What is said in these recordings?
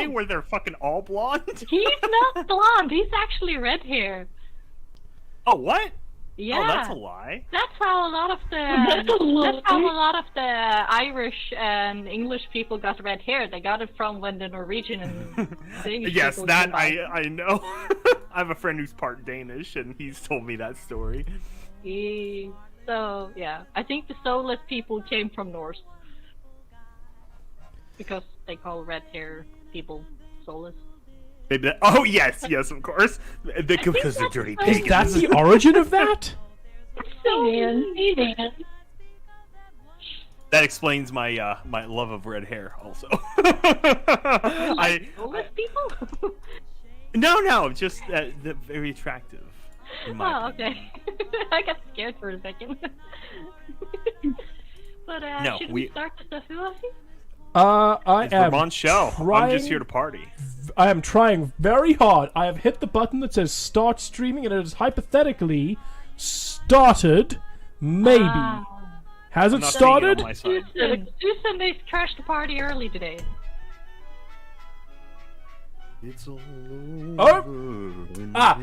play where they're fucking all blonde? He's not blonde. He's actually red hair. Oh, what? Yeah. Oh, that's a lie. That's how a lot of the Irish and English people got red hair. They got it from when the Norwegian and Danish Yes, people that came out. I know. I have a friend who's part Danish, and he's told me that story. So, yeah. I think the soulless people came from Norse. Because they call red hair people soulless. Oh, yes, of course. Because they're dirty pagans. Is that the origin of that? That explains my my love of red hair, also. Soulless people? No, just very attractive. Okay. I got scared for a second. But No, should we start the Fuafi? It's Vermont's show. I'm just here to party. I am trying very hard. I have hit the button that says start streaming, and it has hypothetically started. Maybe. Has it started? Tuesday crashed the party early today. It's all over.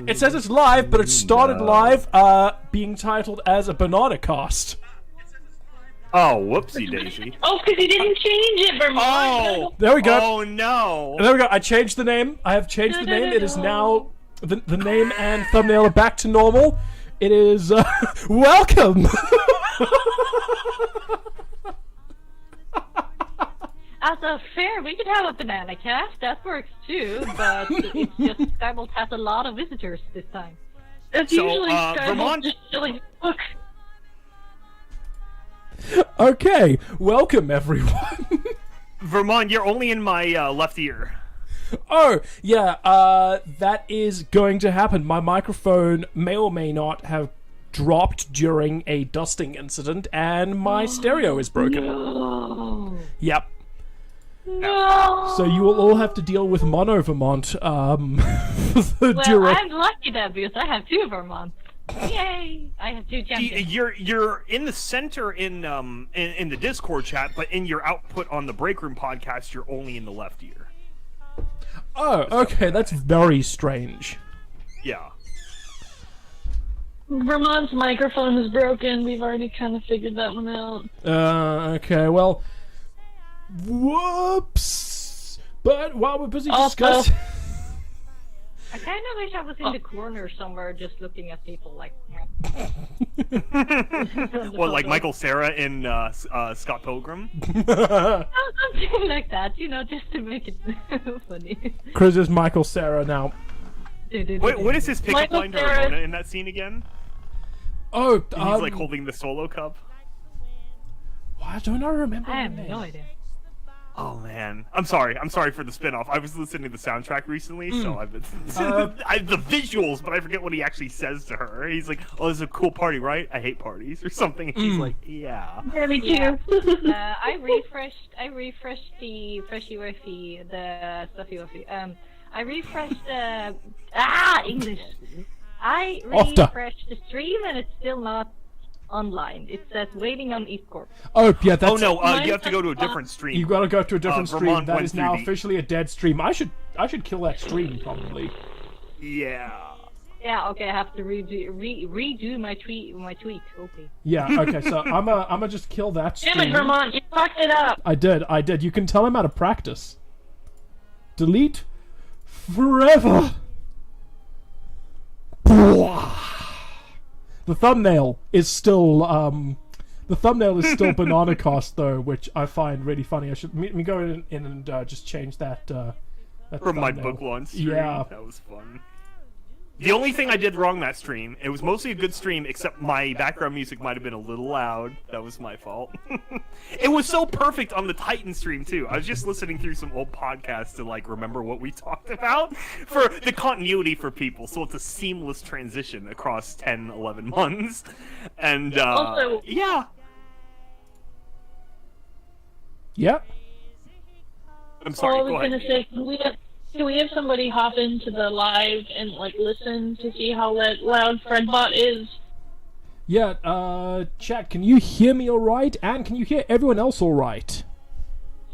It says it's live, but it started live, being titled as a banana cast. Oh, whoopsie daisy. Oh, because he didn't change it, Vermont. Oh, there we go. Oh, no. There we go. I changed the name. I have changed the name. It is now... The name and thumbnail are back to normal. It is... welcome! As a fair, we could have a banana cast. That works too, but it's just Skybolt has a lot of visitors this time. It's usually Skybolt just chilling. Look. Okay, welcome everyone. Vermont, you're only in my left ear. Oh, yeah, that is going to happen. My microphone may or may not have dropped during a dusting incident, and my stereo is broken. No. Yep. No. So you will all have to deal with mono Vermont. Well, I'm lucky then, because I have two Vermonts. Yay! I have two champions. You're in the center in the Discord chat, but in your output on the Breakroom podcast, you're only in the left ear. Oh, okay, that's very strange. Yeah. Vermont's microphone is broken. We've already kind of figured that one out. Okay, well, whoops. But while we're busy discussing... I kind of wish I was in the corner somewhere just looking at people like... What, like Michael Cera in Scott Pilgrim? Something like that, you know, just to make it funny. Chris is Michael Cera now. Wait, what is his pickup line to Ramona in that scene again? Oh, he's like holding the solo cup. Why don't I remember? I have no idea. Oh man, I'm sorry for the spin-off. I was listening to the soundtrack recently, so I've been the visuals, but I forget what he actually says to her. He's like, "Oh, this is a cool party, right? I hate parties," or something. And she's like, "Yeah." Yeah, me too. I refreshed the Freshy Wifey, the Stuffy Wifey. I refreshed English. I refreshed the stream and it's still not online. It says waiting on EAST Corp. Oh yeah, that's... Oh no, you have to go to a different stream. You gotta go to a different stream. That is now the... officially a dead stream. I should kill that stream probably. Yeah. Yeah. Okay. I have to redo my tweet. Okay. Yeah. Okay. So I'm just kill that stream. Damn it, Vermont! You fucked it up. I did. You can tell him how to practice. Delete forever. The thumbnail is still banana cast though, which I find really funny. I should let me go in and just change that. That from thumbnail. my book launch stream. Yeah, that was fun. The only thing I did wrong that stream, it was mostly a good stream, except my background music might have been a little loud. That was my fault. It was so perfect on the Titan stream, too. I was just listening through some old podcasts to, like, remember what we talked about for the continuity for people, so it's a seamless transition across 10, 11 months. And, also, yeah. Yeah. I'm sorry, I was go ahead. gonna say, can we have somebody hop into the live and like listen to see how that loud Fredbot is? Yeah, chat, can you hear me alright? And can you hear everyone else alright?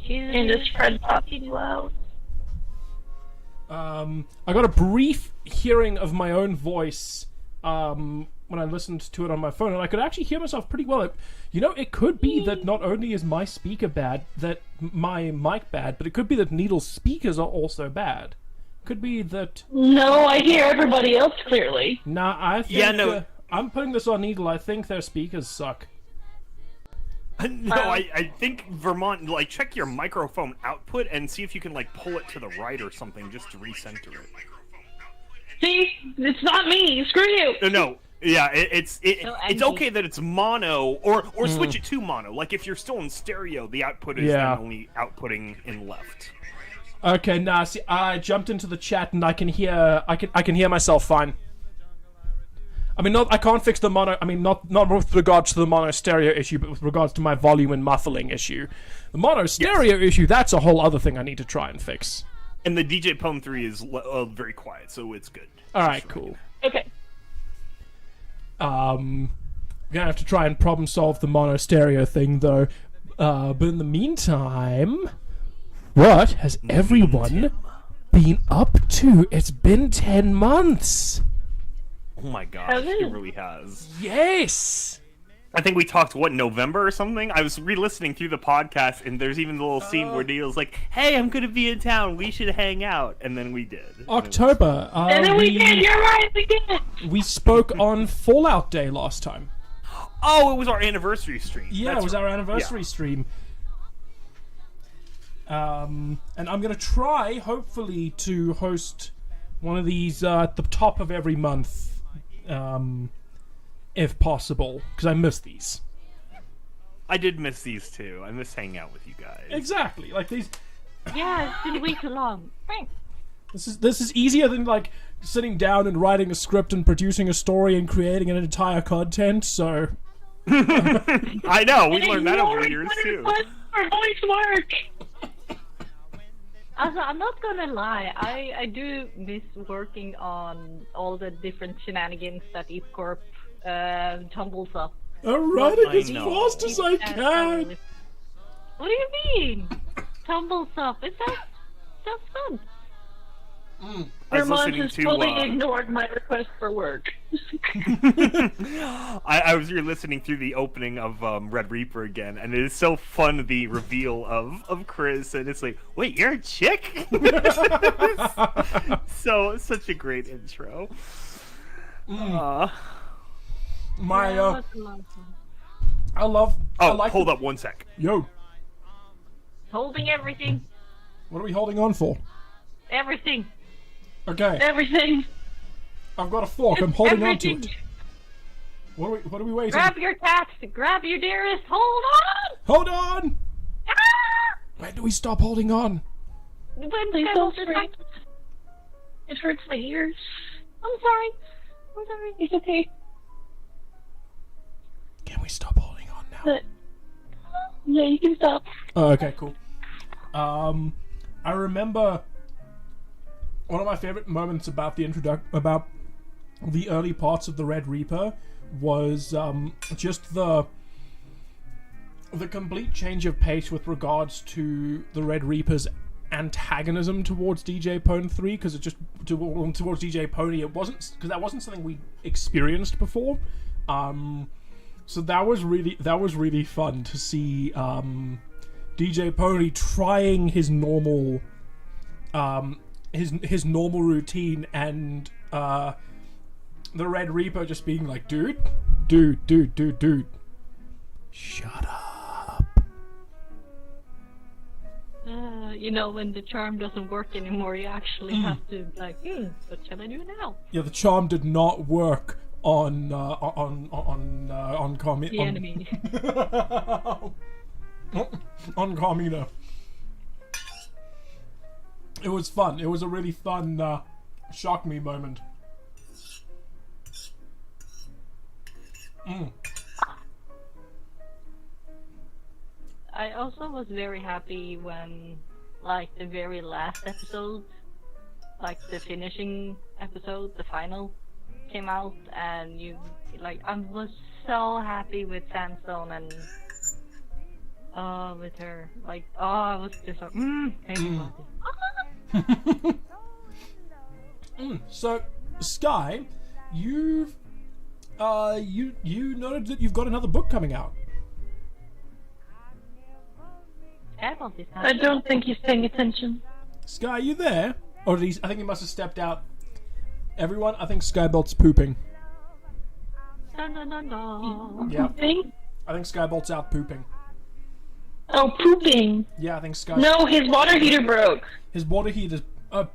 And is Fredbot too loud? I got a brief hearing of my own voice when I listened to it on my phone, and I could actually hear myself pretty well. It could be that not only is my speaker bad, that my mic bad, but it could be that Needle's speakers are also bad. Could be that... No, I hear everybody else clearly. Nah, I think... Yeah, no. I'm putting this on Needle. I think their speakers suck. No, I think Vermont, like, check your microphone output and see if you can, like, pull it to the right or something just to recenter it. See? It's not me. Screw you. No. Yeah, it's okay that it's mono, or switch it to mono. Like, if you're still in stereo, the output is then only outputting in left. Okay, nah, see, I jumped into the chat and I can hear myself fine. I mean, I can't fix the mono. I mean, not with regards to the mono stereo issue, but with regards to my volume and muffling issue. The mono stereo issue, that's a whole other thing I need to try and fix. And the DJ Pwn 3 is very quiet, so it's good. All right, cool. Okay. I'm gonna have to try and problem solve the mono stereo thing, though. But in the meantime, what has everyone been up to? It's been 10 months. Oh my gosh, it really has. Yes! I think we talked, November or something? I was re-listening through the podcast, and there's even the little scene where Neil's like, hey, I'm gonna be in town, we should hang out. And then we did. October. And then we did, you're right, we did! We spoke on Fallout Day last time. Oh, it was our anniversary stream. Yeah, it was our anniversary stream. And I'm gonna try, hopefully, to host one of these at the top of every month. If possible, because I miss these. I did miss these too. I miss hanging out with you guys. Exactly, like these. Yeah, it's been way too long. This is easier than like sitting down and writing a script and producing a story and creating an entire content. So. I know we learned that over the years too. Our voice work. Also, I'm not gonna lie, I do miss working on all the different shenanigans that EAST Corp tumbles up. I'm writing as know. fast as I can. What do you mean? Tumbles up. It sounds fun. I was Vermont listening has to, totally ignored my request for work. I was re-listening through the opening of Red Reaper again, and it is so fun, the reveal of Chris, and it's like, wait, you're a chick? Such a great intro. My Yeah, that's a lot of fun. I like hold up one sec. Yo, Holding everything. what are we holding on for? Everything. Okay, Everything. I've got a fork. I'm holding on to Everything. it. What are we waiting? Grab your cat. Grab your dearest. Hold on. Hold on. Ah! When do we stop holding on? When Please I don't hold scream. It hurts my ears. I'm sorry. I'm sorry. It's okay. Can we stop holding on now? But yeah, you can stop. Oh, okay, cool. I remember one of my favorite moments about about the early parts of the Red Reaper was just the complete change of pace with regards to the Red Reaper's antagonism towards DJ Pwn 3, because it just towards DJ Pony, it wasn't, because that wasn't something we experienced before. So that was really fun to see DJ Pony trying his normal his normal routine, and the Red Reaper just being like, dude, shut up. You know, when the charm doesn't work anymore, you actually have to like, what shall I do now? Yeah, the charm did not work on The enemy. on Carmina. It was fun. It was a really fun shock me moment. I also was very happy when, like, the very last episode, like the finishing episode, the final, came out, and you, like, I was so happy with Sandstone and with her, like, I was just like, So, Sky, you've you noted that you've got another book coming out. I don't think he's paying attention. Sky, are you there? Or did he, I think he must have stepped out. Everyone, I think Skybelt's pooping. No. Yeah. Pooping? I think Skybolt's out pooping. Oh, pooping. Yeah, I think Sky. No, his water heater broke. His water heater.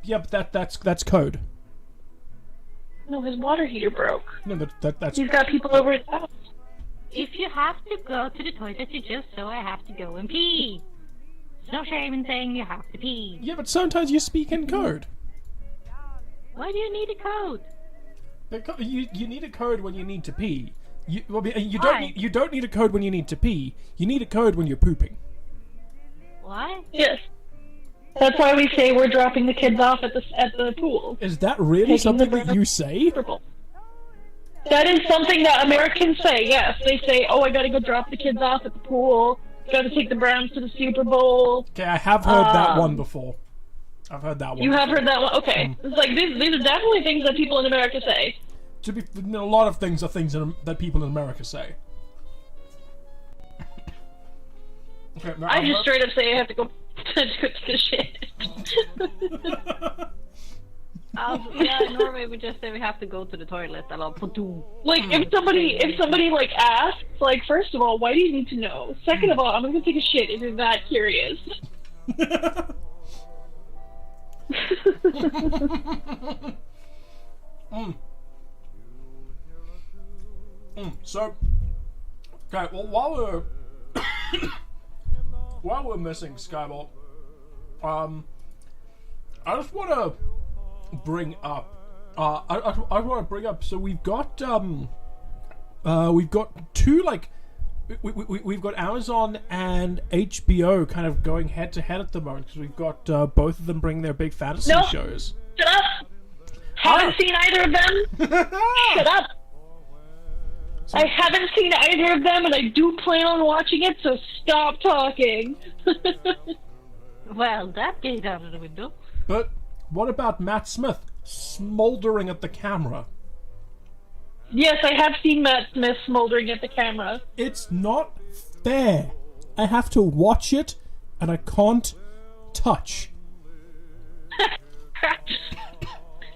Yeah, but that's code. No, his water heater broke. No, that's. He's got people over his house. If you have to go to the toilet, you just so I have to go and pee. There's no shame in saying you have to pee. Yeah, but sometimes you speak in code. Why do you need a code? You need a code when you need to pee. You Why? don't need a code when you need to pee. You need a code when you're pooping. Why? Yes. That's why we say we're dropping the kids off at the pool. Is that really Taking something the that you say? That is something that Americans say, yes. They say, oh, I gotta go drop the kids off at the pool. Gotta take the Browns to the Super Bowl. Okay, I have heard that one before. I've heard that one. You have heard that one? Okay. It's like, these are definitely things that people in America say. To be, a lot of things are things that people in America say. Okay, no, I just straight up say I have to go to the shit. Yeah, in Norway we just say we have to go to the toilet. Like, if somebody like asks, like, first of all, why do you need to know? Second of all, I'm gonna take a shit if you're that curious. So, okay, well, while we're missing Skybolt, I just want to bring up, I want to bring up. So we've got two, like, we've got Amazon and HBO kind of going head to head at the moment because we've got both of them bringing their big fantasy shows. Shut up! Haven't seen either of them. Shut up! I haven't seen either of them, and I do plan on watching it, so stop talking. Well, that gate out of the window. But what about Matt Smith smoldering at the camera? Yes, I have seen Matt Smith smoldering at the camera. It's not fair. I have to watch it, and I can't touch.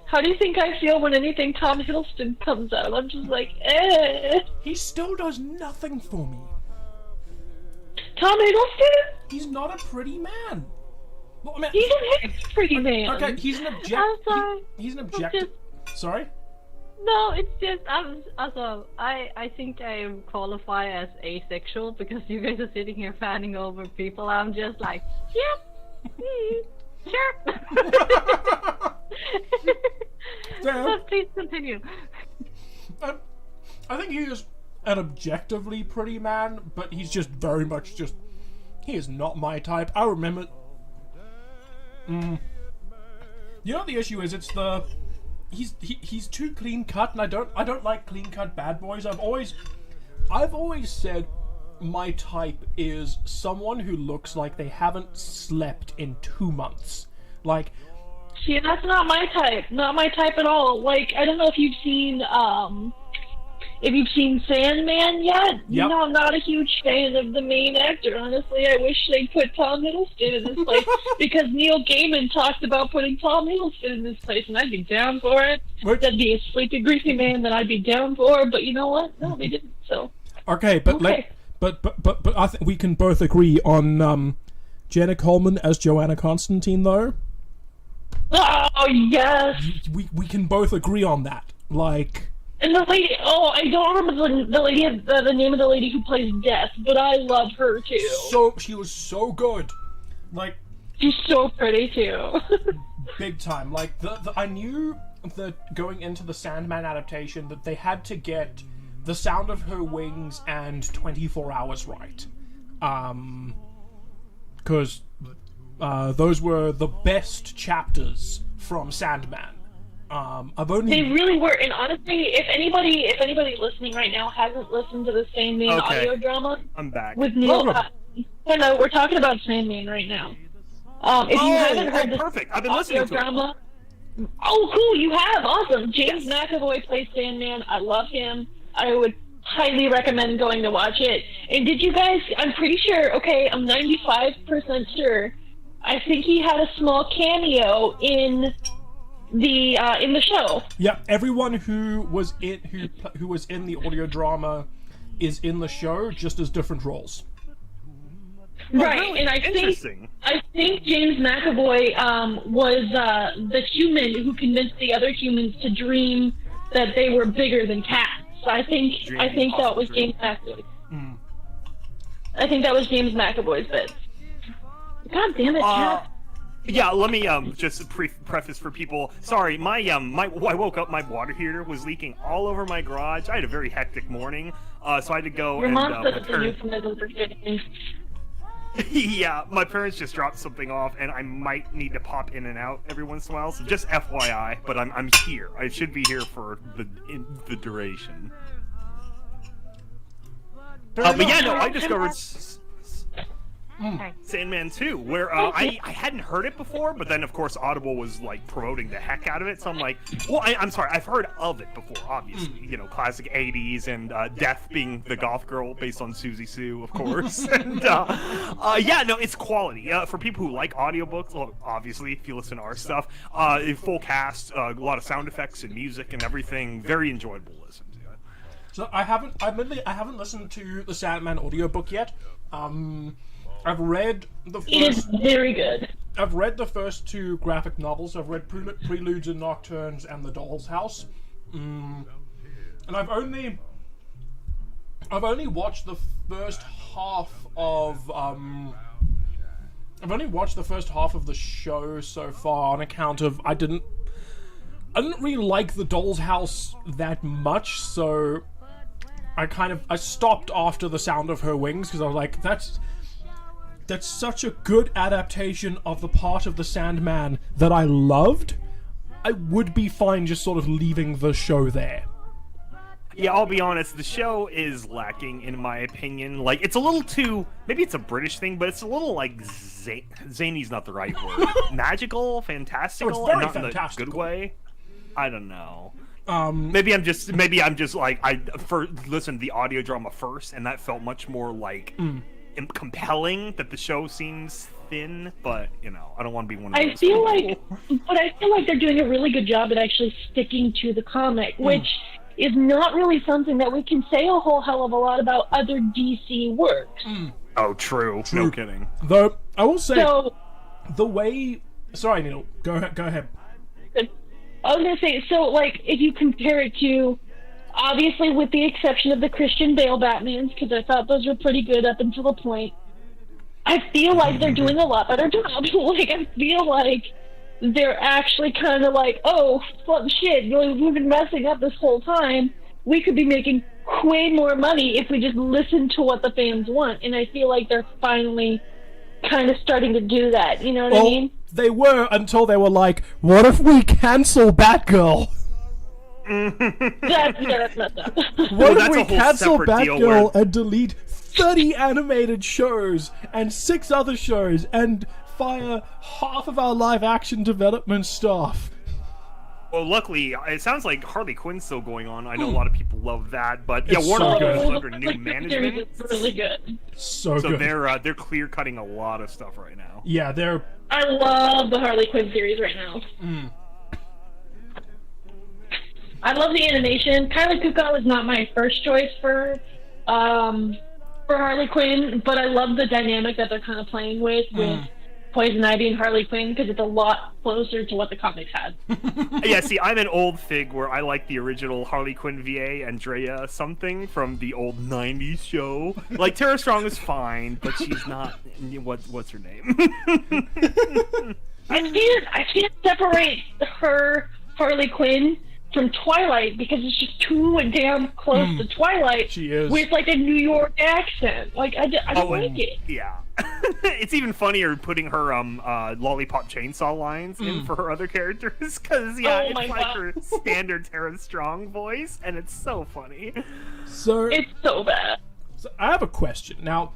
How do you think I feel when anything Tom Hiddleston comes out? I'm just like, eh. He still does nothing for me. Tom Hiddleston? He's not a pretty man. Well, I mean, He's a pretty man. okay, he's an object. I'm sorry. He's an objective. Sorry? No, it's just I think I qualify as asexual because you guys are sitting here fanning over people. I'm just like, yep, sure. So please continue. I think he is an objectively pretty man, but he's just very much just. He is not my type. I remember. You know what the issue is? It's the. He's too clean cut, and I don't like clean cut bad boys. I've always said my type is someone who looks like they haven't slept in 2 months. Like, see, that's not my type. Not my type at all. Like, I don't know if you've seen Sandman yet. Yep. You know, I'm not a huge fan of the main actor. Honestly, I wish they'd put Tom Hiddleston in this place because Neil Gaiman talked about putting Tom Hiddleston in this place, and I'd be down for it. That'd be a sleepy, greasy man that I'd be down for. But you know what? No, they didn't. So okay, but okay. but I think we can both agree on Jenna Coleman as Joanna Constantine, though. Oh yes. We can both agree on that. Like. And the lady, I don't remember the lady, the name of the lady who plays Death, but I love her too. So she was so good, like she's so pretty too. big time. Like I knew that going into the Sandman adaptation that they had to get the sound of her wings and 24 Hours right, because those were the best chapters from Sandman. They really were, and honestly, if anybody listening right now hasn't listened to the Sandman audio drama, I'm back. with Neil. Hello, we're talking about Sandman right now. If you haven't heard the perfect. I've been listening audio to it. drama, Oh, cool, you have. Awesome. James McAvoy plays Sandman. I love him. I would highly recommend going to watch it. And did you guys, I'm pretty sure, okay, I'm 95% sure, I think he had a small cameo in the show. Yeah, everyone who was in the audio drama is in the show, just as different roles. Right, really? and I think James McAvoy was the human who convinced the other humans to dream that they were bigger than cats. I think that was James McAvoy. Mm. I think that was James McAvoy's bit. God damn it, cat. Yeah, let me just preface for people. Sorry, I woke up, my water heater was leaking all over my garage. I had a very hectic morning, so I had to go Your and mom said it's a euphemism for shitting. yeah, my parents just dropped something off, and I might need to pop in and out every once in a while. So just FYI, but I'm here. I should be here for the duration. But yeah, no, I discovered Sandman 2, where I hadn't heard it before, but then of course Audible was like promoting the heck out of it, so I'm like, well, I'm sorry, I've heard of it before, obviously, you know, classic 80s, and Death being the goth girl based on Susie Sue, of course, and yeah, no, it's quality. For people who like audiobooks, well, obviously, if you listen to our stuff, full cast, a lot of sound effects and music and everything, very enjoyable to listen to. So I haven't listened to the Sandman audiobook yet. I've read the first... It is very good. I've read the first 2 graphic novels. I've read Preludes and Nocturnes and The Doll's House. And I've only watched the first half of I've only watched the first half of the show so far on account of I didn't really like The Doll's House that much, so I stopped after The Sound of Her Wings because I was like, that's such a good adaptation of the part of the Sandman that I loved. I would be fine just sort of leaving the show there. Yeah, I'll be honest, the show is lacking, in my opinion. Like, it's a little too... Maybe it's a British thing, but it's a little, like, zany's not the right word. Magical? Fantastical? Oh, it's very and not fantastical. in a good way? I don't know. Maybe I'm just like, I listened to the audio drama first, and that felt much more, like... compelling, that the show seems thin, but you know, I don't want to be one of those I feel people. like they're doing a really good job at actually sticking to the comic, which is not really something that we can say a whole hell of a lot about other DC works. Oh, true. No kidding. Though I will say, So, the way. Sorry, Neil. Go ahead. I was gonna say, so like, if you compare it to, obviously, with the exception of the Christian Bale Batmans, because I thought those were pretty good up until a point, I feel like they're doing a lot better job. Like, I feel like they're actually kind of like, oh, well, shit, we've been messing up this whole time. We could be making way more money if we just listen to what the fans want. And I feel like they're finally kind of starting to do that. You know what I mean? They were until they were like, what if we cancel Batgirl? That's messed up. What that's if we a whole cancel separate deal Batgirl where- and delete 30 animated shows and 6 other shows and fire half of our live action development staff? Well, luckily, it sounds like Harley Quinn's still going on. I know a lot of people love that, but yeah, It's Warner so Brothers good. is under new management, It's really good. So so good. they're clear cutting a lot of stuff right now. Yeah, they're... I love the Harley Quinn series right now. I love the animation. Kylie Kuko is not my first choice for Harley Quinn, but I love the dynamic that they're kind of playing with Poison Ivy and Harley Quinn, because it's a lot closer to what the comics had. Yeah, see, I'm an old fig where I like the original Harley Quinn VA, Andrea something from the old 90s show. Like, Tara Strong is fine, but she's not... What's her name? I can't separate her Harley Quinn from Twilight because it's just too damn close to Twilight. She is. With like a New York accent. Like I don't like it. Yeah. It's even funnier putting her lollipop chainsaw lines in for her other characters, because it's like her standard Tara Strong voice, and it's so funny. So It's so bad. So I have a question now.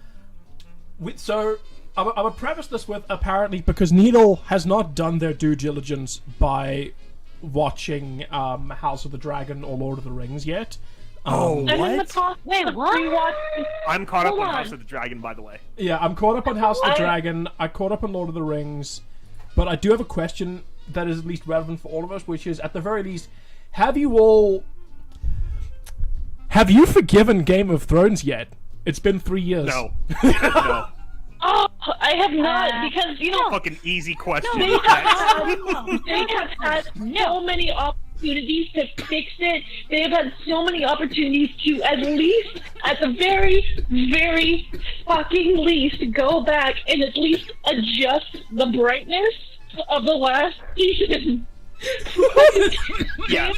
I would preface this with, apparently, because Needle has not done their due diligence by watching House of the Dragon or Lord of the Rings yet. Oh, I'm in the what? Wait, what? I'm caught up Hold on on. House of the Dragon, by the way. Yeah, I'm caught up on House of the Dragon. I caught up on Lord of the Rings, but I do have a question that is at least relevant for all of us, which is, at the very least, have you forgiven Game of Thrones yet? It's been 3 years. No. No. Oh, I have not, because, Fucking easy question. they have had so many opportunities to fix it. They have had so many opportunities to at the very, very fucking least, go back and at least adjust the brightness of the last season. Yeah.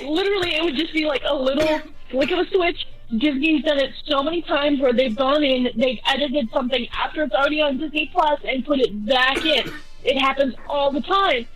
Literally, it would just be like a little flick of a switch. Disney's done it so many times where they've gone in, they've edited something after it's already on Disney Plus and put it back in. It happens all the time.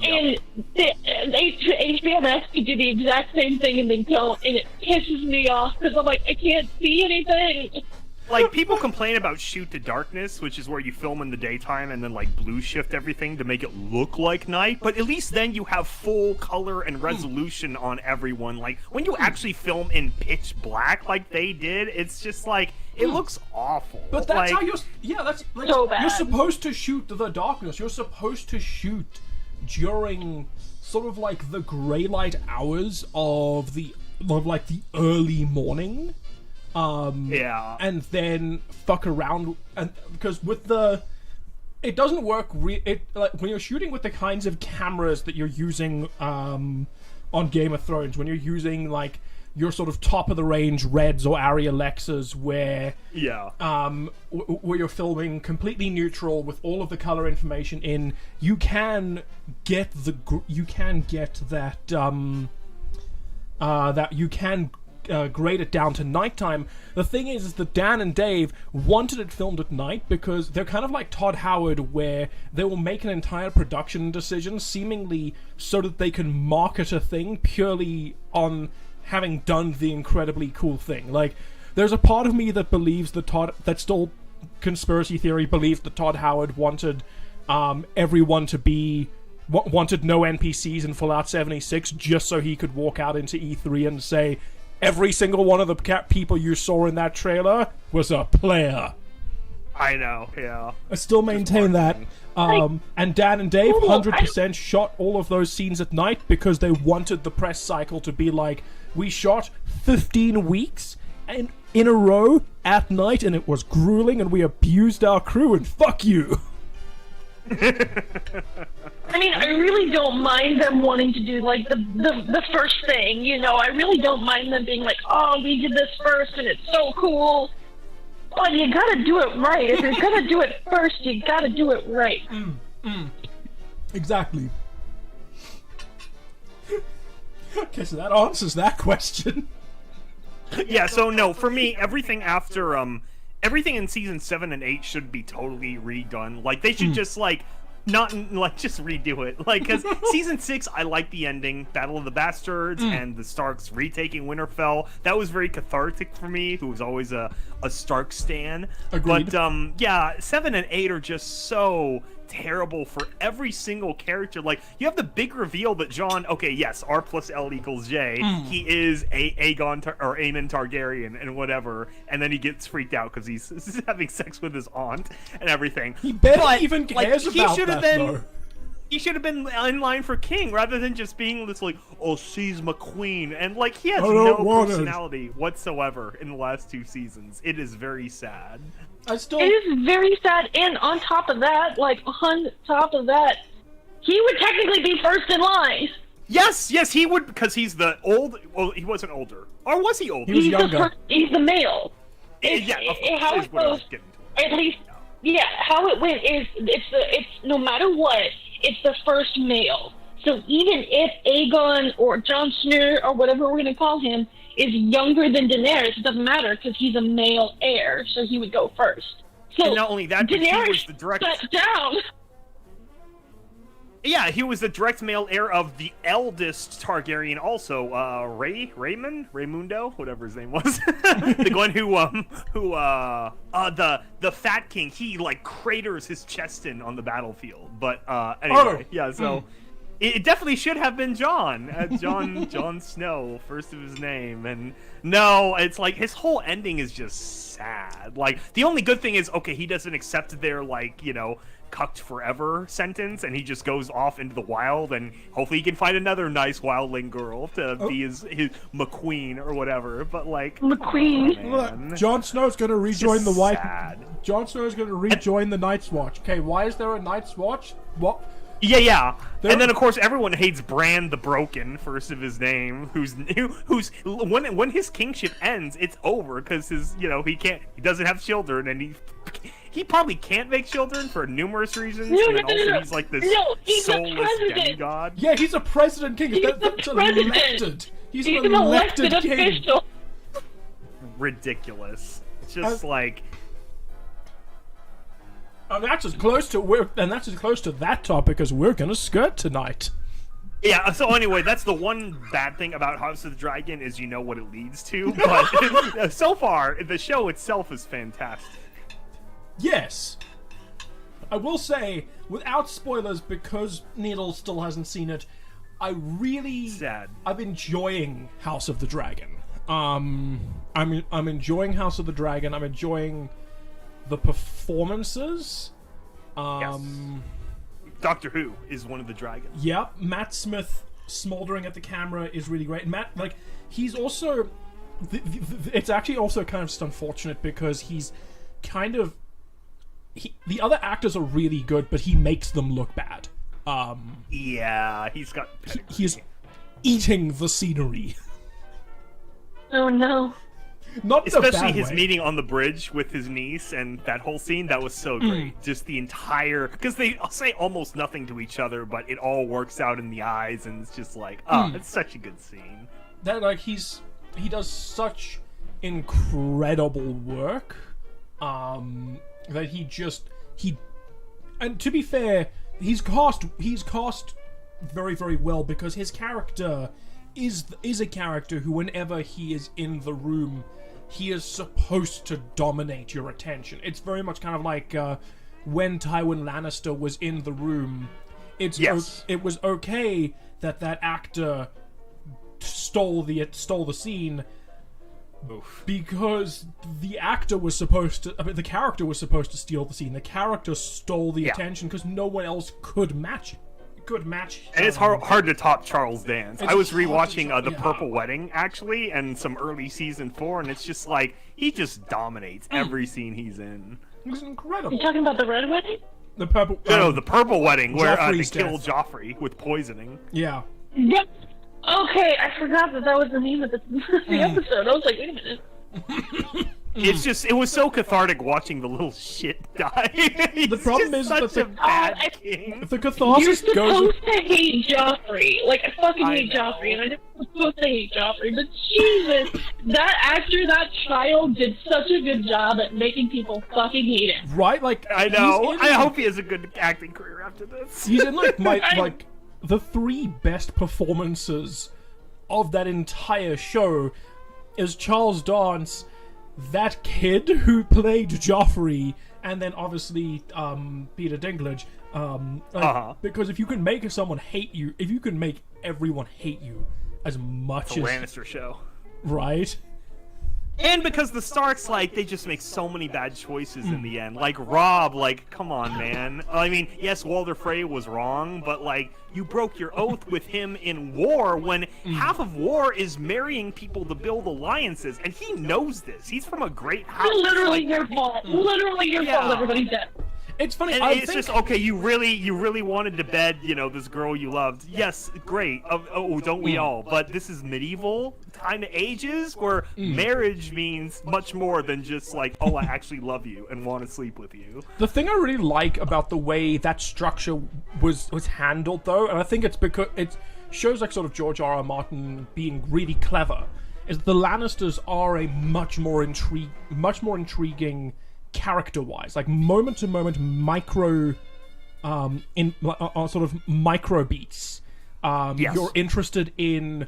And HBO Max could do the exact same thing and they don't, and it pisses me off because I'm like, I can't see anything. Like, people complain about shoot to darkness, which is where you film in the daytime and then, like, blue shift everything to make it look like night, but at least then you have full color and resolution on everyone. Like, when you actually film in pitch black like they did, it's just like, it looks awful. But that's like, how that's like, So bad. you're supposed to shoot the darkness. You're supposed to shoot during sort of like the gray light hours of the early morning. Yeah. And then fuck around, and because it doesn't work. Like when you're shooting with the kinds of cameras that you're using on Game of Thrones, when you're using like your sort of top of the range Reds or Arri Alexas, where where you're filming completely neutral with all of the color information in, you can get grade it down to nighttime. The thing is that Dan and Dave wanted it filmed at night because they're kind of like Todd Howard, where they will make an entire production decision seemingly so that they can market a thing purely on having done the incredibly cool thing. Like, there's a part of me that believes that still conspiracy theory believes that Todd Howard wanted everyone to be wanted no NPCs in Fallout 76 just so he could walk out into E3 and say, every single one of the people you saw in that trailer was a player. I know, yeah. I still maintain that. And Dan and Dave 100% shot all of those scenes at night because they wanted the press cycle to be like, we shot 15 weeks and in a row at night and it was grueling and we abused our crew and fuck you. I mean, I really don't mind them wanting to do, like, the first thing, I really don't mind them being like, oh, we did this first and it's so cool. But you gotta do it right. If you're gonna do it first, you gotta do it right. Exactly. Okay, so that answers that question. Yeah, so no, for me, everything after, everything in season 7 and 8 should be totally redone. Like, they should just, like, not, like, just redo it. Like, because season 6, I like the ending, Battle of the Bastards, and the Starks retaking Winterfell. That was very cathartic for me, who was always a Stark stan. Agreed. But, yeah, 7 and 8 are just so terrible for every single character. Like, you have the big reveal that Jon, okay, yes, R plus L equals J, he is Aegon or Aemon Targaryen and whatever, and then he gets freaked out because he's having sex with his aunt and everything. He barely even cares about that, though. He should have been in line for king rather than just being this, like, oh, she's my queen. And, like, he has no personality whatsoever in the last 2 seasons. It is very sad. It is very sad, and on top of that, he would technically be first in line. Yes, he would, because he's the old. Well, he wasn't older, or was he older? He was younger. He's the male. Yeah, of course. How it goes, at least, how it went is it's no matter what, it's the first male. So even if Aegon or Jon Snow or whatever we're gonna call him is younger than Daenerys, it doesn't matter because he's a male heir, so he would go first. So and not only that, but Daenerys he was the direct. Shut down. Yeah, he was the direct male heir of the eldest Targaryen, also Raymundo, whatever his name was, the one who the Fat King. He like craters his chest in on the battlefield. But anyway, yeah. So It definitely should have been Jon. Jon Snow, first of his name. And no, it's like his whole ending is just sad. Like, the only good thing is, okay, he doesn't accept their, like, you know, cucked forever sentence, and he just goes off into the wild, and hopefully he can find another nice wildling girl to be his McQueen or whatever. But, like, McQueen. Look, Jon Snow's going to rejoin the White. Sad. Jon Snow's going to rejoin the Night's Watch. Okay, why is there a Night's Watch? What? Yeah. And then of course everyone hates Bran the Broken, first of his name, who's when his kingship ends, it's over because he doesn't have children, and he probably can't make children for numerous reasons. No, and then also he's like this he's soulless demigod. Yeah, he's a president king. That's elected. He's an elected king. official. Ridiculous. Just like. And that's as close to that topic as we're gonna skirt tonight. Yeah, so anyway, that's the one bad thing about House of the Dragon is you know what it leads to, but so far, the show itself is fantastic. Yes. I will say, without spoilers, because Needle still hasn't seen it, I'm enjoying House of the Dragon. I'm enjoying House of the Dragon, I'm enjoying the performances. Yes. Doctor Who is one of the dragons. Yep, Matt Smith smoldering at the camera is really great. Matt, like, he's also... it's actually also kind of just unfortunate because he's kind of... the other actors are really good, but he makes them look bad. Yeah, he's got... He is eating the scenery. Oh no. Not in a Especially bad his way. meeting on the bridge with his niece and that whole scene, that was so great. Just the entire... Because they say almost nothing to each other, but it all works out in the eyes, and it's just like, it's such a good scene. That, like, he does such incredible work, that and to be fair, he's cast very, very well, because his character is a character who, whenever he is in the room, he is supposed to dominate your attention. It's very much kind of like when Tywin Lannister was in the room. It was okay that actor stole the scene. Oof. Because the actor was supposed to... the character was supposed to steal the scene. The character stole the attention because no one else could match it. And it's hard to top Charles Dance. I was rewatching The yeah. Purple Wedding, actually, and some early season 4, and it's just like, he just dominates every scene he's in. It's incredible. You talking about the Red Wedding? The purple... No, The Purple Wedding, where they Joffrey's kill death. Joffrey with poisoning. Yeah. Yep. Okay, I forgot that was the name of the episode. I was like, wait a minute. It's just, it was so cathartic watching the little shit die. The problem is such that a bad king. the You're catharsis goes... supposed to hate Joffrey. Like, I fucking hate know. Joffrey, and I know I'm supposed to hate Joffrey, but Jesus, that child did such a good job at making people fucking hate him. Right? Like, I know. he's in- I hope he has a good acting career after this. He's in, like, the 3 best performances of that entire show is Charles Dance, that kid who played Joffrey, and then obviously Peter Dinklage. Because if you can make someone hate you, if you can make everyone hate you as much The as... Lannister show. Right? And because the Starks, like, they just make so many bad choices in the end. Like, Robb, like, come on, man. I mean, yes, Walder Frey was wrong, but, like, you broke your oath with him in war when half of war is marrying people to build alliances, and he knows this. He's from a great house. Literally Like, your fault. Literally your fault. Everybody's dead. It's funny. and I it's think... just, okay, you really wanted to bed, this girl you loved. Yes, great. Don't we all? But this is medieval kind of ages where marriage means much more than just like, oh, I actually love you and want to sleep with you. The thing I really like about the way that structure was handled, though, and I think it's because it shows like sort of George R.R. Martin being really clever, is the Lannisters are a much more intriguing character-wise, like moment-to-moment micro, sort of micro beats. Yes. You're interested in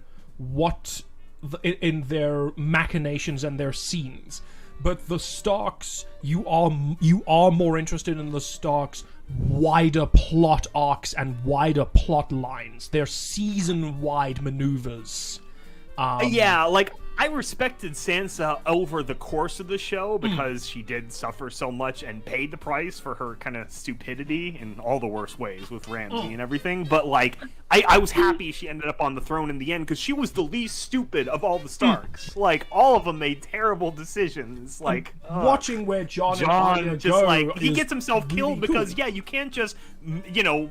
in their machinations and their scenes. but the Starks, you are more interested in the Starks' wider plot arcs and wider plot lines. They're season-wide maneuvers. Yeah, like, I respected Sansa over the course of the show because she did suffer so much and paid the price for her kind of stupidity in all the worst ways with Ramsay and everything. But, like, I was happy she ended up on the throne in the end because she was the least stupid of all the Starks. Like, all of them made terrible decisions. Like, watching where Jon just go like he gets himself really killed because cool. you can't just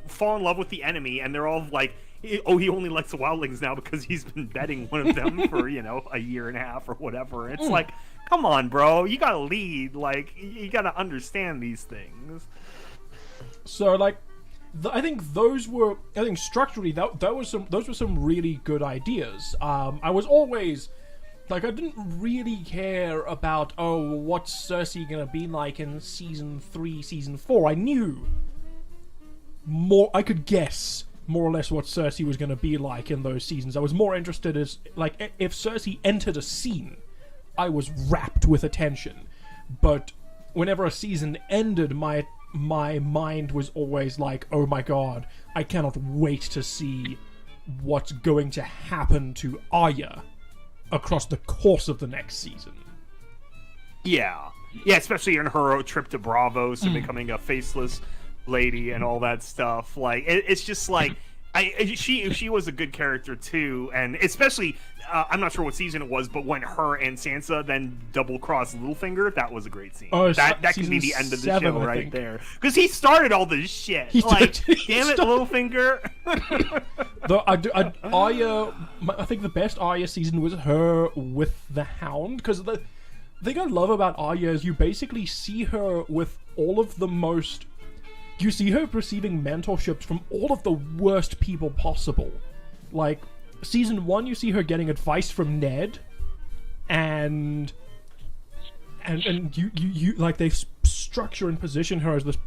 fall in love with the enemy and they're all like, oh, he only likes the wildlings now because he's been betting one of them for a year and a half or whatever. It's like, come on, bro, you gotta lead. Like, you gotta understand these things. So, like, I think structurally those were some really good ideas. I was always like, I didn't really care about what's Cersei gonna be like in season 3, season 4. I knew more. I could guess more or less what Cersei was going to be like in those seasons. I was more interested as, like, if Cersei entered a scene, I was rapt with attention. But whenever a season ended, my mind was always like, oh my god, I cannot wait to see what's going to happen to Arya across the course of the next season. Yeah, especially in her trip to Bravos and becoming a faceless lady and all that stuff. Like, it's just like, she was a good character too, and especially I'm not sure what season it was, but when her and Sansa then double cross Littlefinger, that was a great scene. That could be the end of the show right there, because he started all this shit. Damn it, Littlefinger. Arya, I think the best Arya season was her with the Hound, because the thing I love about Arya is you basically see her with all of the most. You see her receiving mentorships from all of the worst people possible. Like, season 1, you see her getting advice from Ned, and you like, they structure and position her as this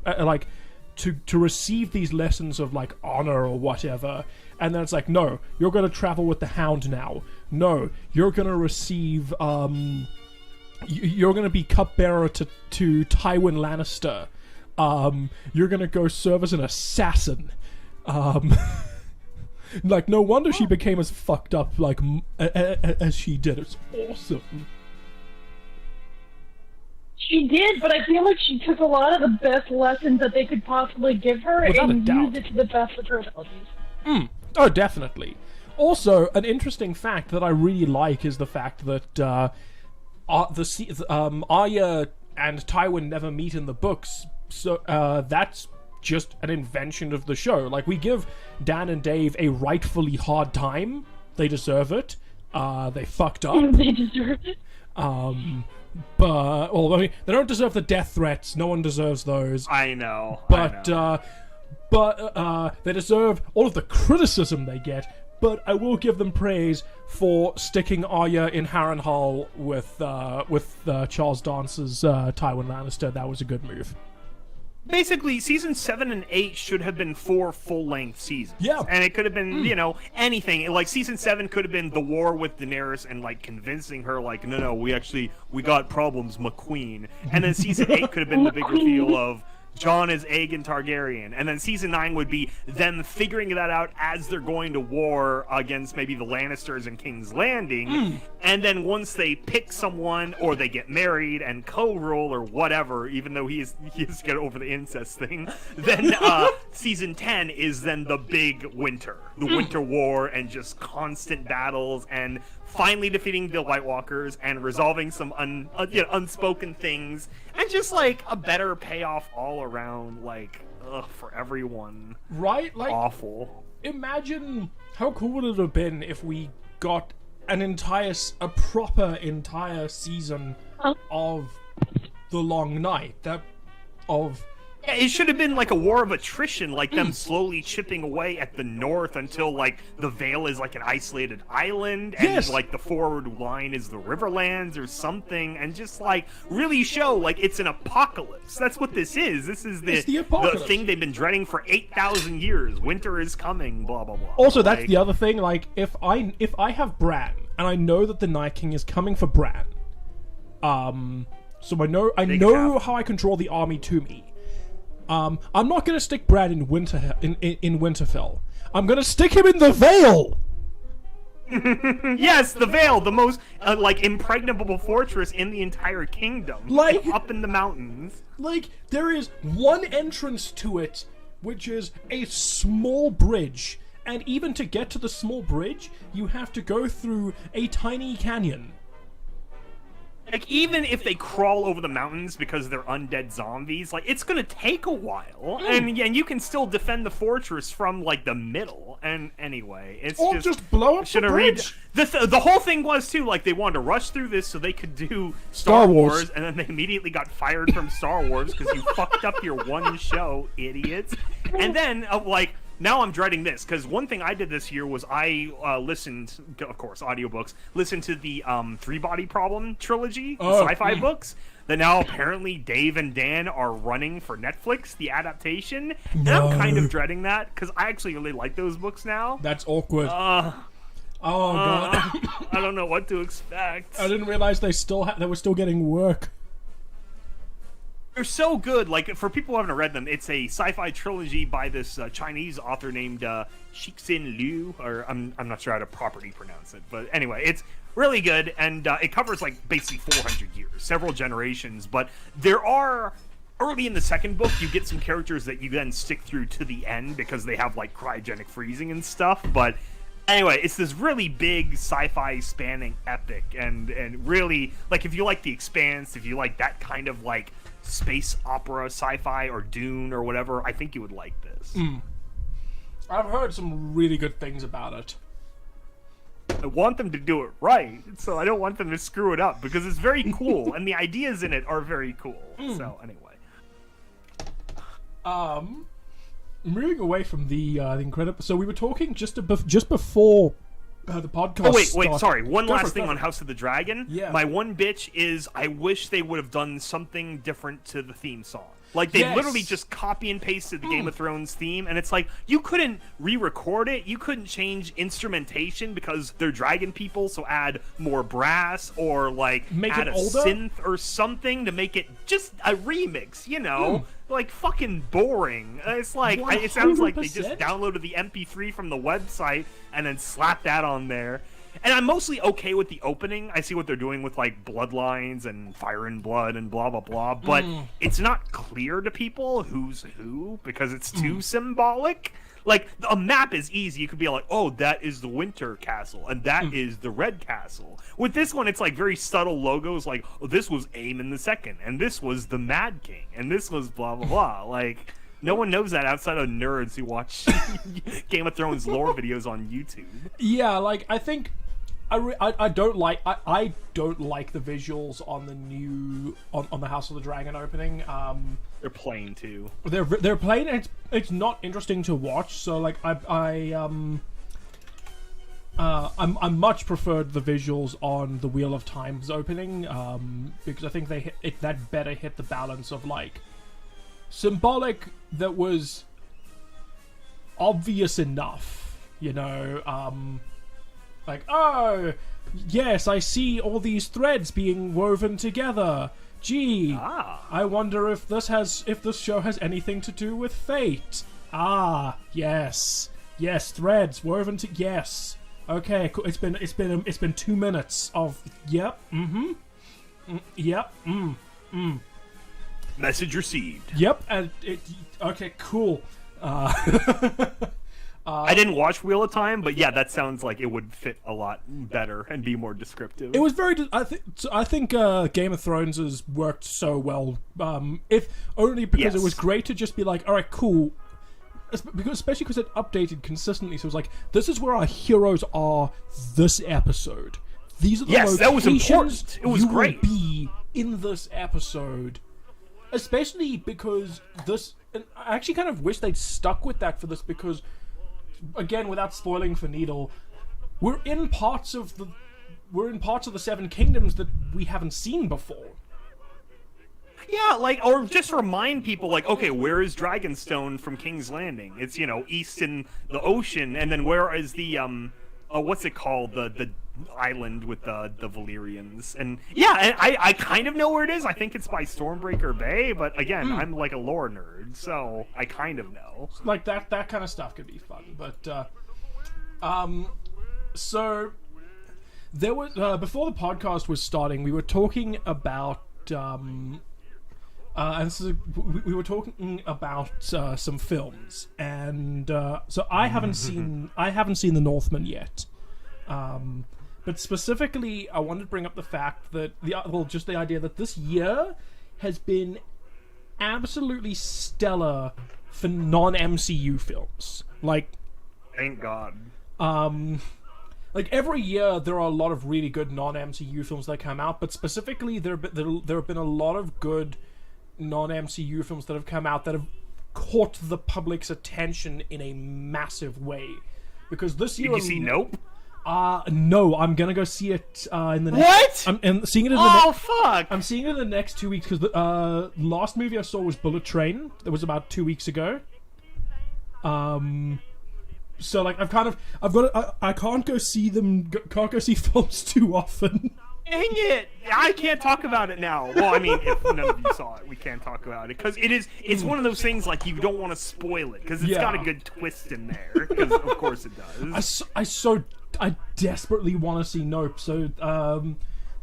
to receive these lessons of, like, honor or whatever. And then it's like, no, you're going to travel with the Hound now. No, you're going to receive you're going to be cupbearer to Tywin Lannister. You're gonna go serve as an assassin. Like, no wonder she became as fucked up, like, as she did. It's awesome. She did, but I feel like she took a lot of the best lessons that they could possibly give her and used it to the best of her abilities. Oh, definitely. Also, an interesting fact that I really like is the fact that Arya and Tywin never meet in the books. So that's just an invention of the show. Like, we give Dan and Dave a rightfully hard time. They deserve it. They fucked up. They deserve it. But, well, I mean, they don't deserve the death threats. No one deserves those. I know. But they deserve all of the criticism they get. But I will give them praise for sticking Arya in Harrenhal with Charles Dance's Tywin Lannister. That was a good move. Basically, season 7 and 8 should have been 4 full-length seasons. Yeah. And it could have been, anything. Like, season 7 could have been the war with Daenerys and, like, convincing her, like, no, we got problems, McQueen. And then season 8 could have been the big reveal of Jon is Aegon Targaryen, and then season 9 would be them figuring that out as they're going to war against maybe the Lannisters and King's Landing, and then once they pick someone or they get married and co-rule or whatever, even though he has to get over the incest thing, then season 10 is then the big winter, the winter war, and just constant battles and finally defeating the White Walkers and resolving some unspoken things, and just like a better payoff all around, like, for everyone. Right? Like, awful. Imagine how cool would it have been if we got a proper entire season of The Long Night. Yeah, it should have been like a war of attrition, like them slowly chipping away at the north until, like, the Vale is like an isolated island, and like the forward line is the Riverlands or something, and just like really show like it's an apocalypse. That's what this is. This is the thing they've been dreading for 8,000 years. Winter is coming. Blah blah blah. Also, that's the other thing. Like, if I have Bran and I know that the Night King is coming for Bran, so I know how I can draw the army to me. I'm not gonna stick Brad in Winterfell. I'm gonna stick him in the Vale. Yes, the Vale, the most impregnable fortress in the entire kingdom, like up in the mountains. Like there is one entrance to it, which is a small bridge, and even to get to the small bridge, you have to go through a tiny canyon. Like, even if they crawl over the mountains because they're undead zombies, like, it's gonna take a while. And you can still defend the fortress from, like, the middle. And anyway, it's just blow up the bridge. The whole thing was, too, like, they wanted to rush through this so they could do Star Wars, and then they immediately got fired from Star Wars because you fucked up your one show, idiots. And then, now I'm dreading this, because one thing I did this year was I listened, of course, audiobooks, listened to the Three Body Problem trilogy, sci-fi books, that now apparently Dave and Dan are running for Netflix, the adaptation. And I'm kind of dreading that, because I actually really like those books now. That's awkward. God. I don't know what to expect. I didn't realize they were still getting work. They're so good. Like, for people who haven't read them, it's a sci-fi trilogy by this Chinese author named Cixin Liu, or I'm not sure how to properly pronounce it, but anyway, it's really good, and it covers like basically 400 years, several generations. But there are, early in the second book, you get some characters that you then stick through to the end because they have like cryogenic freezing and stuff. But anyway, it's this really big sci-fi spanning epic, and really, like, if you like The Expanse, if you like that kind of like space opera, sci-fi, or Dune, or whatever, I think you would like this. I've heard some really good things about it. I want them to do it right, so I don't want them to screw it up, because it's very cool, and the ideas in it are very cool. So, anyway. Moving away from the incredible... So we were talking just before... the podcast. Wait, sorry. One last thing on House of the Dragon. Yeah. My one bitch is I wish they would have done something different to the theme song. Like, they literally just copy and pasted the Game of Thrones theme, and it's like, you couldn't re-record it, you couldn't change instrumentation because they're dragon people, so add more brass, or, like, add a synth or something to make it just a remix, you know? Like, fucking boring. It's like, it sounds like they just downloaded the MP3 from the website and then slapped that on there. And I'm mostly okay with the opening. I see what they're doing with, like, bloodlines and fire and blood and blah, blah, blah. But it's not clear to people who's who because it's too symbolic. Like, a map is easy. You could be like, oh, that is the Winter Castle, and that is the Red Castle. With this one, it's, like, very subtle logos, like, oh, this was Aemon II, and this was the Mad King, and this was blah, blah, blah. Like, no one knows that outside of nerds who watch Game of Thrones lore videos on YouTube. Yeah, like, I think... I don't like the visuals on the new on the House of the Dragon opening. They're plain too. They're plain. And it's not interesting to watch. So like I much preferred the visuals on the Wheel of Time's opening because I think that better hit the balance of like symbolic that was obvious enough, you know. Like, oh, yes, I see all these threads being woven together. Gee, I wonder if this show has anything to do with fate. Yes, threads woven to yes. Okay, cool. It's been 2 minutes of yep, Message received. Yep, and okay, cool. I didn't watch Wheel of Time, but yeah, that sounds like it would fit a lot better and be more descriptive. It was very. I think Game of Thrones has worked so well. If only because it was great to just be like, all right, cool. Especially because it updated consistently, so it was like, this is where our heroes are this episode. These are the locations that was important. It was great. Will be in this episode, especially because this. And I actually kind of wish they'd stuck with that for this because. Again, without spoiling for Needle, we're in parts of the Seven Kingdoms that we haven't seen before. Yeah, like, or just remind people, like, okay, where is Dragonstone from King's Landing? It's, you know, east in the ocean, and then where is the, what's it called? The island with the Valyrians. And yeah, and I kind of know where it is. I think it's by Stormbreaker Bay, but again, I'm like a lore nerd, so I kind of know. Like that kind of stuff could be fun, but so there was before the podcast was starting, we were talking about and so we were talking about some films, and so I haven't seen The Northman yet, but specifically I wanted to bring up the fact that just the idea that this year has been absolutely stellar for non-MCU films. Like, thank God. Like every year, there are a lot of really good non-MCU films that come out, but specifically, there have been a lot of good non-MCU films that have come out that have caught the public's attention in a massive way. Because this year, did you see Nope? No, I'm gonna go see it in the next. What? I'm seeing it in the fuck! I'm seeing it in the next 2 weeks because the last movie I saw was Bullet Train. That was about 2 weeks ago. So like I can't go see films too often. Dang it! I can't talk about it now. Well, I mean, if none of you saw it, we can't talk about it because it's one of those things like you don't want to spoil it because it's got a good twist in there. Because of course it does. I desperately want to see Nope. So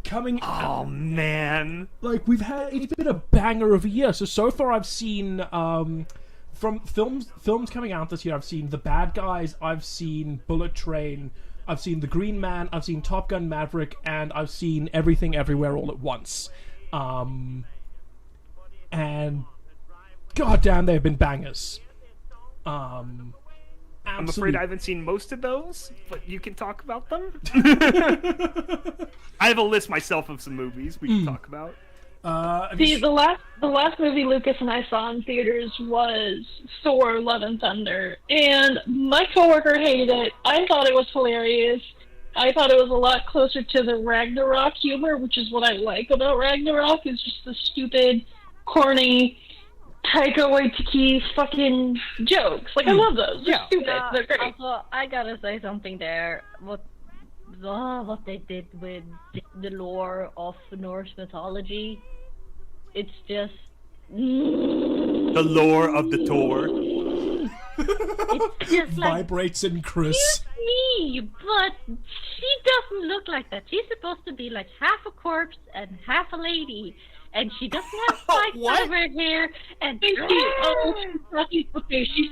coming. Oh man! Like it's been a banger of a year. So far I've seen from films coming out this year. I've seen The Bad Guys. I've seen Bullet Train. I've seen The Green Man, I've seen Top Gun Maverick, and I've seen Everything Everywhere All at Once. And goddamn, they've been bangers. I'm afraid I haven't seen most of those, but you can talk about them. I have a list myself of some movies we can talk about. The last movie Lucas and I saw in theaters was Thor: Love and Thunder, and my coworker hated it. I thought it was hilarious. I thought it was a lot closer to the Ragnarok humor, which is what I like about Ragnarok, is just the stupid, corny, Taika Waititi fucking jokes. Like, I love those. They're stupid. They're great. Also, I gotta say something there. What they did with the lore of Norse mythology, it's just the lore of the Tor. It's just like, vibrates in Chris. Excuse me, but she doesn't look like that. She's supposed to be like half a corpse and half a lady, and she doesn't have spikes out of her hair. And she's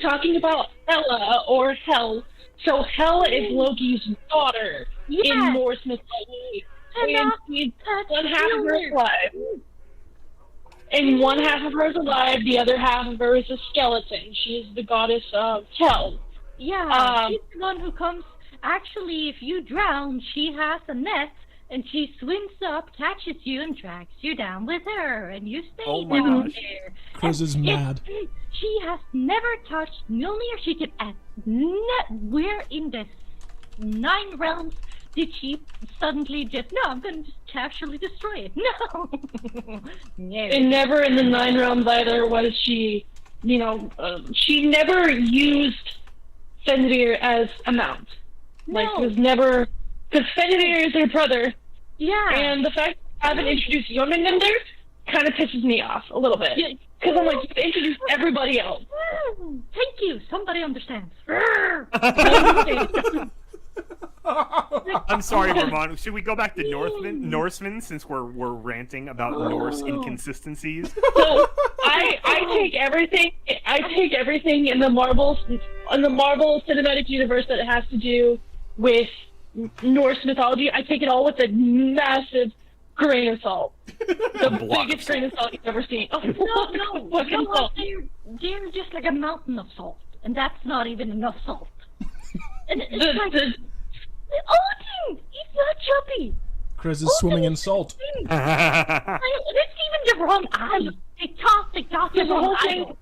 talking about Hela or Hel. So Hela is Loki's daughter in Norse mythology, and she's one half of her alive. And one half of her is alive, the other half of her is a skeleton. She is the goddess of Hel. Yeah, she's the one who comes. Actually, if you drown, she has a net, and she swims up, catches you, and drags you down with her, and you stay down there. Chris is mad. She has never touched Mjolnir. She can where in the 9 realms did she suddenly just, no, I'm going to just casually destroy it? No. No. And never in the 9 realms either was she, she never used Fenrir as a mount. No. Like, it was never, because Fenrir is her brother. Yeah. And the fact that I haven't introduced Jormungandr kind of pisses me off a little bit. Because I'm like, you introduced everybody else. Thank you. Somebody understands. I'm sorry, Vermont. Should we go back to Norsemen since we're ranting about Norse inconsistencies? So I take everything in the Marvel Cinematic Universe that has to do with Norse mythology. I take it all with a massive grain of salt. The biggest grain of salt you've ever seen. Oh, No, they're just like a mountain of salt, and that's not even enough salt. And it's Odin! He's not chubby! Chris is swimming in salt. It's even the wrong eye. They tossed the wrong eye.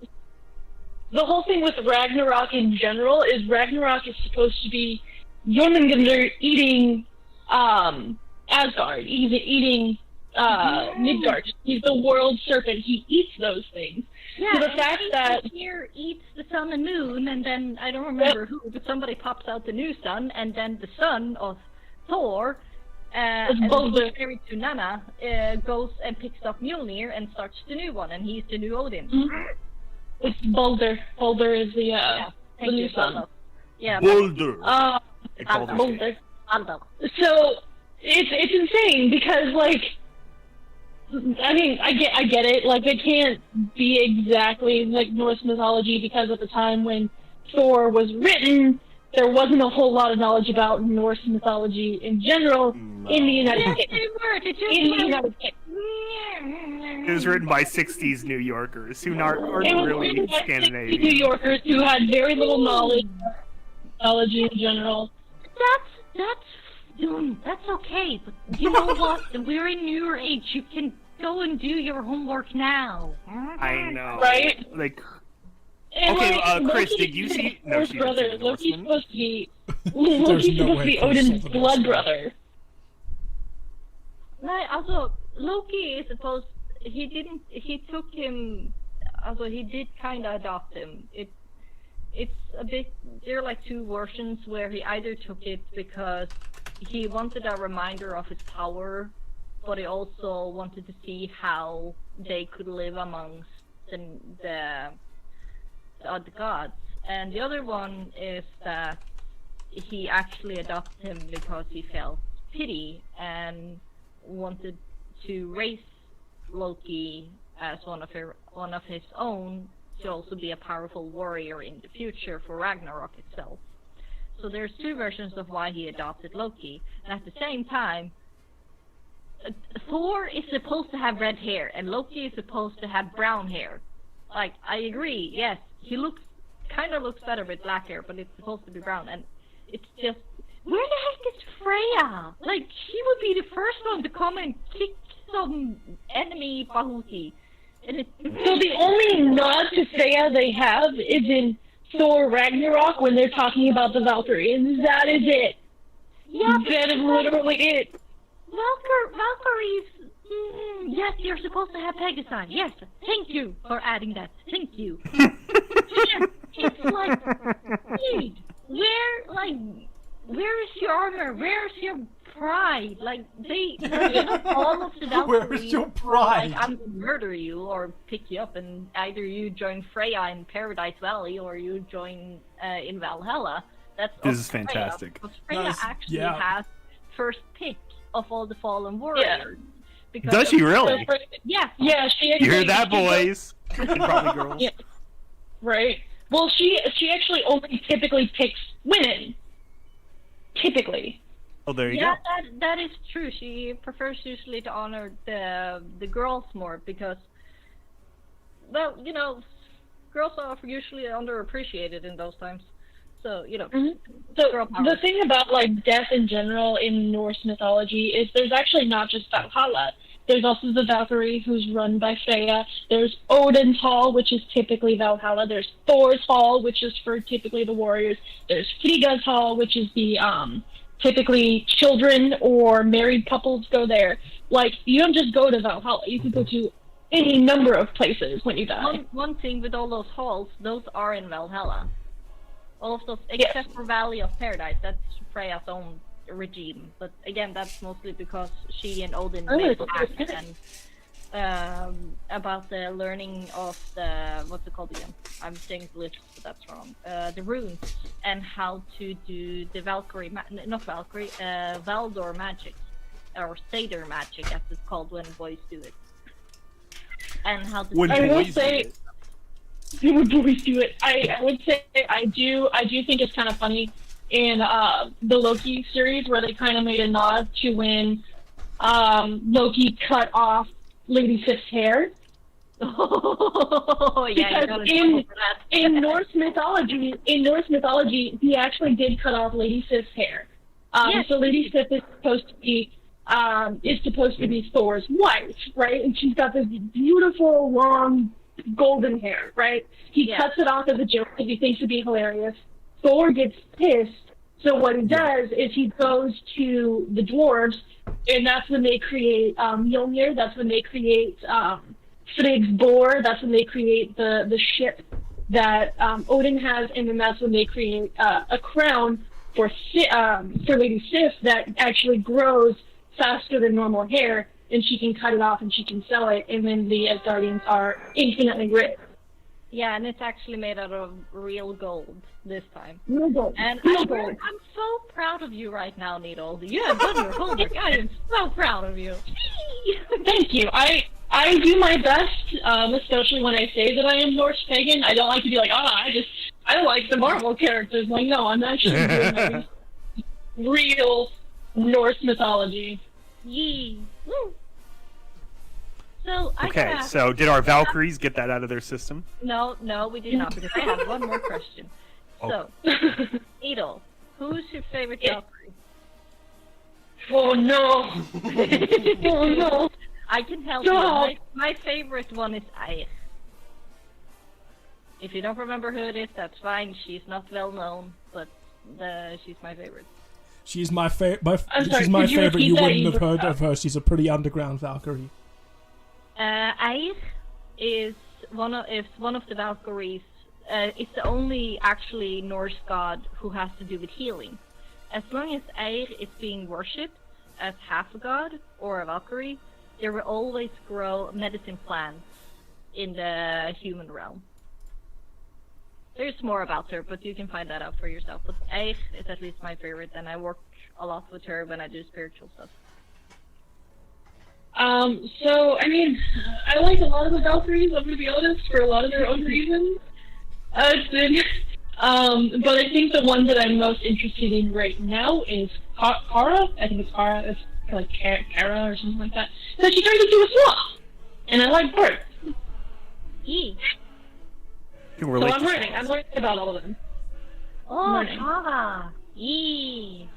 The whole thing with Ragnarok in general is Ragnarok is supposed to be Jormungandr eating Asgard. He's eating Midgard. He's the world serpent. He eats those things. Yeah, so the fact that here eats the sun and moon, and then I don't remember who, but somebody pops out the new sun, and then the son of Thor And Balder. he's married to Nana, goes and picks up Mjolnir and starts the new one, and he's the new Odin. It's Balder. Balder is the Thank new you, son. Balder. Yeah, Boulder. Balder. Balder. Balder. So it's insane because like, I mean, I get it. Like, it can't be exactly like Norse mythology because at the time when Thor was written, there wasn't a whole lot of knowledge about Norse mythology in general in the United States. In the United States. It was written by 60s New Yorkers who aren't It was really written by 60 Scandinavian. New Yorkers who had very little knowledge of mythology in general. That's okay, but you know what? We're in your age. You can go and do your homework now. I know. Right? Like, And, okay, like, Chris, Loki did you is see? No, Thor's she didn't brother. see the Loki's Norseman. supposed to be. There's Loki's no supposed to way be Chris Odin's saw the blood Norseman. brother. No, also Loki is supposed. He didn't. He took him. Also, he did kind of adopt him. It's a bit. There are like two versions where he either took it because he wanted a reminder of his power, but he also wanted to see how they could live amongst the other gods. And the other one is that he actually adopted him because he felt pity and wanted to raise Loki as one of his own to also be a powerful warrior in the future for Ragnarok itself. So there's two versions of why he adopted Loki. And at the same time, Thor is supposed to have red hair and Loki is supposed to have brown hair. Like, I agree, yes, he kind of looks better with black hair, but it's supposed to be brown, and it's just, where the heck is Freya? Like, she would be the first one to come and kick some enemy Bahuti. And So the only nod to Freya they have is in Thor Ragnarok when they're talking about the Valkyries. That is it. Yeah, That is literally it. Valkyries, yes, you're supposed to have Pegasi. Yes, thank you for adding that. Thank you. It's like, dude, where is your honor? Where's your pride? Like, all of the Valkyries. Where is your pride? Like, I'm gonna murder you or pick you up, and either you join Freya in Paradise Valley or you join in Valhalla. This is fantastic. Because Freya Nice. actually Yeah. has first pick of all the fallen warriors. Because Does she really? Yeah. Yeah, she You actually, hear that, she does- boys? And probably girls. Yeah. Right. Well, she actually only typically picks women. Typically. Oh, there you Yeah, go. that is true. She prefers usually to honor the girls more because, well, you know, girls are usually underappreciated in those times. So, you know, So girl power. the thing about like death in general in Norse mythology is there's actually not just Valhalla. There's also the Valkyrie, who's run by Freya. There's Odin's Hall, which is typically Valhalla. There's Thor's Hall, which is for typically the warriors. There's Frigga's Hall, which is the typically children or married couples go there. Like, you don't just go to Valhalla. You can go to any number of places when you die. One thing with all those halls, those are in Valhalla. All of those, except for Valley of Paradise, that's Freya's own regime. But again, that's mostly because she and Odin made a pact and about the learning of the, what's it called again? I'm saying Bliss, but that's wrong. The runes and how to do the Valkyrie, not Valkyrie, Valdor magic, or Seder magic, as it's called when boys do it. And how to. When I will boys say, do it. you would always do it. I would say I do think it's kind of funny in the Loki series where they kind of made a nod to when Loki cut off Lady Sif's hair. Oh yeah, Because you in Norse mythology, he actually did cut off Lady Sif's hair. Yes. So Lady Sif is supposed to be Thor's wife, right? And she's got this beautiful long golden hair, right? He cuts it off as a joke because he thinks it'd be hilarious. Thor gets pissed, so what he does is he goes to the dwarves, and that's when they create Mjolnir. That's when they create Frigg's boar. That's when they create the ship that Odin has, and then that's when they create a crown for Lady Sif that actually grows faster than normal hair, and she can cut it off and she can sell it, and then the Asgardians are infinitely rich. Yeah, and it's actually made out of real gold this time. Real gold. And Real gold. I'm so proud of you right now, Needle. You have done your homework. I am so proud of you. Thank you. I do my best, especially when I say that I am Norse pagan. I don't like to be like, I like the Marvel characters. Like, no, I'm actually doing my real Norse mythology. Yee. Woo. So I Okay, so did our Valkyries get that out of their system? No, we did not, because I have one more question. Oh. So, Edel, who's your favorite Valkyrie? Oh no! Oh no! I can help No. you. My favorite one is Eir. If you don't remember who it is, that's fine. She's not well known, but she's my favorite. She's my favorite. I'm sorry, She's my could you favorite. repeat You that? wouldn't have heard of her. She's a pretty underground Valkyrie. Eir is one of the Valkyries. It's the only actually Norse god who has to do with healing. As long as Eir is being worshipped as half a god or a Valkyrie, there will always grow medicine plants in the human realm. There's more about her, but you can find that out for yourself. But Eir is at least my favorite, and I work a lot with her when I do spiritual stuff. So, I mean, I like a lot of the Valkyries, I'm gonna be honest, for a lot of their own reasons. But I think the one that I'm most interested in right now is Kara. I think it's Kara. It's like Kara or something like that. So she turns into a sloth, and I like her. Yee. You can So relate I'm to learning. songs. I'm learning about all of them. Oh, Morning. Kara. Yee.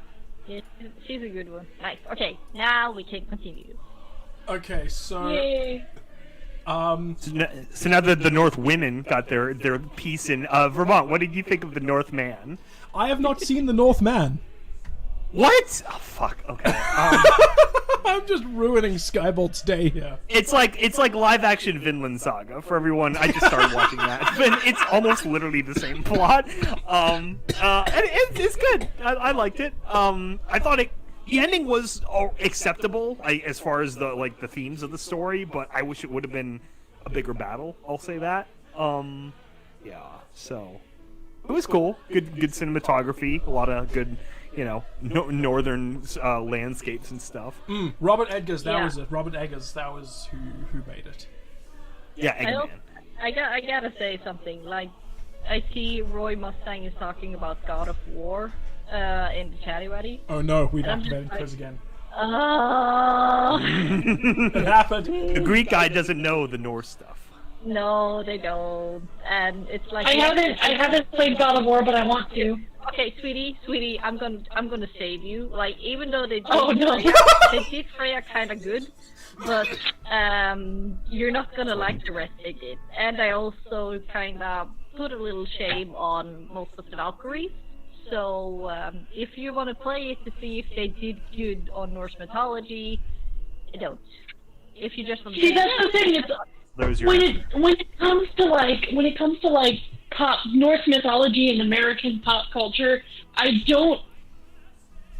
Yes, she's a good one. Nice. Okay, now we can continue. Okay, so Yay. So now that the North women got their piece in Vermont, what did you think of the Northman? I have not seen the Northman. What? Oh fuck. Okay. I'm just ruining Skybolt's day here. It's like live action Vinland Saga for everyone. I just started watching that, but it's almost literally the same plot. And it's good. I liked it. I thought the ending was acceptable, as far as the themes of the story, but I wish it would have been a bigger battle. I'll say that. Yeah. So it was cool. Good cinematography. A lot of good, northern landscapes and stuff. Robert Eggers, that Yeah. was it. Robert Eggers, that was who made it. Yeah, Eggman. I gotta say something. Like, I see Roy Mustang is talking about God of War in the chatty waddy. Oh no, we've I'm just activated like- Chris again. Oh It happened. The Greek guy doesn't know the Norse stuff. no, they don't. And it's like I haven't played God of War, but I want to. Okay, sweetie, I'm gonna save you. Like, even though they did Oh, no. they did Freya kind of good, but you're not gonna like the rest they did. And I also kind of put a little shame on most of the Valkyries. So if you want to play it to see if they did good on Norse mythology, don't. If you just want to See, that's the thing. It's, Those your when it comes to pop Norse mythology and American pop culture, I don't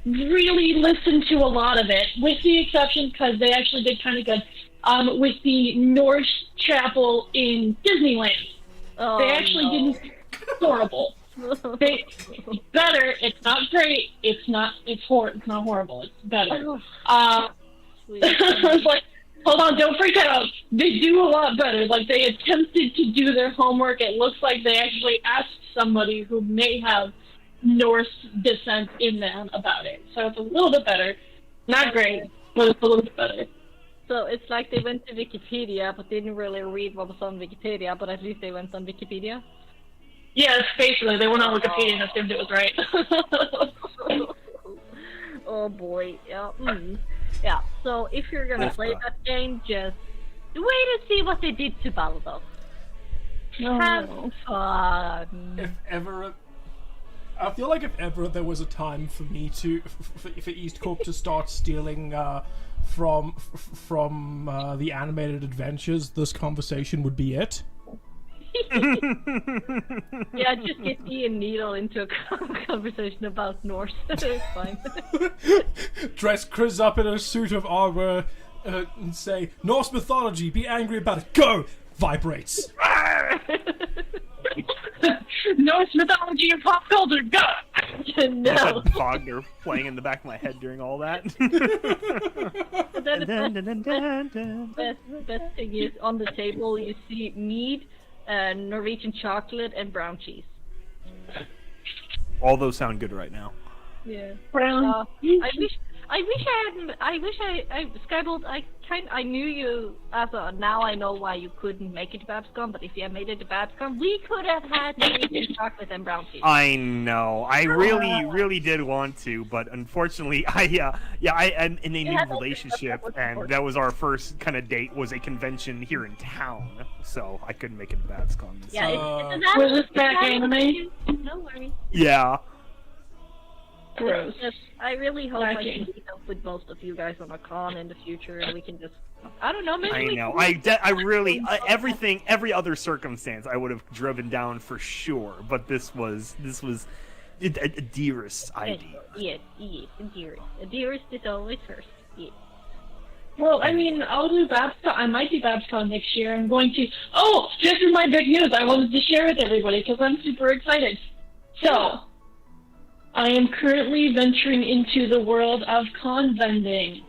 really listen to a lot of it, with the exception, because they actually did kind of good, with the Norse chapel in Disneyland. Oh, They actually no. didn't. Horrible. It's better. It's not great. It's not horrible. It's better. Sweet. I was like, hold on, don't freak out. They do a lot better. Like, they attempted to do their homework. It looks like they actually asked somebody who may have Norse descent in them about it. So it's a little bit better. Not great, but it's a little bit better. So it's like they went to Wikipedia, but didn't really read what was on Wikipedia, but at least they went on Wikipedia. Yes, basically. They went on Wikipedia and assumed it was right. Oh boy, yeah. Yeah, so if you're gonna play that game, just wait and see what they did to Baldur. Have fun. If ever, I feel like if ever there was a time for me to, for EAST Corp to start stealing from the animated adventures, this conversation would be it. Yeah, just get me and Needle into a conversation about Norse. It's fine. Dress Chris up in a suit of armor and say, Norse mythology, be angry about it. Go! Vibrates. Norse mythology and pop culture, go! No. Wagner playing in the back of my head during all that. But then the best thing is, on the table you see mead, Norwegian chocolate, and brown cheese. All those sound good right now. Yeah. Brown. I wish I Skybolt. I knew you as a. Now I know why you couldn't make it to Babscon. But if you had made it to Babscon, we could have had Norwegian chocolate and brown cheese. I know. I really did want to, but unfortunately, I'm in a new relationship, and that was our first kind of date. Was a convention here in town, so I couldn't make it to Babscon. Yeah. Was this back anime? No worries. Yeah. Gross. I really hope I Lacking. can meet up with most of you guys on a con in the future, and we can just. I don't know. Maybe I we know. can- I really every other circumstance I would have driven down for sure, but this was a dearest idea. Yes, dearest. Dearest is always first. Yes. Well, I mean, I'll do Babscon. I might do Babscon next year. I'm going to. Oh, this is my big news. I wanted to share with everybody because I'm super excited. So, I am currently venturing into the world of con vending.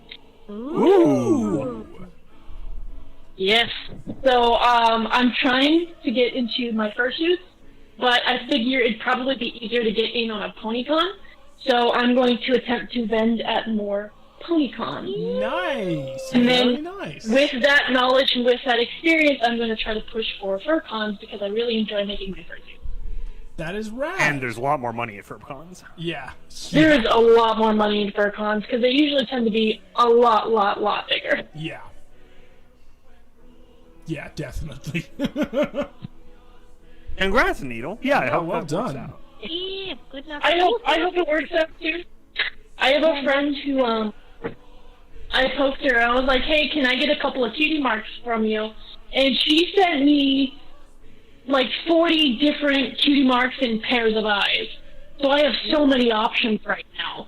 Ooh. Yes. So, I'm trying to get into my fursuits, but I figure it'd probably be easier to get in on a PonyCon. So, I'm going to attempt to vend at more PonyCon. Nice. And Very then, nice. with that knowledge and with that experience, I'm going to try to push for FurCons because I really enjoy making my fursuits. That is rad. And there's a lot more money at FurCons. Yeah. There is a lot more money in FurCons because they usually tend to be a lot bigger. Yeah. Yeah, definitely. Congrats, Needle. Yeah, I hope well that works done. out. Yeah, good luck. I hope it works out too. I have a friend who I poked her. I was like, hey, can I get a couple of cutie marks from you? And she sent me like 40 different cutie marks and pairs of eyes. So I have so many options right now.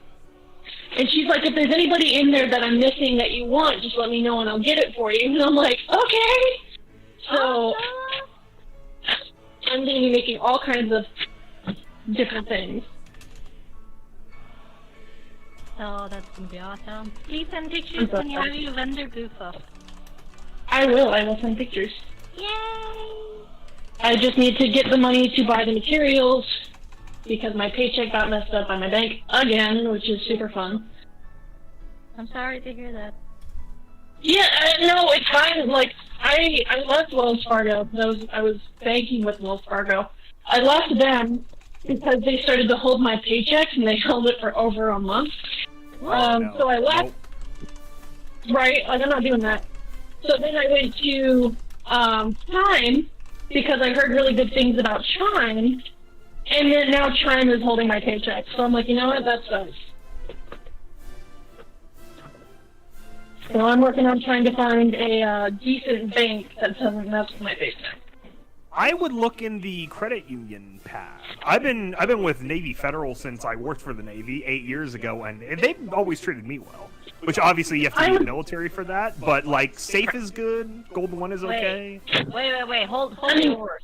And she's like, if there's anybody in there that I'm missing that you want, just let me know and I'll get it for you. And I'm like, okay. So I'm going to be making all kinds of different things. Oh, that's gonna be awesome. Please send pictures when you have your vendor booth up. I will send pictures. Yay! I just need to get the money to buy the materials because my paycheck got messed up by my bank again, which is super fun. I'm sorry to hear that. Yeah, no, it's fine. Like, I left Wells Fargo. I was banking with Wells Fargo. I left them because they started to hold my paychecks and they held it for over a month. No. So I left. Nope. Right, like I'm not doing that. So then I went to Chime because I heard really good things about Chime, and then now Chime is holding my paycheck. So I'm like, you know what, that sucks. So I'm working on trying to find a decent bank that doesn't mess with my paycheck. I would look in the credit union path. I've been with Navy Federal since I worked for the Navy 8 years ago, and they've always treated me well. Which obviously you have to be in the military for that, but like Safe is good, Golden One is okay. Wait, hold your horse.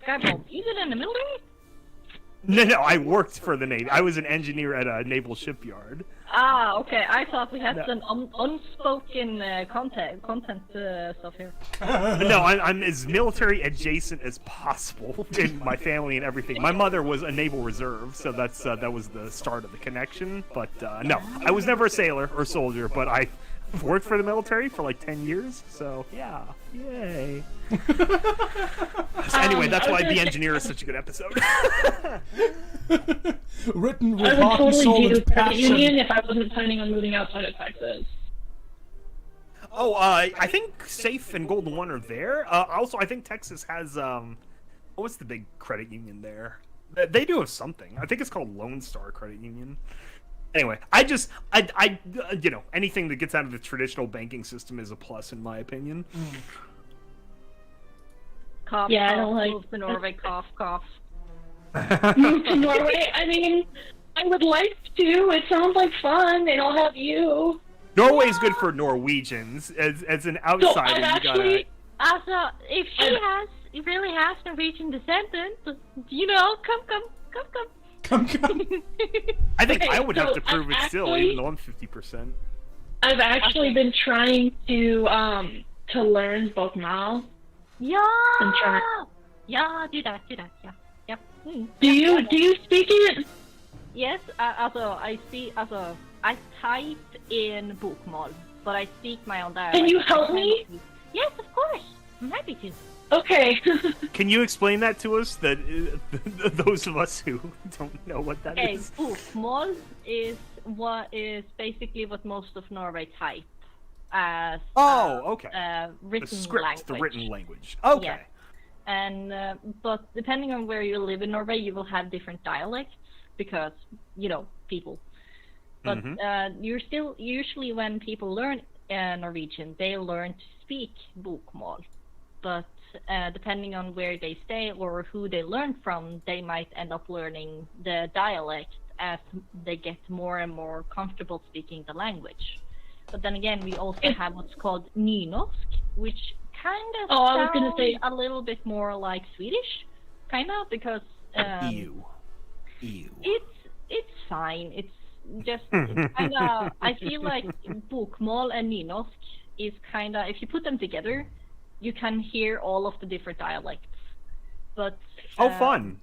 Skybolt, you been in the military? No, I worked for the Navy. I was an engineer at a naval shipyard. Ah, okay. I thought we had some unspoken content stuff here. No, I'm as military adjacent as possible in my family and everything. My mother was a naval reserve, so that was the start of the connection. But no, I was never a sailor or soldier, but I worked for the military for like 10 years. So yeah, yay. Anyway, that's why The Engineer is such a good episode. Written with I would heart and soul totally do and credit passion. union if I wasn't planning on moving outside of Texas. Oh, I think Safe and Golden One are there. Also, I think Texas has what's the big credit union there? They do have something. I think it's called Lone Star Credit Union. Anyway, I you know, anything that gets out of the traditional banking system is a plus in my opinion. Cough, Yeah, I cough, don't like- move to Norway, cough, cough. Move to Norway. I mean, I would like to. It sounds like fun, and I'll have you. Norway's good for Norwegians. As an So outsider, I've you gotta. actually, Also, if she really has Norwegian descendants, come. Come. I think Okay, I would have so to prove it I've still, actually- even though I'm 50%. I've actually been trying to learn Bokmal. Yeah! I'm trying. Yeah, do that, yeah. Yep. Do you speak it? Yes, I type in Bokmål, but I speak my own dialect. Can you help me? Yes, of course. I'm happy to. Okay. Can you explain that to us? That those of us who don't know what that Okay, is. Bokmål is basically what most of Norway type as Okay. The written script, language. the written language. Okay. Yeah. And but depending on where you live in Norway, you will have different dialects because people. But usually when people learn Norwegian, they learn to speak Bokmål. But depending on where they stay or who they learn from, they might end up learning the dialect as they get more and more comfortable speaking the language. But then again, we also have what's called nynorsk, which kind of I was gonna sounds say- a little bit more like Swedish, kind of, because Ew. it's fine. It's just kind of. I feel like Bokmål and nynorsk is kind of, if you put them together, you can hear all of the different dialects. But Fun.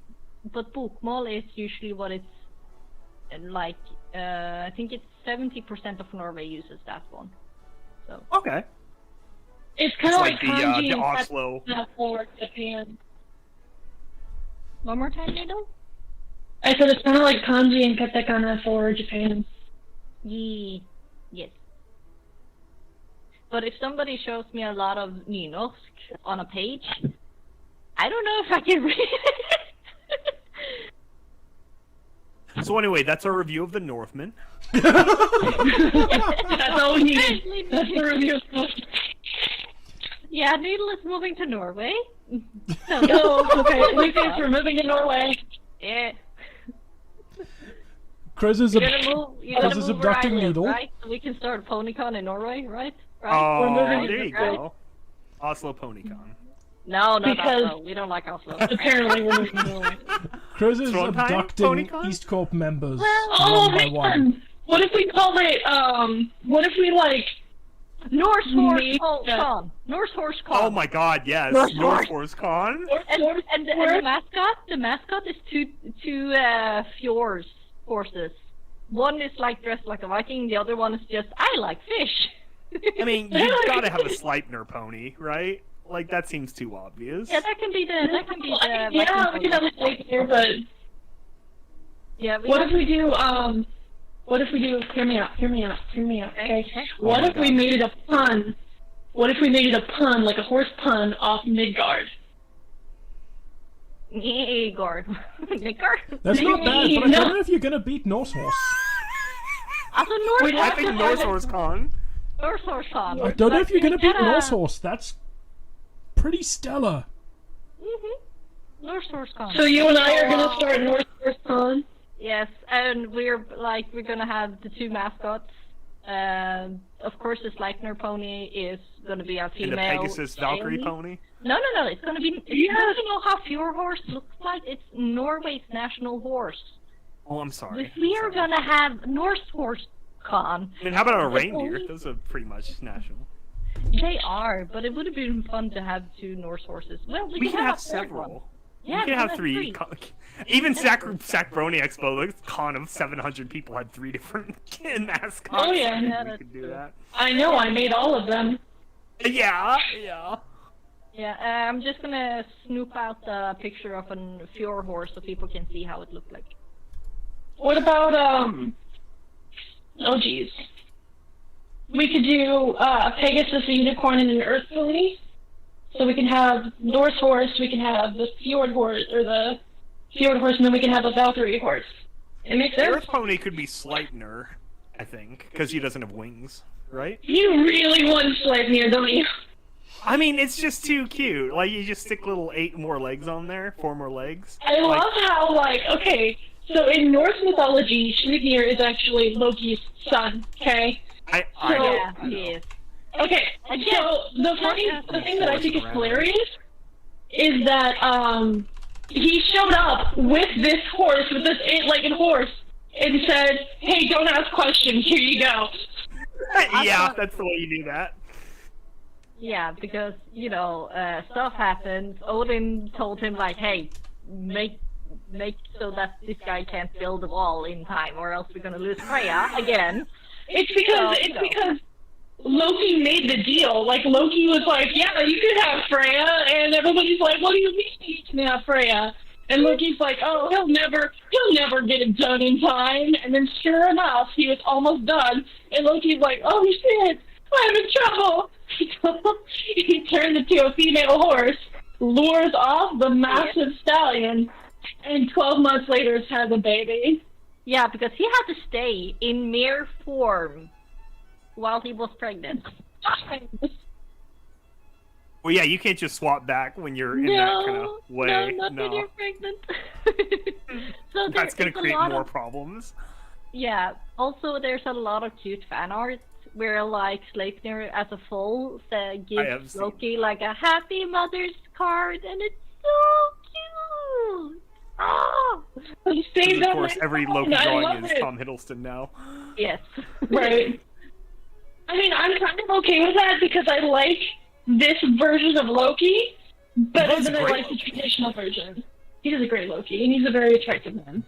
But Bokmål is usually what it's like. I think it's 70% of Norway uses that one. So Okay. It's kind It's of like the kanji and Oslo. katakana for Japan. one more time, Needle. I said it's kind of like kanji and katakana for Japan. Yes. But if somebody shows me a lot of nynorsk on a page, I don't know if I can read it. So anyway, that's our review of The Northman. That's all we needed. That's the review. Yeah, Needle is moving to Norway. Oh, okay. Lucas, we're moving to Norway. Yeah. Chris is You're gonna move where I abducting live, Needle. right? So we can start PonyCon in Norway, right? Oh, moving there to you Norway. go. Oslo PonyCon. No, not Because- Oslo. We don't like Oslo. Apparently, we're moving to Norway. Chris is Trondheim, abducting PonyCon? EAST Corp members Oh, one by one. man! What if we call it, what if we, like, Norse Horse Me- Con. Norse Horse Con. Oh my god, yes. North North Force Con. And the mascot is two fjords horses. One is like dressed like a Viking, the other one is just, I like fish. I mean, you've got to have a Sleipnir pony, right? Like, that seems too obvious. Yeah, that can be the yeah, Viking we can have pony. a steak here, but Yeah, what if we do, hear me out, okay? What if we made it a pun? What if we made it a pun, like a horse pun, off Midgard? Igor. Igor? That's not bad, but I No. don't know if you're gonna beat Norse Horse. Also Norse I think North Force Con. Horse Con. I don't know if you're gonna beat Norse Norse Horse. That's pretty stellar. Norse Horse Con. So you and I are gonna start North Horse Pun? Yes, and we're gonna have the two mascots. Of course, the Sleipnir pony is gonna be a And female. the Pegasus Valkyrie Aerie. pony. No, it's gonna be. Yeah. Don't you know how fjord horse looks like? It's Norway's national horse. Oh, I'm sorry. We are Sorry. gonna have Norse Horse Con. I mean, how about a reindeer? Those are pretty much national. They are, but it would have been fun to have two Norse horses. Well, We can a have third several. one. Yeah, we can have three. three. Even Sacbroni Expo, the con of 700 people, had 3 different mascots. Oh, yeah. Yeah, we that's could do true. that. I know, I made all of them. Yeah. Yeah, I'm just gonna snoop out a picture of a fjord horse so people can see how it looked like. What about, oh geez. We could do, Pegasus, a unicorn, and an earth pony. So we can have Norse horse, we can have the fjord horse, or the fjord horse, and then we can have a Valkyrie horse. It makes The sense? Earth Pony could be Sleipnir, I think, because he doesn't have wings, right? You really want Sleipnir, don't you? I mean, it's just too cute. Like, you just stick little 8 more legs on there, 4 more legs. I love how, like, okay, so in Norse mythology, Sleipnir is actually Loki's son, okay? I Yeah, know. he is. Okay, so the thing that I think is hilarious is that, he showed up with this horse, with this 8-legged horse, and said, hey, don't ask questions, here you go. Yeah, that's the way you do that. Yeah, because, you know, stuff happens. Odin told him, like, hey, make so that this guy can't build a wall in time, or else we're gonna lose Freya again. It's because Loki made the deal. Like, Loki was like, yeah, you can have Freya, and everybody's like, what do you mean you can have Freya? And Loki's like, oh, he'll never get it done in time. And then sure enough, he was almost done, and Loki's like, oh shit, I'm in trouble. He turned into a female horse, lures off the massive stallion, and 12 months later has a baby. Yeah, because he had to stay in mere form while he was pregnant. Well, yeah, you can't just swap back when you're in that kind of way. No, not when you're pregnant. So that's going to create more of, problems. Yeah, also there's a lot of cute fan art where, like, Sleipnir as a foal gives Loki, like, a happy mother's card, and it's so cute! Oh! Of course, every Loki drawing is Tom Hiddleston now. Yes. Right. I mean, I'm kind of okay with that because I like this version of Loki better than I like the traditional version. He is a great Loki, and he's a very attractive man.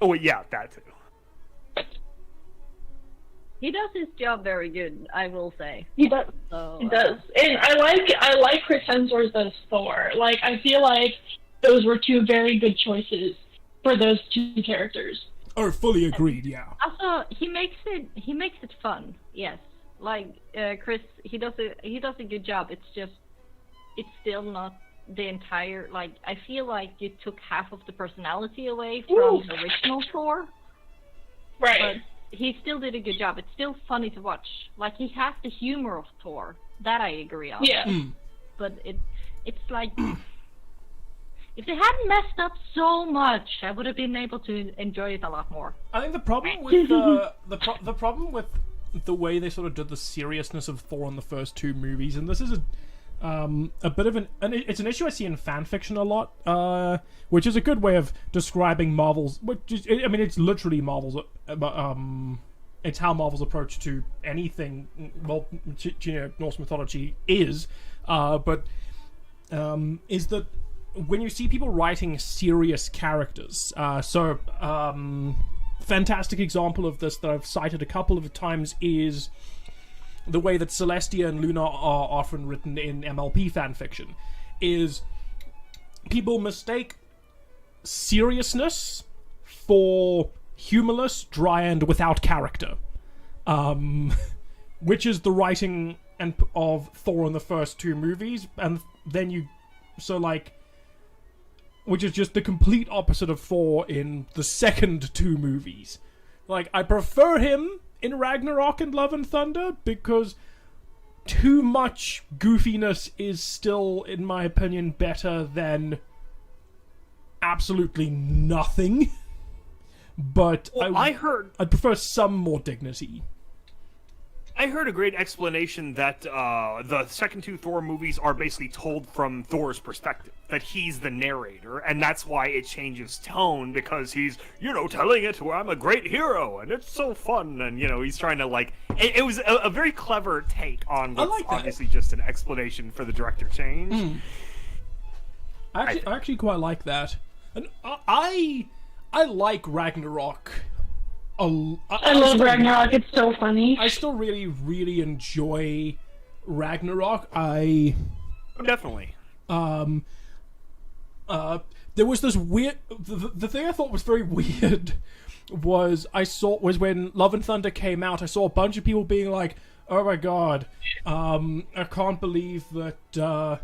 Oh, yeah, that too. He does his job very good, I will say. He does. So, he does. And I like Chris Hemsworth as Thor. Like, I feel like those were two very good choices for those two characters. Oh, fully agreed, yeah. Also, he makes it fun, yes. Like, Chris, he does a good job. It's still not the entire, like, I feel like you took half of the personality away from the original Thor. Right. But he still did a good job. It's still funny to watch. Like, he has the humor of Thor. That I agree on. Yeah. But it's like, if they hadn't messed up so much, I would have been able to enjoy it a lot more. I think the problem with the problem with the way they sort of did the seriousness of Thor in the first 2 movies, and this is a bit of it's an issue I see in fan fiction a lot, which is a good way of describing Marvel's. It's literally Marvel's. It's how Marvel's approach to anything. Well, Norse mythology is that when you see people writing serious characters, fantastic example of this that I've cited a couple of times is the way that Celestia and Luna are often written in MLP fanfiction. Is people mistake seriousness for humorless, dry, and without character, which is the writing of Thor in the first 2 movies, and then which is just the complete opposite of Thor in the second 2 movies. Like, I prefer him in Ragnarok and Love and Thunder because too much goofiness is still, in my opinion, better than absolutely nothing. But I'd prefer some more dignity. I heard a great explanation that the second 2 Thor movies are basically told from Thor's perspective, that he's the narrator, and that's why it changes tone, because he's, telling it where I'm a great hero, and it's so fun, and, he's trying to, like... It was a very clever take on what's obviously just an explanation for the director change. I actually quite like that. And I like Ragnarok. I love Ragnarok. It's so funny. I still really, really enjoy Ragnarok. Definitely. There was this weird. The thing I thought was very weird was when Love and Thunder came out. I saw a bunch of people being like, "Oh my god, I can't believe that." There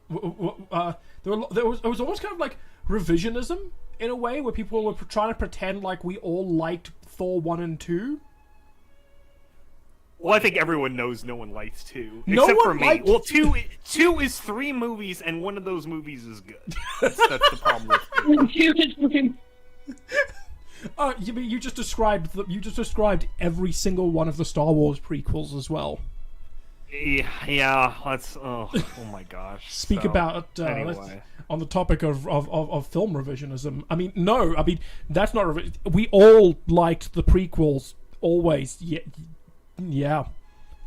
was almost kind of like revisionism in a way, where people were trying to pretend like we all liked Thor 1 and 2. Well, I think everyone knows no one likes 2, No except one for me. liked Well, two is 3 movies, and one of those movies is good. That's the problem with 2. You just described every single one of the Star Wars prequels as well. Yeah, let's. Oh my gosh. Speak So, about anyway. on the topic of film revisionism. I mean, no, I mean that's not. We all liked the prequels always. Yeah.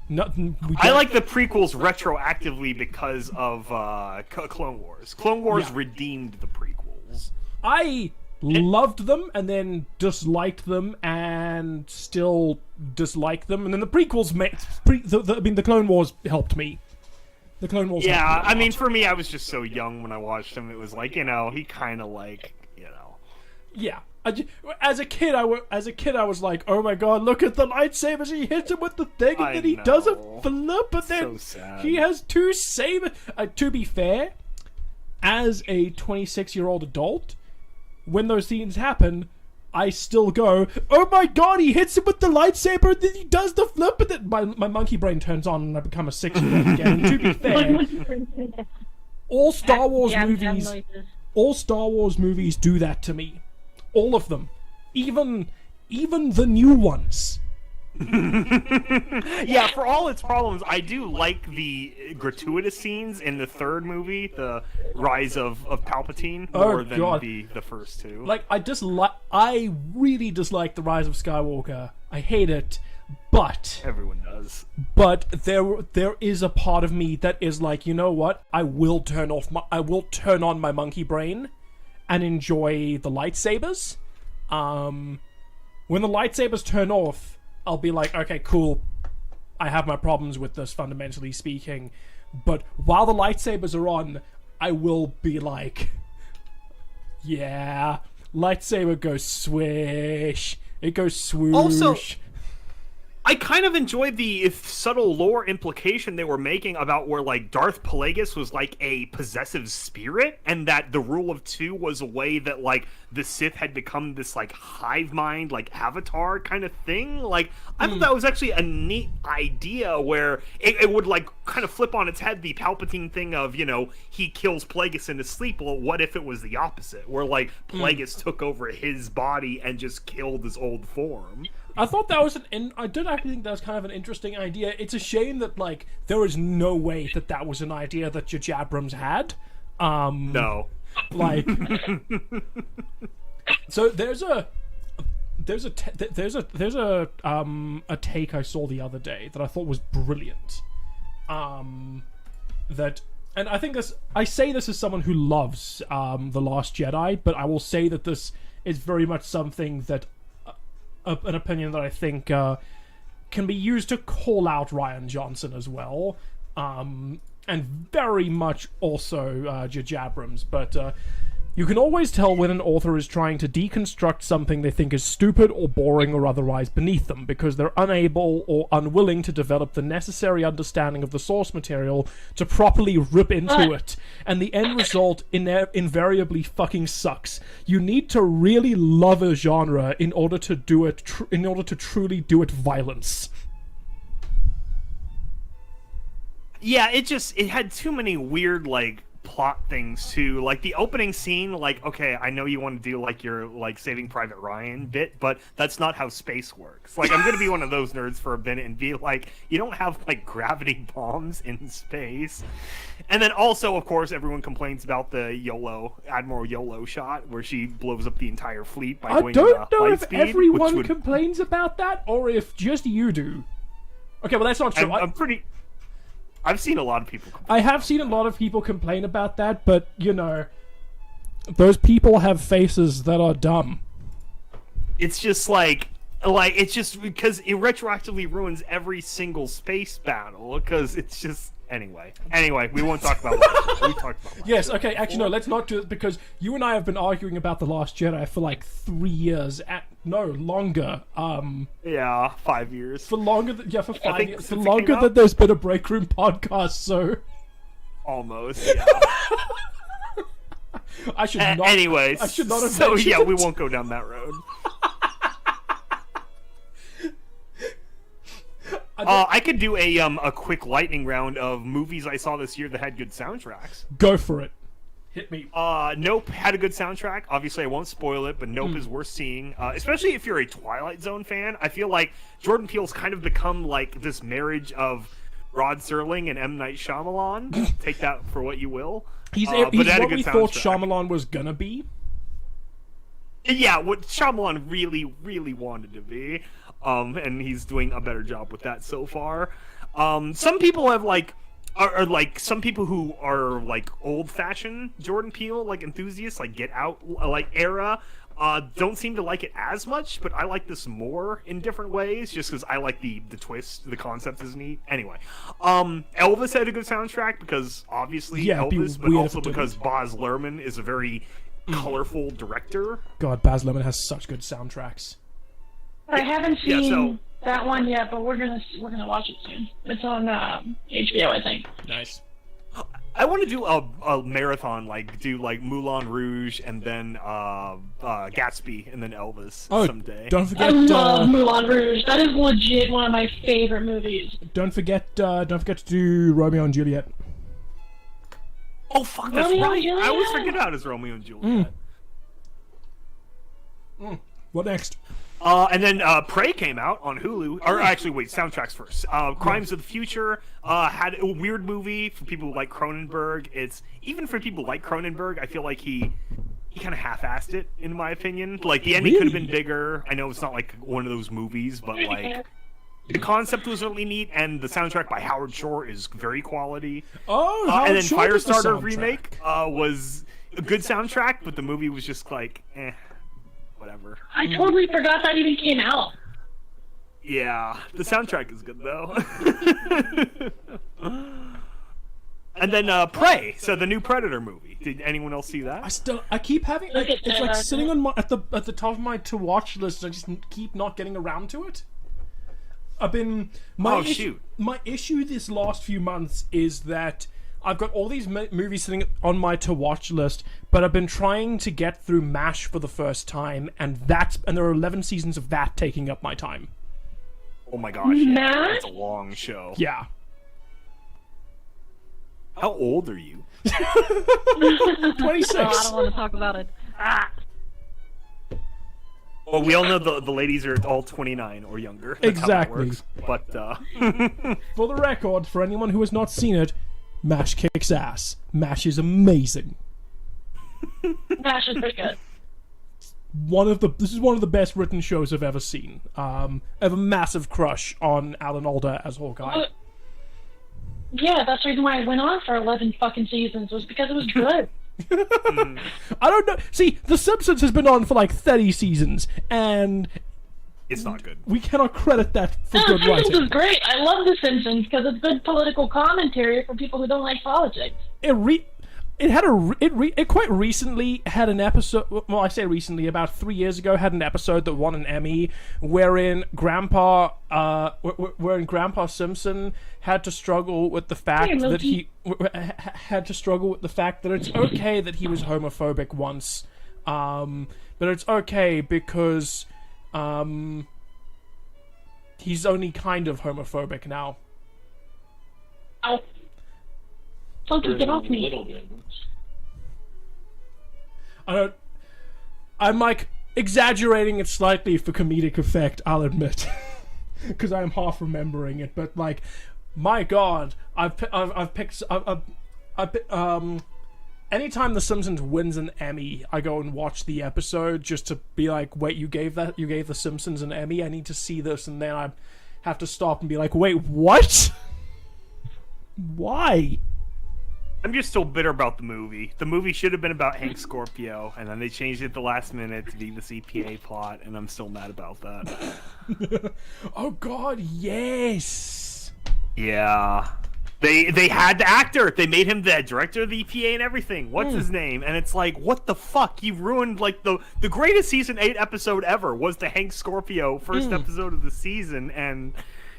I like the prequels retroactively because of Clone Wars. Clone Wars redeemed the prequels. I loved them and then disliked them and still dislike them, and then the prequels the Clone Wars helped me. The Clone Wars. Yeah, I mean, for me, I was just so young when I watched them. It was like, he kind of like, Yeah. As a kid, I was like, oh my god, look at the lightsabers. He hits him with the thing, and then he does a flip, and then he has 2 sabers. To be fair, as a 26-year-old adult, when those scenes happen, I still go, oh my god, he hits him with the lightsaber, and then he does the flip, and then my monkey brain turns on, and I become a 6-year-old again. And to be fair, all Star Wars movies do that to me. All of them, even the new ones. Yeah, for all its problems, I do like the gratuitous scenes in the 3rd movie, the Rise of Palpatine, more than the first 2. Like, I really dislike the Rise of Skywalker. I hate it, but everyone does. But there is a part of me that is like, you know what? I will turn on my monkey brain and enjoy the lightsabers. When the lightsabers turn off, I'll be like, okay, cool. I have my problems with this, fundamentally speaking. But while the lightsabers are on, I will be like, yeah, lightsaber goes swish. It goes swoosh. Also, I kind of enjoyed the subtle lore implication they were making about where, like, Darth Plagueis was, like, a possessive spirit, and that the rule of 2 was a way that, like, the Sith had become this, like, hive mind, like, avatar kind of thing. Like, I thought that was actually a neat idea where it would, like, kind of flip on its head the Palpatine thing of, he kills Plagueis in his sleep. Well, what if it was the opposite, where, like, Plagueis took over his body and just killed his old form? I thought that was I did actually think that was kind of an interesting idea. It's a shame that, like, there is no way that was an idea that J.J. Abrams had. No. Like, so there's a take I saw the other day that I thought was brilliant. And I think I say this as someone who loves The Last Jedi, but I will say that this is very much something that an opinion that I think can be used to call out Rian Johnson as well, and very much also J.J. Abrams. But you can always tell when an author is trying to deconstruct something they think is stupid or boring or otherwise beneath them, because they're unable or unwilling to develop the necessary understanding of the source material to properly rip into it, and the end result invariably fucking sucks. You need to really love a genre in order to do it, in order to truly do it violence. Yeah, it had too many weird, like, plot things too. Like the opening scene, like, okay, I know you want to do like your like Saving Private Ryan bit, but that's not how space works. Like, I'm gonna be one of those nerds for a minute and be like, you don't have like gravity bombs in space. And then also, of course, everyone complains about the Admiral YOLO shot where she blows up the entire fleet by going don't know if speed, everyone complains about that or if just you do. Okay, well, that's not true. I've seen a lot of people complain. I have seen a lot of people complain about that, but, those people have faces that are dumb. It's just like it's just because it retroactively ruins every single space battle, because it's just... Anyway, we won't talk about that. We talked about that. Yes, okay, actually, no, let's not do it, because you and I have been arguing about The Last Jedi for like 3 years. No, longer. Yeah, 5 years. For longer than... Yeah, for 5 years. For longer than there's been a Breakroom podcast, so... Almost, yeah. I should not... Anyways, I should not have so mentioned yeah, it. we won't go down that road. I could do a quick lightning round of movies I saw this year that had good soundtracks. Go for it. Hit me. Nope had a good soundtrack. Obviously, I won't spoil it, but Nope is worth seeing. Especially if you're a Twilight Zone fan. I feel like Jordan Peele's kind of become like this marriage of Rod Serling and M. Night Shyamalan. Take that for what you will. He's but what had a good we thought soundtrack. Shyamalan was gonna be. Yeah, what Shyamalan really, really wanted to be. And he's doing a better job with that so far. Some people have are like some people who are like old-fashioned Jordan Peele like enthusiasts, like Get Out like era, don't seem to like it as much, but I like this more in different ways, just because I like the twist, the concept is neat. Anyway, Elvis had a good soundtrack because obviously Elvis, but also because Baz Luhrmann is a very colorful director. God, Baz Luhrmann has such good soundtracks. I haven't seen that one yet, but we're gonna watch it soon. It's on HBO, I think. Nice. I want to do a marathon, like do like Moulin Rouge and then Gatsby and then Elvis someday. Don't forget. I love Moulin Rouge. That is legit one of my favorite movies. Don't forget to do Romeo and Juliet. Oh fuck, that's right. I always forget about his Romeo and Juliet. What next? And then Prey came out on Hulu. Or actually, wait, soundtracks first. Crimes of the Future had a weird movie for people who like Cronenberg. It's even for people who like Cronenberg, I feel like he kind of half-assed it, in my opinion. Like the ending could have been bigger. I know it's not like one of those movies, but like the concept was really neat, and the soundtrack by Howard Shore is very quality. And then Firestarter remake was a good soundtrack, but the movie was just like, whatever. I totally forgot that even came out. Yeah, the soundtrack is good though. And then Prey, so the new Predator movie. Did anyone else see that? I keep having it's like sitting on at the top of my to watch list. I just keep not getting around to it. I've been my issue this last few months is that I've got all these movies sitting on my to-watch list, but I've been trying to get through MASH for the first time, and there are 11 seasons of that taking up my time. Oh my gosh, yeah, that's a long show. Yeah. How old are you? 26. Oh, I don't want to talk about it. Well, we all know the ladies are all 29 or younger. That's exactly. How that works. But for the record, for anyone who has not seen it, MASH kicks ass. MASH is amazing. MASH is pretty good. This is one of the best written shows I've ever seen. I have a massive crush on Alan Alda as Hawkeye. Yeah, that's the reason why I went on for 11 fucking seasons, was because it was good. I don't know. See, The Simpsons has been on for like 30 seasons, and it's not good. We cannot credit that for good writing. The Simpsons is great. I love The Simpsons because it's good political commentary for people who don't like politics. It quite recently had an episode. Well, I say recently, about 3 years ago, had an episode that won an Emmy, wherein Grandpa Simpson had to struggle with the fact that it's okay that he was homophobic once, but it's okay because he's only kind of homophobic now. Ow. Something get off me. I'm like exaggerating it slightly for comedic effect, I'll admit, because I am half remembering it. But like, my God, anytime The Simpsons wins an Emmy, I go and watch the episode just to be like, wait, you gave The Simpsons an Emmy? I need to see this, and then I have to stop and be like, wait, what? Why? I'm just so bitter about the movie. The movie should have been about Hank Scorpio, and then they changed it at the last minute to be the CPA plot, and I'm still mad about that. Oh God, yes. Yeah. They had the actor. They made him the director of the EPA and everything. What's his name? And it's like, what the fuck? You ruined like the greatest season 8 episode ever was the Hank Scorpio first episode of the season, and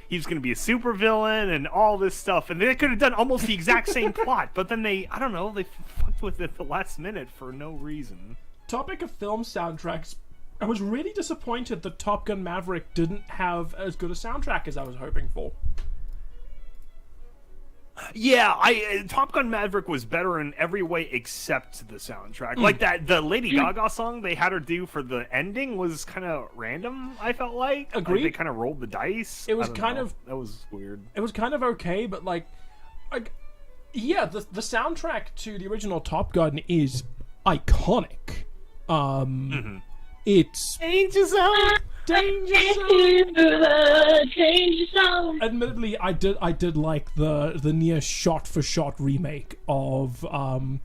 he was going to be a supervillain and all this stuff. And they could have done almost the exact same plot, but then they fucked with it at the last minute for no reason. Topic of film soundtracks. I was really disappointed that Top Gun Maverick didn't have as good a soundtrack as I was hoping for. Yeah, Top Gun Maverick was better in every way except the soundtrack. Like the Lady Gaga song they had her do for the ending was kind of random. I felt like. Agreed. Like they kind of rolled the dice. It was that was weird. It was kind of okay, but yeah, the soundtrack to the original Top Gun is iconic. It's Danger Zone. Danger Zone. Admittedly, I did like the near shot for shot remake of I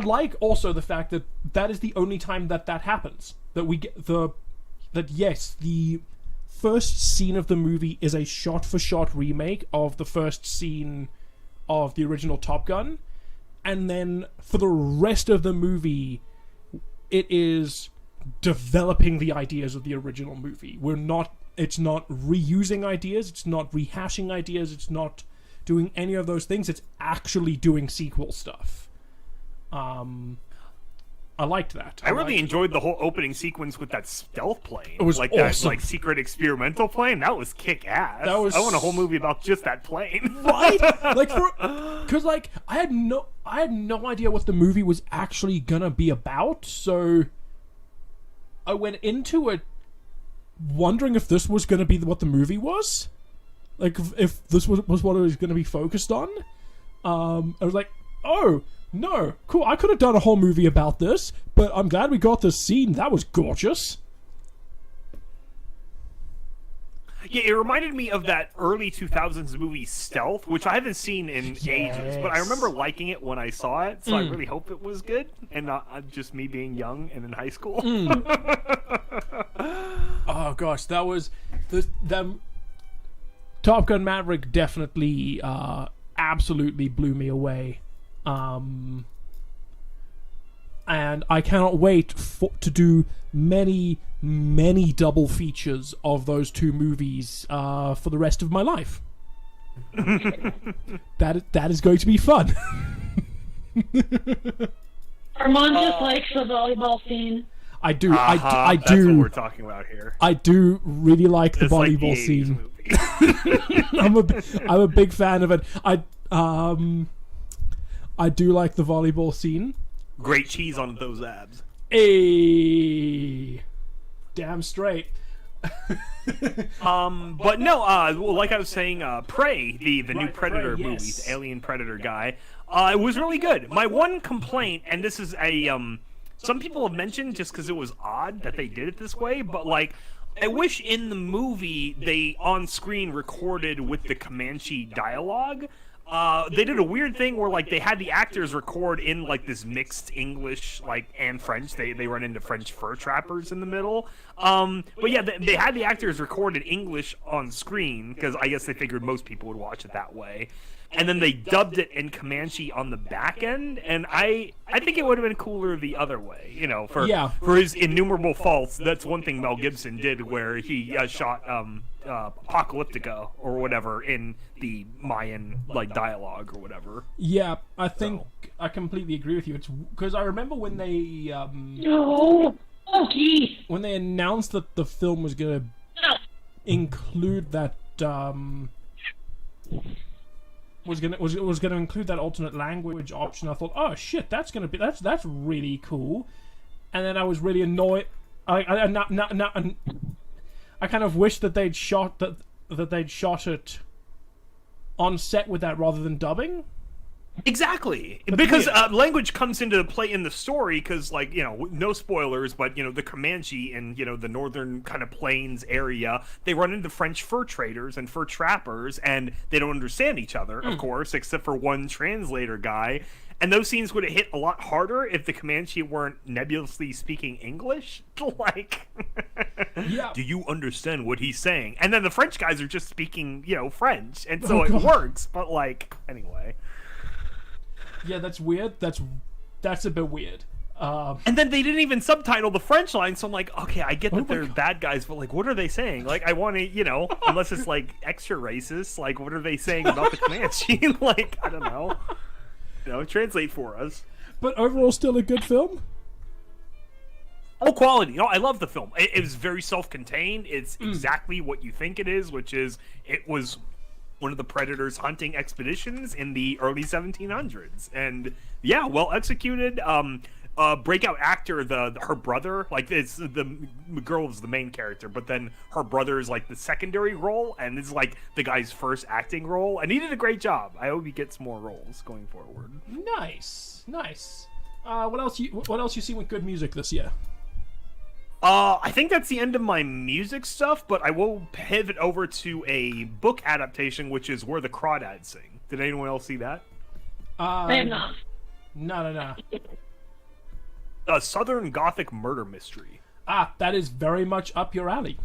like also the fact that is the only time that happens, that we get yes, the first scene of the movie is a shot for shot remake of the first scene of the original Top Gun, and then for the rest of the movie it is developing the ideas of the original movie. It's not reusing ideas, it's not rehashing ideas, it's not doing any of those things, it's actually doing sequel stuff. I liked that. I really enjoyed the whole opening sequence with that stealth plane. It was like awesome. that secret experimental plane. That was kick ass. I want a whole movie about just that plane. Right? Because I had no idea what the movie was actually gonna be about, so I went into it wondering if this was gonna be what the movie was, like if this was what it was gonna be focused on. I was like, oh no, cool. I could have done a whole movie about this, but I'm glad we got this scene. That was gorgeous. Yeah, it reminded me of that early 2000s movie Stealth, which I haven't seen in ages, but I remember liking it when I saw it, so I really hope it was good, and not just me being young and in high school. Oh gosh, that was them. Top Gun Maverick definitely, absolutely blew me away. And I cannot wait to do many double features of those two movies for the rest of my life. that is going to be fun. Armand just likes the volleyball scene. I do. I do. That's what we're talking about here. I do really like the volleyball like the scene. I'm a big fan of it. I do like the volleyball scene. Great cheese on those abs. Hey, damn straight. But no, well, like I was saying, Prey, the new Predator Prey, movie, yes. the Alien Predator guy, it was really good. My one complaint, and this is some people have mentioned just because it was odd that they did it this way, but like, I wish in the movie they on screen recorded with the Comanche dialogue. They did a weird thing where like they had the actors record in like this mixed English and French. They run into French fur trappers in the middle. But yeah, they had the actors record in English on screen because I guess they figured most people would watch it that way. And then they dubbed it in Comanche on the back end, and I think it would have been cooler the other way, for his innumerable faults. That's one thing Mel Gibson did, where he shot Apocalyptica or whatever in the Mayan dialogue or whatever. Yeah, I think I completely agree with you. It's because I remember when they when they announced that the film was going to include that was going to include that alternate language option. I thought, oh shit, that's really cool. And then I was really annoyed. I kind of wish that they'd shot it on set with that rather than dubbing. Exactly, because language comes into play in the story. Because no spoilers, but the Comanche in the northern kind of plains area, they run into French fur traders and fur trappers, and they don't understand each other, of course, except for one translator guy. And those scenes would have hit a lot harder if the Comanche weren't nebulously speaking English. Yeah. Do you understand what he's saying? And then the French guys are just speaking, French, and so it works. But anyway. Yeah, that's weird. That's a bit weird. And then they didn't even subtitle the French line, so I'm like, okay, I get that they're bad guys, but what are they saying? I want to, unless it's extra racist, what are they saying about the Comanche? I don't know. Translate for us. But overall, still a good film. Oh, quality. No, I love the film. It was very self-contained. It's exactly what you think it is, which is it was one of the Predator's hunting expeditions in the early 1700s. And yeah, well executed. Breakout actor, her brother, like it's the girl was the main character, but then her brother is like the secondary role, and this is like the guy's first acting role, and he did a great job. I hope he gets more roles going forward. Nice. What else you seen with good music this year? I think that's the end of my music stuff, but I will pivot over to a book adaptation, which is Where the Crawdads Sing. Did anyone else see that? I am not. No. A Southern Gothic murder mystery. That is very much up your alley.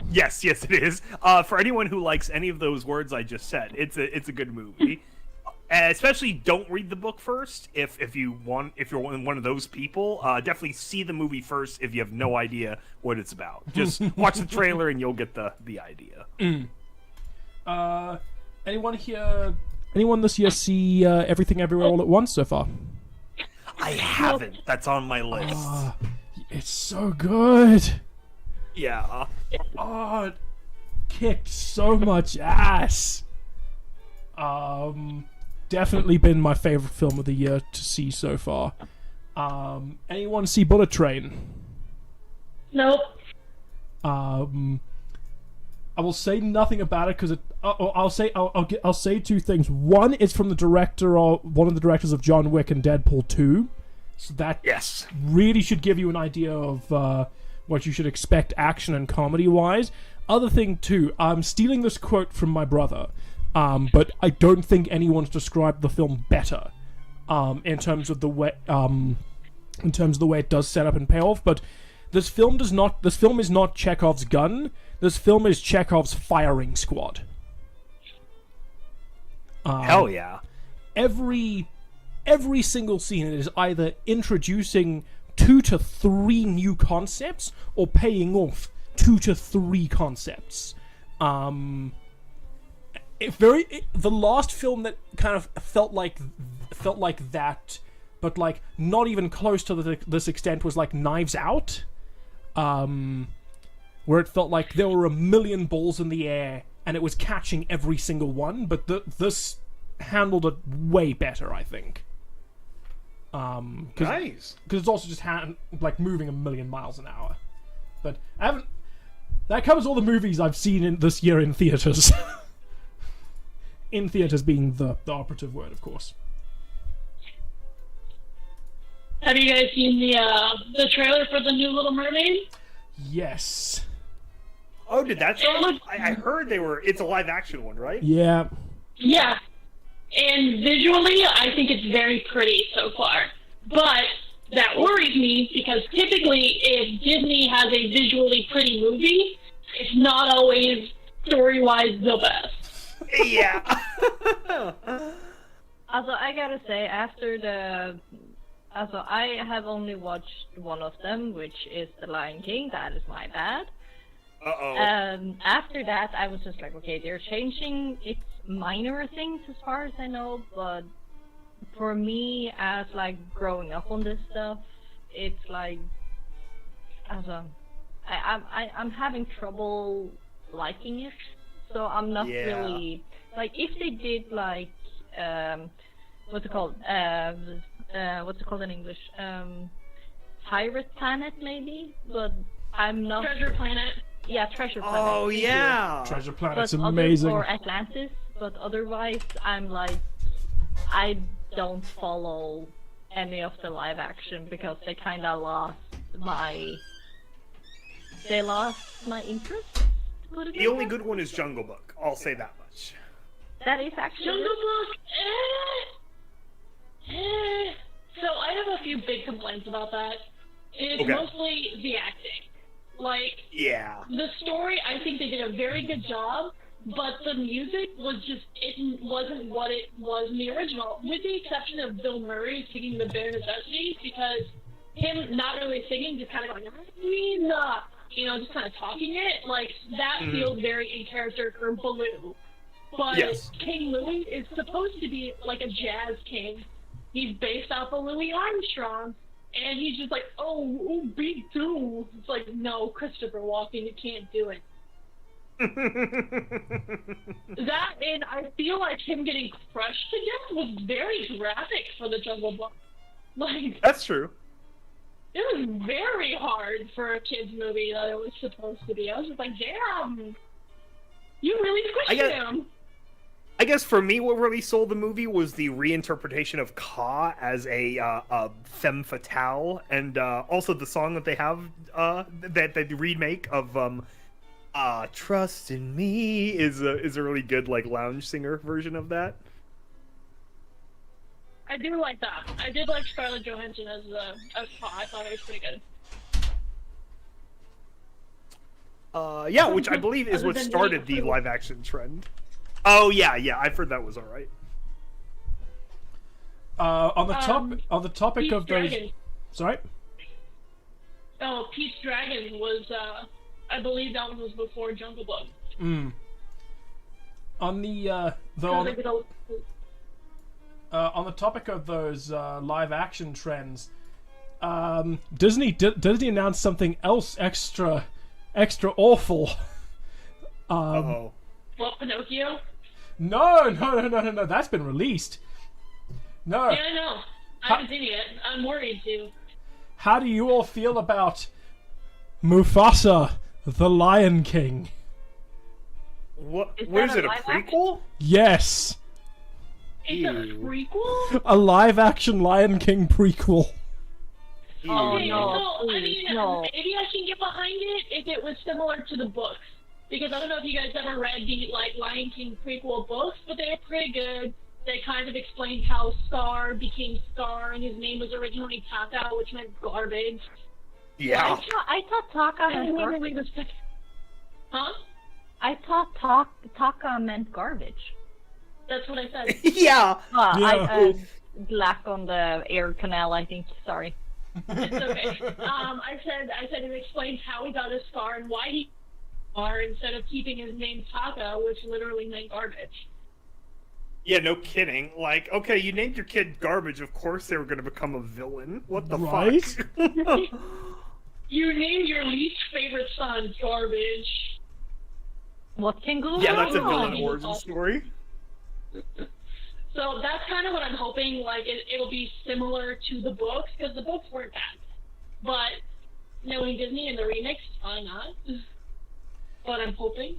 Yes, it is. For anyone who likes any of those words I just said, it's a good movie. Especially don't read the book first if you're one of those people. Definitely see the movie first if you have no idea what it's about. Just watch the trailer and you'll get the idea. Anyone this year see Everything Everywhere All at Once so far? I haven't. That's on my list. It's so good. Yeah. Oh, it kicked so much ass. Definitely been my favorite film of the year to see so far. Anyone see Bullet Train? Nope. I will say nothing about it because I'll say two things. One, it's from one of the directors of John Wick and Deadpool 2, so that really should give you an idea of what you should expect action and comedy wise. Other thing too, I'm stealing this quote from my brother. But I don't think anyone's described the film better, in terms of the way it does set up and pay off. But this film is not Chekhov's gun. This film is Chekhov's firing squad. Hell yeah! Every single scene is either introducing 2 to 3 new concepts or paying off 2 to 3 concepts. The last film that kind of felt like that, but like not even close to this extent was like Knives Out, where it felt like there were a million balls in the air and it was catching every single one. But this handled it way better, I think. Nice, because it's also just moving a million miles an hour. But I haven't. That covers all the movies I've seen this year in theaters. In theaters being the operative word, of course. Have you guys seen the trailer for the new Little Mermaid? Yes. Oh, did that start? I heard it's a live action one, right? Yeah. Yeah. And visually, I think it's very pretty so far. But that worries me because typically if Disney has a visually pretty movie, it's not always story-wise the best. Yeah. Also, I gotta say, I have only watched one of them, which is The Lion King. That is my bad. Uh-oh. After that, I was just like, okay, they're changing. It's minor things as far as I know, but for me, as like growing up on this stuff, it's like, I'm having trouble liking it. So I'm not really like if they did like what's it called in English, Pirate Planet maybe, but I'm not Treasure Planet. Yeah, Treasure Planet. Oh yeah, Treasure Planet's but amazing. Or Atlantis, but otherwise I'm like I don't follow any of the live action because they kind of lost my interest. The only good one is Jungle Book. I'll say that much. That is actually Jungle Book. So I have a few big complaints about that. It's mostly the acting. Like, the story, I think they did a very good job, but the music wasn't what it was in the original, with the exception of Bill Murray singing The Bare Necessities, because him not really singing, just kind of going, just kind of talking it, like, that feels very in character for Baloo. But King Louie is supposed to be like a jazz king. He's based off of Louis Armstrong, And he's just like, oh, me too. It's like, no, Christopher Walken, you can't do it. That, and I feel like him getting crushed to death was very graphic for the Jungle Book. Like, That's true. it was very hard for a kid's movie that it was supposed to be. I was just like, damn, you really squished him. I guess for me, what really sold the movie was the reinterpretation of Ka as a femme fatale, and also the song that they have, that the remake of "Trust in Me" is a really good like lounge singer version of that. I do like that. I did like Scarlett Johansson as Ka. I thought it was pretty good. Yeah, which I believe is what started the live action trend. Oh yeah, I've heard that was all right. On the topic Pete's of those, Dragon. sorry. Oh, Pete's Dragon was, I believe that one was before Jungle Book. On the on the topic of those live action trends, Disney announced something else extra awful. Oh. What, Pinocchio? No, that's been released. No. Yeah, I know. I haven't seen it yet. I'm worried too. How do you all feel about Mufasa, the Lion King? What is that it? A live prequel? Yes, It's a prequel? a live action Lion King prequel. Oh, Okay, no, so, please, no. maybe I can get behind it if it was similar to the books. Because I don't know if you guys ever read the, like, Lion King prequel books, but they're pretty good. They kind of explained how Scar became Scar, and his name was originally Taka, which meant garbage. Yeah. I thought Taka And meant whoever garbage. was Huh? I thought Taka meant garbage. That's what I said. Yeah. I lack on the air canal, I think. Sorry. It's okay. I said it explains how he got his scar and why he are instead of keeping his name Taka, which literally meant garbage. Yeah, no kidding. Like, okay, you named your kid Garbage, of course they were going to become a villain. What the Right? fuck? You named your least favorite son Garbage. What can go Yeah, that's a wrong? villain origin story. So that's kind of what I'm hoping. Like it'll be similar to the books because the books weren't bad, but knowing Disney and the remix, why not? But I'm hoping.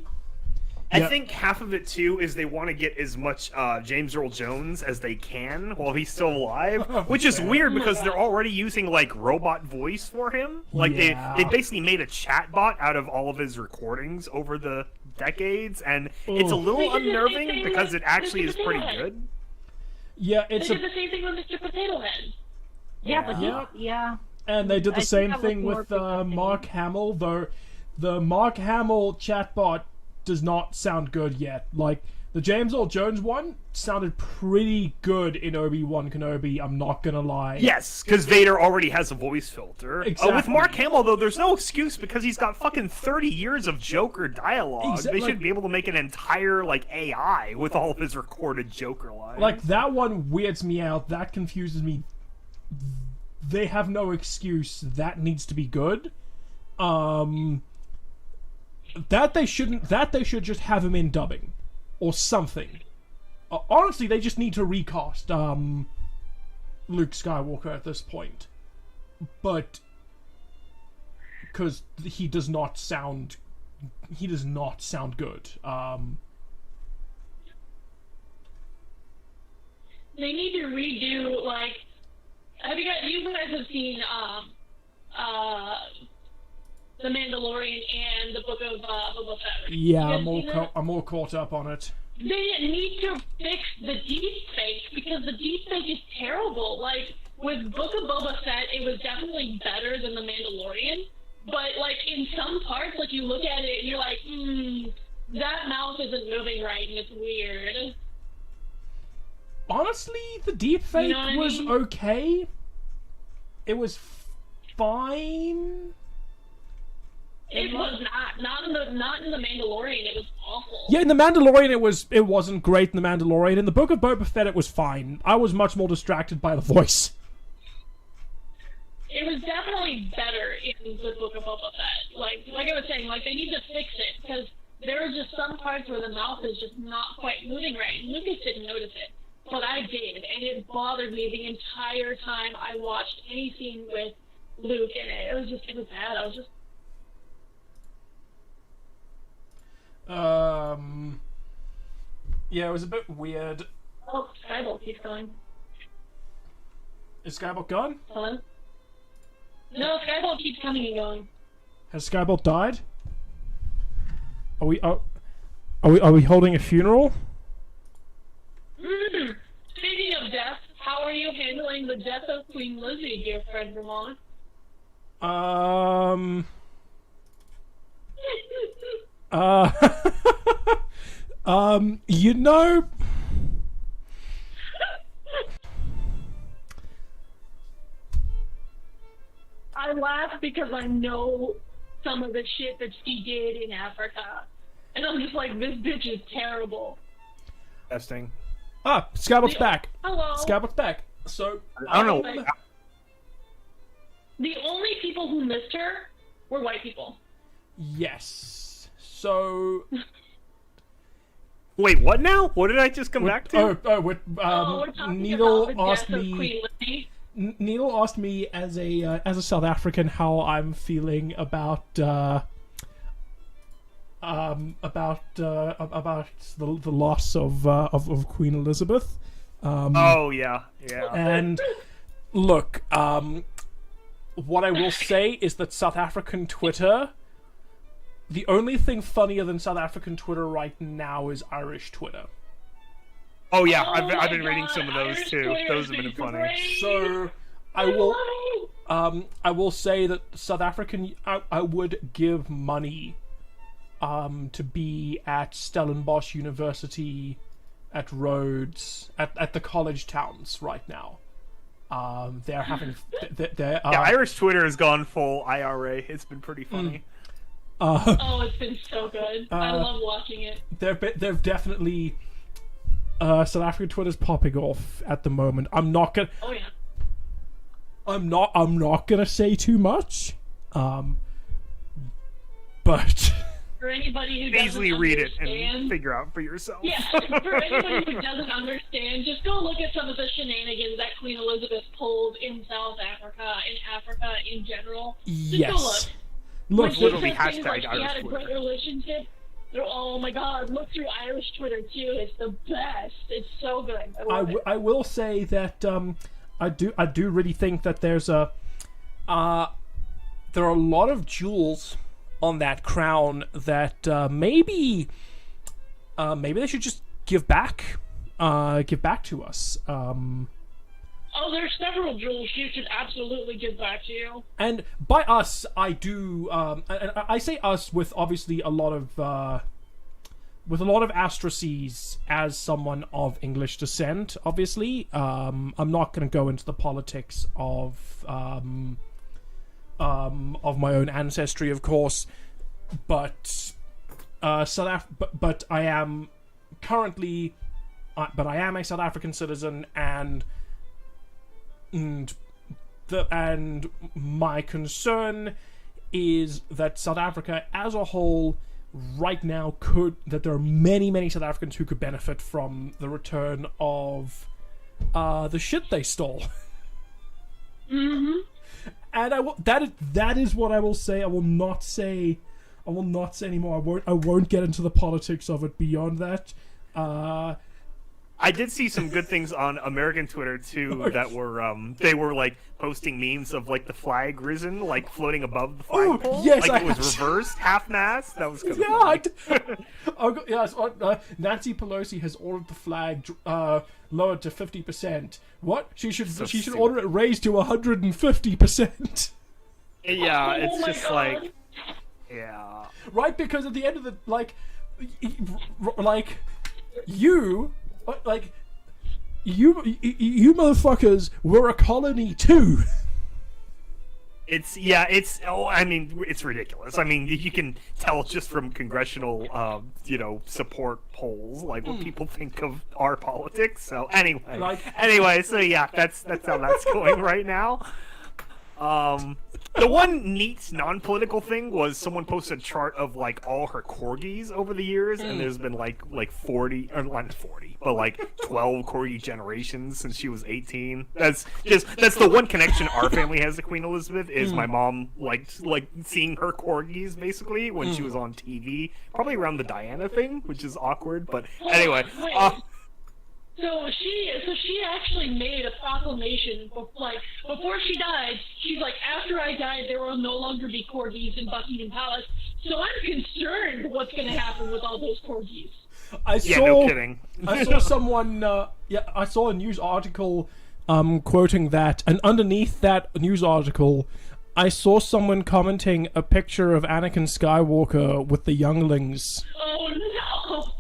I think half of it too is they want to get as much James Earl Jones as they can while he's still alive, which is weird because they're already using like robot voice for him. Like they basically made a chatbot out of all of his recordings over the decades, and it's a little unnerving because it actually is pretty good. Yeah, They it's did the same thing with Mr. Potato Head. Yeah, but Yeah. yeah. and they did I the think same that was thing more with because Mark Hamill, though the Mark Hamill chatbot does not sound good yet. Like, the James Earl Jones one sounded pretty good in Obi-Wan Kenobi, I'm not gonna lie. Yes, because Vader already has a voice filter. Exactly. With Mark Hamill, though, there's no excuse because he's got fucking 30 years of Joker dialogue. They should be able to make an entire, like, AI with all of his recorded Joker lines. Like, that one weirds me out, that confuses me. They have no excuse, that needs to be good. That they should just have him in dubbing. Or something. Honestly, they just need to recast Luke Skywalker at this point. But because he does not sound good. They need to redo, like, you guys have seen The Mandalorian and the Book of Boba Fett. Yeah, You I'm guys seen that? all caught up on it. They need to fix the deep fake because the deep fake is terrible. Like, with Book of Boba Fett, it was definitely better than The Mandalorian. But, like, in some parts, like, you look at it and you're like, that mouth isn't moving right and it's weird. Honestly, the deepfake You know what I was mean? okay. It was fine. It was not in the Mandalorian. It was awful. Yeah, in The Mandalorian it wasn't great in The Mandalorian. In the Book of Boba Fett it was fine. I was much more distracted by the voice. it was definitely better in the Book of Boba Fett. Like I was saying, like they need to fix it because there are just some parts where the mouth is just not quite moving right. Lucas didn't notice it, but I did, and it bothered me the entire time I watched any scene with Luke in it. It was bad. I was just. Yeah, it was a bit weird. Oh, Skybolt keeps going. Is Skybolt gone? Hello? No, Skybolt keeps coming and going. Has Skybolt died? Are we holding a funeral? Speaking of death, how are you handling the death of Queen Lizzie, dear friend Vermont? You know, I laugh because I know some of the shit that she did in Africa. And I'm just like, this bitch is terrible. Testing. Skybolt's back. Hello. Skybolt's back. So, I don't know. The only people who missed her were white people. yes. So, Wait, what now? What did I just come back to? We're talking Needle about the asked death of me. Queen Lizzie. Needle asked me as a South African how I'm feeling about the loss of Queen Elizabeth. Oh yeah. And look, what I will say is that South African Twitter, the only thing funnier than South African Twitter right now is Irish Twitter. Oh yeah, Oh I've been my reading God, some of those Irish too. Twitter Those has have been been funny. great. So I will say that South African, I would give money to be at Stellenbosch University, at Rhodes, at the college towns right now. They're having Yeah, Irish Twitter has gone full IRA. It's been pretty funny. Oh, it's been so good. I love watching it. They're definitely South African Twitter's popping off at the moment. I'm not gonna say too much. But For anybody who doesn't Easily read it understand, and figure out for yourself. yeah, for anybody who doesn't understand, just go look at some of the shenanigans that Queen Elizabeth pulled in South Africa, in Africa in general. Just go look. Look, She literally said things hashtag like she Irish had a great Twitter. relationship. Oh my God! Look through Irish Twitter too. It's the best. It's so good. I love it. I will say that I do really think that there are a lot of jewels on that crown that maybe they should just give back to us. Oh, there's several jewels you should absolutely give back to you. And by us, I do. I say us with obviously a lot of asterisks as someone of English descent. Obviously, I'm not going to go into the politics of my own ancestry, of course, but but I am currently, but I am a South African citizen, and my concern is that South Africa as a whole right now that there are many South Africans who could benefit from the return of the shit they stole. Mm-hmm. And that is what I will say. I will not say anymore. I won't get into the politics of it beyond that. I did see some good things on American Twitter too that were they were like posting memes of like the flag risen, like floating above the flagpole. Yes, like I it was have- reversed, half-mast. That was kind of funny. Yes. Nancy Pelosi has ordered the flag lowered to 50%. What? She should stupid. order it raised to 150%. Yeah, Oh it's my just God. like, yeah. Right, because at the end of the you motherfuckers were a colony too. It's I mean, it's ridiculous. I mean, you can tell just from congressional support polls like what people think of our politics. So anyway, so yeah, that's how that's going right now. The one neat non-political thing was someone posted a chart of like all her corgis over the years, and there's been like 40, or not 40, but like 12 corgi generations since she was 18. That's the one connection our family has to Queen Elizabeth is my mom liked seeing her corgis basically when she was on TV, probably around the Diana thing, which is awkward. But anyway. So she actually made a proclamation, before she died. She's like, after I died, there will no longer be corgis in Buckingham Palace. So I'm concerned what's going to happen with all those corgis. No kidding. I saw someone. I saw a news article, quoting that, and underneath that news article, I saw someone commenting a picture of Anakin Skywalker with the younglings. Oh no!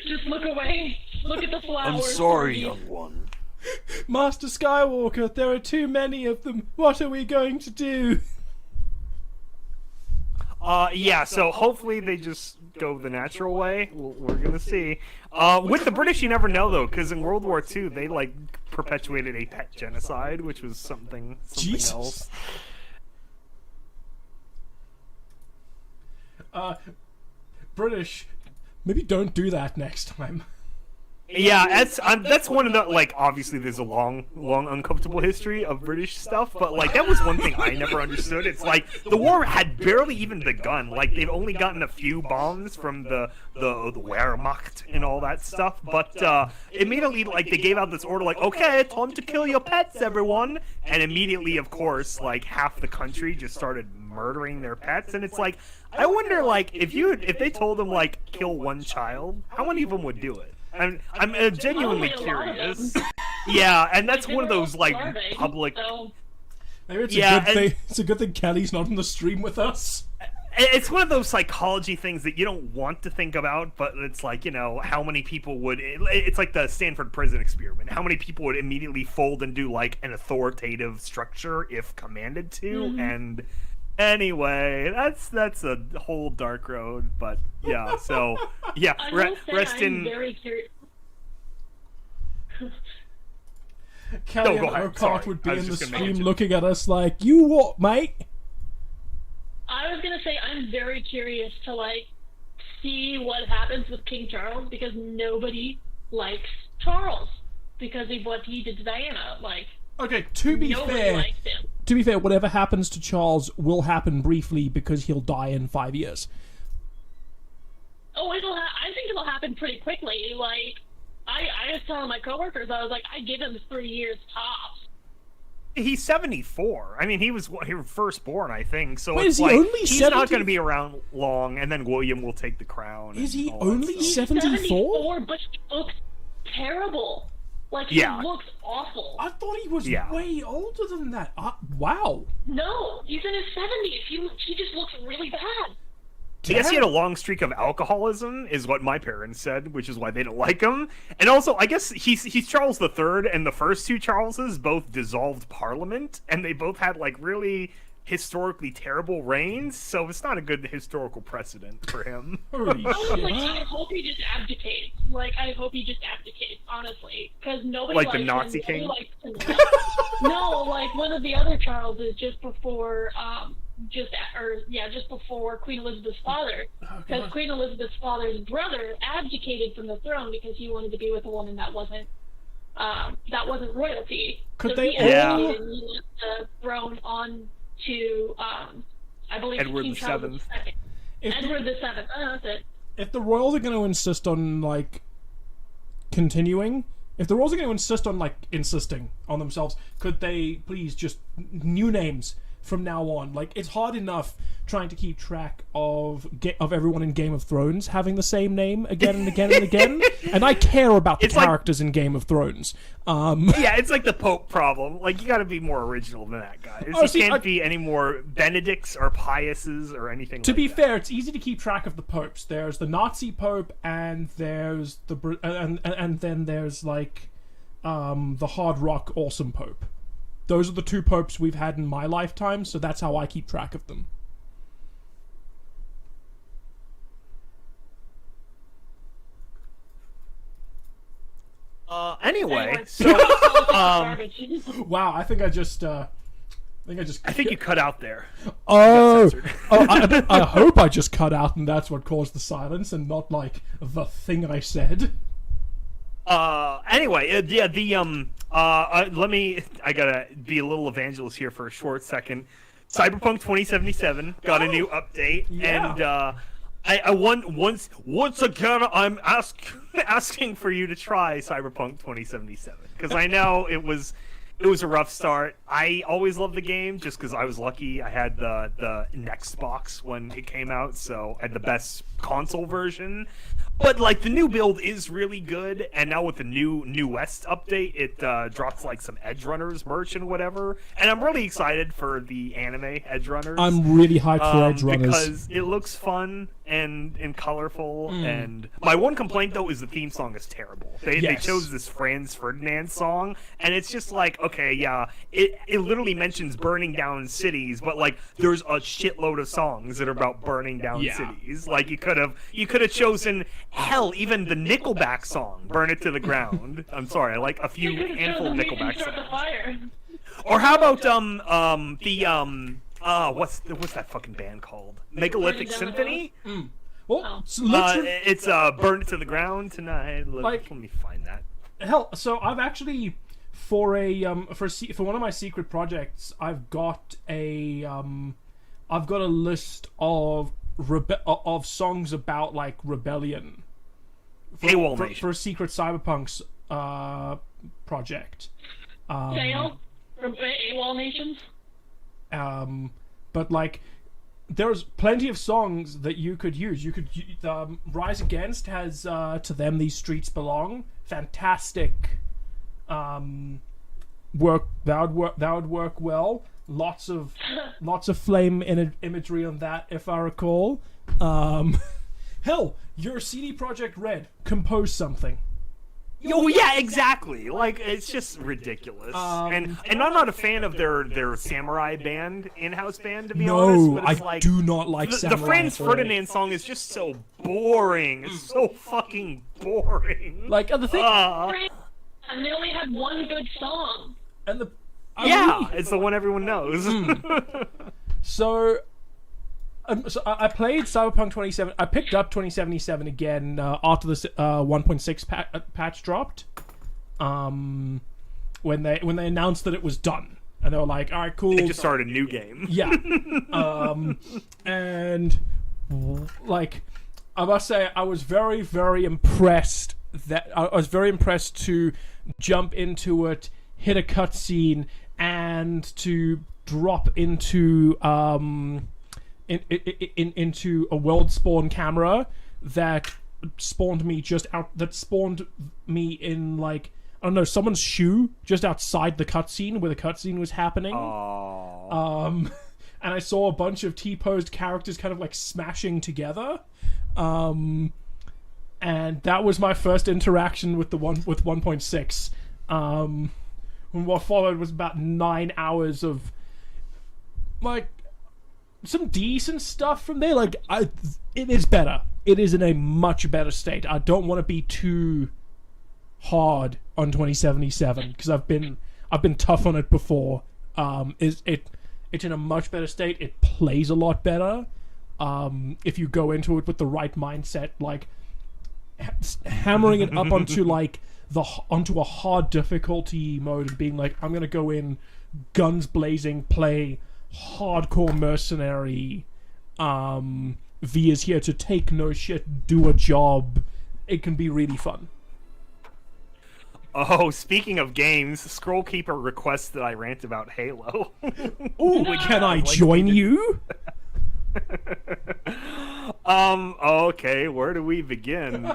Just look away. Look at the flowers. I'm sorry, young one. Master Skywalker, there are too many of them. What are we going to do? So hopefully they just go the natural way. We're gonna see. With the British, you never know though, because in World War II they like perpetuated a pet genocide, which was something else. British, maybe don't do that next time. Yeah, that's one of the, like, obviously there's a long uncomfortable history of British stuff, but, like, that was one thing I never understood. It's like, the war had barely even begun. Like, they've only gotten a few bombs from the Wehrmacht and all that stuff, but, immediately, like, they gave out this order, like, okay, time to kill your pets, everyone! And immediately, of course, like, half the country just started murdering their pets, and it's like, I wonder, like, if they told them, like, kill one child, how many of them would do it? I'm genuinely curious. Yeah, and that's one of those like public. Maybe it's a good thing. It's a good thing Kelly's not on the stream with us. It's one of those psychology things that you don't want to think about, but it's like, you know, how many people would. It's like the Stanford prison experiment. How many people would immediately fold and do like an authoritative structure if commanded to? And anyway, that's a whole dark road. But yeah, so yeah, rest in. Very curious. Kelly and Urquhart would be in the stream looking at us like, you what, mate? I was gonna say I'm very curious to like see what happens with King Charles, because nobody likes Charles because of what he did to Diana. Like, okay, to be fair, whatever happens to Charles will happen briefly because he'll die in 5 years. Oh, I think it'll happen pretty quickly. Like, I was telling my coworkers, I was like, I give him 3 years tops. He's 74. I mean, he was firstborn, I think. So wait, it's like he's 70? not going to be around long, and then William will take the crown. Is he only 74? 74, but he looks terrible. Like, he looks awful. I thought he was way older than that. Wow. No, he's in his 70s. He just looks really bad. I guess he had a long streak of alcoholism, is what my parents said, which is why they don't like him. And also, I guess he's Charles III, and the first two Charleses both dissolved Parliament, and they both had, like, really historically terrible reigns, so it's not a good historical precedent for him. Holy shit. Like, I hope he just abdicates. Like, I hope he just abdicates, honestly. Because nobody like likes the Nazi him. king? No, like, one of the other Charleses just before... just before Queen Elizabeth's father, because Queen Elizabeth's father's brother abdicated from the throne because he wanted to be with a woman that wasn't royalty. Could so they he abdicated and he left the throne on to I believe Edward King Charles VII. Edward the Seventh. That's it. If the royals are going to insist on like continuing. If the royals are going to insist on like insisting on themselves, could they please just new names from now on? Like, it's hard enough trying to keep track of everyone in Game of Thrones having the same name again and again and again, and I care about the characters in Game of Thrones. Yeah, it's like the Pope problem. Like, you got to be more original than that, guys. You can't be any more Benedicts or Piuses or anything. To be fair, it's easy to keep track of the popes. There's the Nazi Pope, and there's the and then there's like the hard rock awesome Pope. Those are the two popes we've had in my lifetime, so that's how I keep track of them. Anyway, so wow, I think I just I think you cut out there. Oh, I hope I just cut out and that's what caused the silence and not like the thing I said. Anyway, I gotta be a little evangelist here for a short second. Cyberpunk 2077 got a new update, yeah. and once again, I'm asking for you to try Cyberpunk 2077 because I know it was a rough start. I always loved the game just because I was lucky. I had the Next box when it came out, so I had the best console version. But like the new build is really good, and now with the new West update, it drops like some Edge Runners merch and whatever. And I'm really excited for the anime Edge Runners. I'm really hyped for Edge Runners because it looks fun and colorful. And my one complaint though is the theme song is terrible. They chose this Franz Ferdinand song, and it's just like, okay, yeah, it literally mentions burning down cities, but like there's a shitload of songs that are about burning down cities. Like you could have chosen. Hell, even the Nickelback song, "Burn It to the Ground." I'm sorry, I like a few handful of Nickelback songs. Or how about what's that fucking band called? Megalithic Symphony? Well, it's "Burn It to the Ground" tonight. Let me find that. Hell, so I've actually for one of my secret projects, I've got a list of songs about like rebellion for a secret Cyberpunk's project. Fail from AWOL nations. But like, there's plenty of songs that you could use. You could Rise Against has "To Them These Streets Belong." Fantastic. Work that would work well. Lots of flame imagery on that, if I recall. Hell, your CD Projekt Red composed something. Oh yeah, exactly. Like it's just ridiculous. And I'm not a fan of their samurai band, in-house band, to be honest. But it's I do not like samurai. The Franz Ferdinand song is just so boring. It's so fucking boring. Like the thing, and they only had one good song. And the it's the one everyone knows. So I played Cyberpunk 2077. I picked up 2077 again after this 1.6 patch dropped. When they announced that it was done, and they were like, "All right, cool." They just started a new game. Yeah. And like, I must say, I was very, very impressed. I was very impressed to jump into it, hit a cutscene, and to drop into into a world spawn camera that spawned me in like, I don't know, someone's shoe just outside the cutscene where the cutscene was happening. Aww. And I saw a bunch of T-posed characters kind of like smashing together. And that was my first interaction with 1.6. And what followed was about 9 hours of like some decent stuff from there. Like it is better. It is in a much better state. I don't want to be too hard on 2077 because I've been tough on it before. It's in a much better state. It plays a lot better. If you go into it with the right mindset, like hammering it up onto like onto a hard difficulty mode and being like, I'm gonna go in guns blazing, play hardcore mercenary. V is here to take no shit, do a job. It can be really fun. Oh, speaking of games, Scrollkeeper requests that I rant about Halo. Ooh, can I join you? Okay, where do we begin?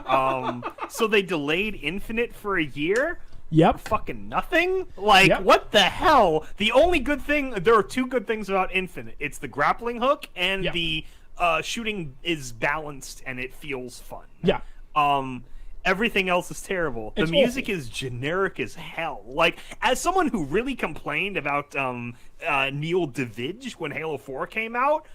So they delayed Infinite for a year? Yep. Fucking nothing? Like, what the hell? The only good thing, there are two good things about Infinite. It's the grappling hook, and the shooting is balanced, and it feels fun. Yeah. Everything else is terrible. The music is generic as hell. Like, as someone who really complained about Neil Davidge when Halo 4 came out,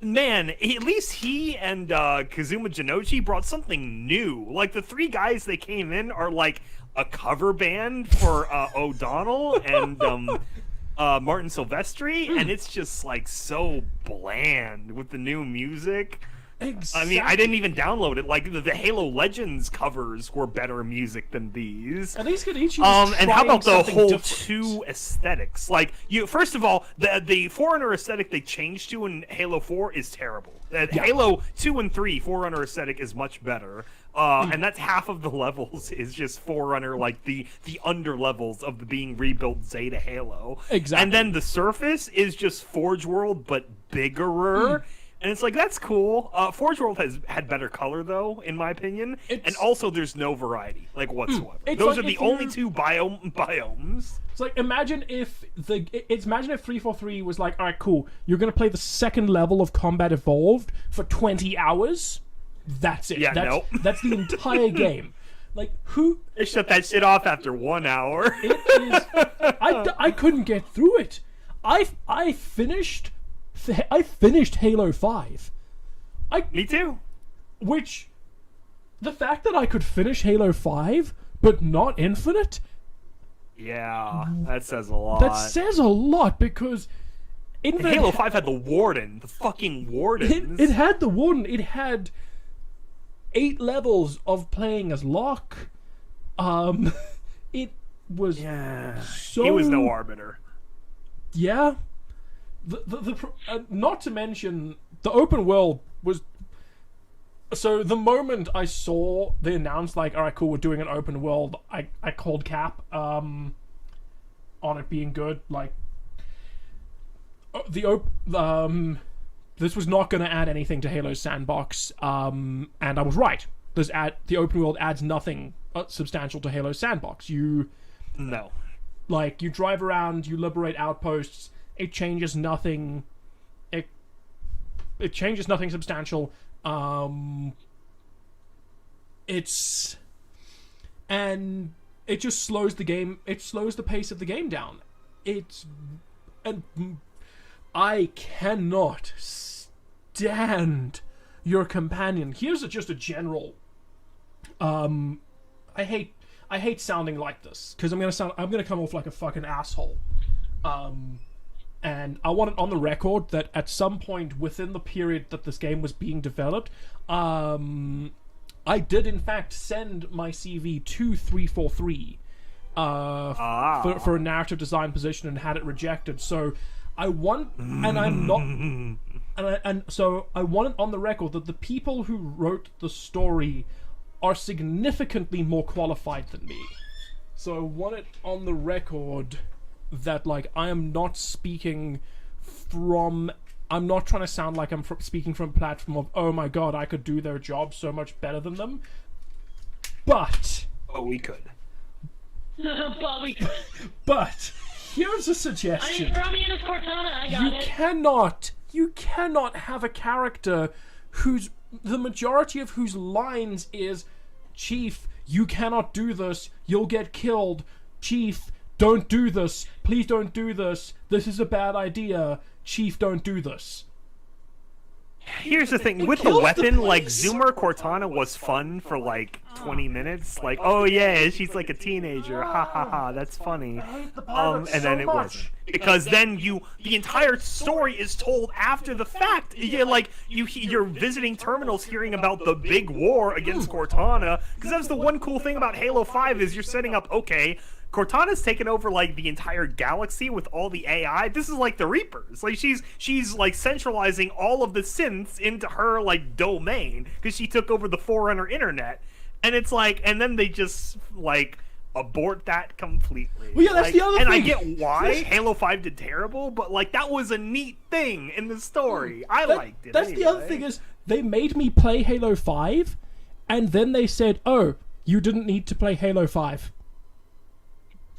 man, at least he and Kazuma Jinochi brought something new. Like, the three guys that came in are like a cover band for O'Donnell and Martin Silvestri, and it's just like so bland with the new music. Exactly. I mean, I didn't even download it. Like the Halo Legends covers were better music than these. At least each and how about the whole different. 2 aesthetics? Like, first of all, the Forerunner aesthetic they changed to in Halo 4 is terrible. Halo 2 and 3 Forerunner aesthetic is much better. And that's half of the levels is just Forerunner, like the under levels of the being rebuilt Zeta Halo. Exactly. And then the surface is just Forge World, but bigger. And it's like, that's cool. Forge World has had better color, though, in my opinion. And also, there's no variety, like, whatsoever. Those are the only 2 biomes. It's like, imagine if 343 was like, alright, cool, you're gonna play the second level of Combat Evolved for 20 hours? That's it. Yeah, that's the entire game. Like, who... They shut that shit off after 1 hour. It is... I couldn't get through it. I finished Halo 5. Me too. Which... The fact that I could finish Halo 5, but not Infinite... Yeah, that says a lot. That says a lot, because... Halo 5 had the Warden. The fucking Wardens. It had the Warden. It had 8 levels of playing as Locke. It was so... He was no arbiter. Yeah. Not to mention, the open world was... So, the moment I saw they announced, like, alright, cool, we're doing an open world, I called cap on it being good. Like, this was not going to add anything to Halo's sandbox, and I was right. The open world adds nothing substantial to Halo's sandbox. No. Like, you drive around, you liberate outposts, it changes nothing. It changes nothing substantial. And it just slows the game. It slows the pace of the game down. And I cannot stand your companion. Here's just a general. I hate sounding like this because I'm gonna come off like a fucking asshole. And I want it on the record that at some point within the period that this game was being developed, I did in fact send my CV to 343 for a narrative design position and had it rejected. So I want, and I'm not, and so I want it on the record that the people who wrote the story are significantly more qualified than me. So I want it on the record that, like, I am not speaking from... I'm not trying to sound like I'm speaking from a platform of, oh my god, I could do their job so much better than them. But... Oh, we could. But we could. But, here's a suggestion. I mean, throw me in as Cortana, I got it. You cannot have a character the majority of whose lines is, Chief, you cannot do this, you'll get killed. Chief, don't do this. Please don't do this. This is a bad idea. Chief, don't do this. Here's the thing, with the weapon, like, Zoomer Cortana was fun for, like, 20 minutes. Like, oh yeah, she's like a teenager. Ha ha ha, that's funny. And then it wasn't. Because then the entire story is told after the fact. Yeah, like, you're visiting terminals hearing about the big war against Cortana. Because that's the one cool thing about Halo 5 is you're setting up, okay, Cortana's taken over, like, the entire galaxy with all the AI. This is like the Reapers. Like, she's like, centralizing all of the synths into her, like, domain. Because she took over the Forerunner internet. And it's like, and then they just, like, abort that completely. Well, yeah, that's like, the other thing. And I get why Halo 5 did terrible, but, like, that was a neat thing in the story. I liked it. That's anyway. The other thing is, they made me play Halo 5, and then they said, oh, you didn't need to play Halo 5.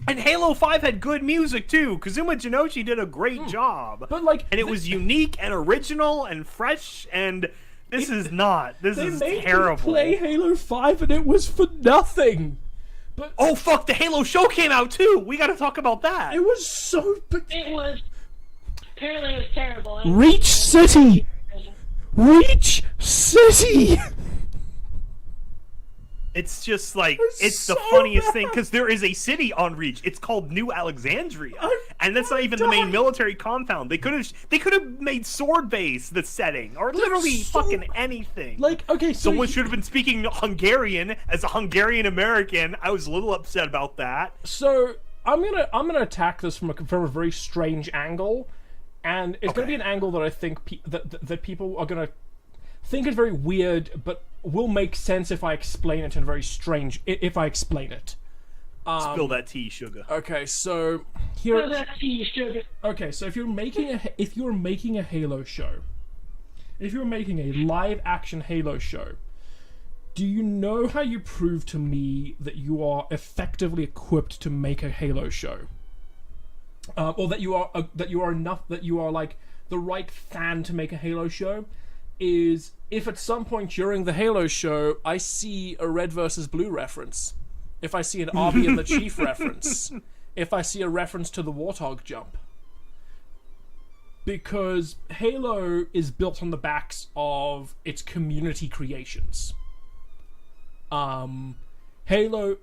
And Halo 5 had good music too. Kazuma Jinochi did a great job. But, like, and it was unique and original and fresh, and this is not. This is terrible. They made me play Halo 5 and it was for nothing. But oh fuck, the Halo show came out too. We gotta talk about that. It was so It was apparently it was terrible. Reach City. Reach City. It's just like, it's the so funniest thing, because there is a city on Reach. It's called New Alexandria, and that's not even the main military compound. They could have made Sword Base the setting, or literally fucking anything. Like, okay, so someone should have been speaking Hungarian as a Hungarian American. I was a little upset about that. So I'm gonna attack this from a very strange angle, and it's gonna be an angle that I think that people are gonna think is very weird, but will make sense if I explain it in very strange. If I explain it. Spill that tea, sugar. Okay, so here. Spill that tea, sugar. Okay, so if you're making a Halo show, if you're making a live action Halo show, do you know how you prove to me that you are effectively equipped to make a Halo show, or that you are like the right fan to make a Halo show? Is if at some point during the Halo show I see a Red versus Blue reference, if I see an Arby and the Chief reference, if I see a reference to the Warthog jump. Because Halo is built on the backs of its community creations. Halo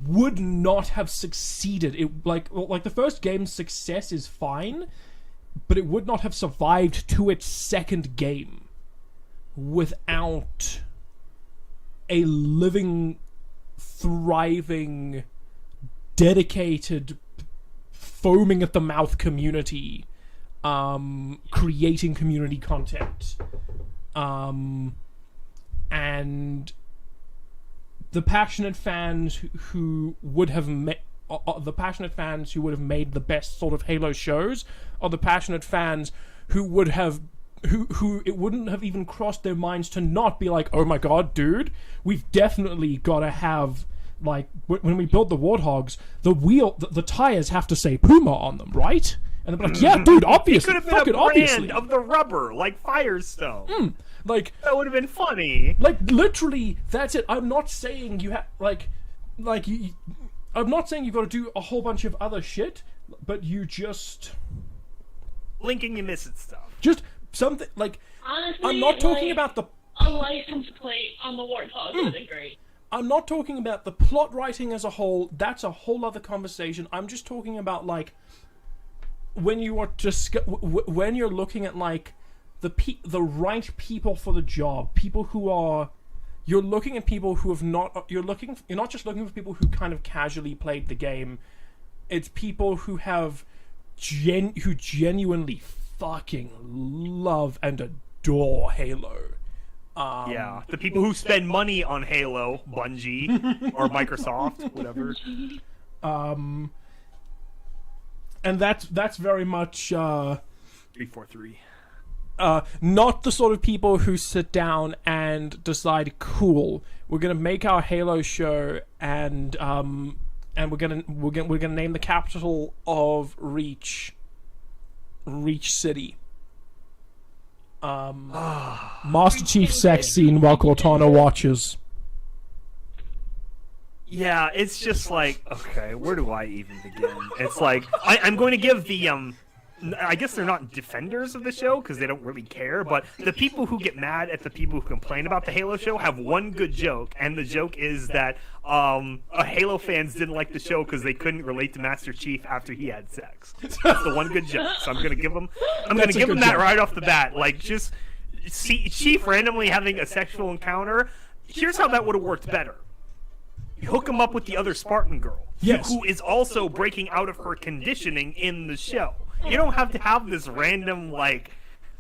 would not have succeeded. It like the first game's success is fine, but it would not have survived to its second game without a living, thriving, dedicated, foaming at the mouth community, creating community content, and the passionate fans who would have made the best sort of Halo shows are the passionate fans who would have who it wouldn't have even crossed their minds to not be like, oh my god, dude, we've definitely got to have, like, when we build the Warthogs, the tires have to say Puma on them, right? And they'll be like, yeah, dude, obviously, it could have been a brand of the rubber, like Firestone. Like, that would have been funny. Like, literally, that's it. I'm not saying you have, I'm not saying you've got to do a whole bunch of other shit, but you just... Linking, you missing stuff. Just something, like... Honestly, I'm not talking about the... A license plate on the Warthog would have been great. I'm not talking about the plot writing as a whole. That's a whole other conversation. I'm just talking about, like, when you are when you're looking at, like, the right people for the job, people who are... You're looking at people who have not... You're not just looking for people who kind of casually played the game. It's people who have... who genuinely fucking love and adore Halo. Yeah, the people who spend money on Halo, Bungie, or Microsoft, whatever. And that's very much 343. Not the sort of people who sit down and decide, cool, we're gonna make our Halo show, and we're gonna name the capital of Reach City. Master Chief sex scene while Cortana watches. Yeah, it's just like, okay, where do I even begin? It's like, I'm going to give the, I guess they're not defenders of the show, because they don't really care, but the people who get mad at the people who complain about the Halo show have one good joke, and the joke is that Halo fans didn't like the show because they couldn't relate to Master Chief after he had sex. That's the one good joke, so I'm going to give them that right off the bat. Like, just see Chief randomly having a sexual encounter. Here's how that would have worked better. You hook him up with the other Spartan girl, who is also breaking out of her conditioning in the show. You don't have to have this random, like,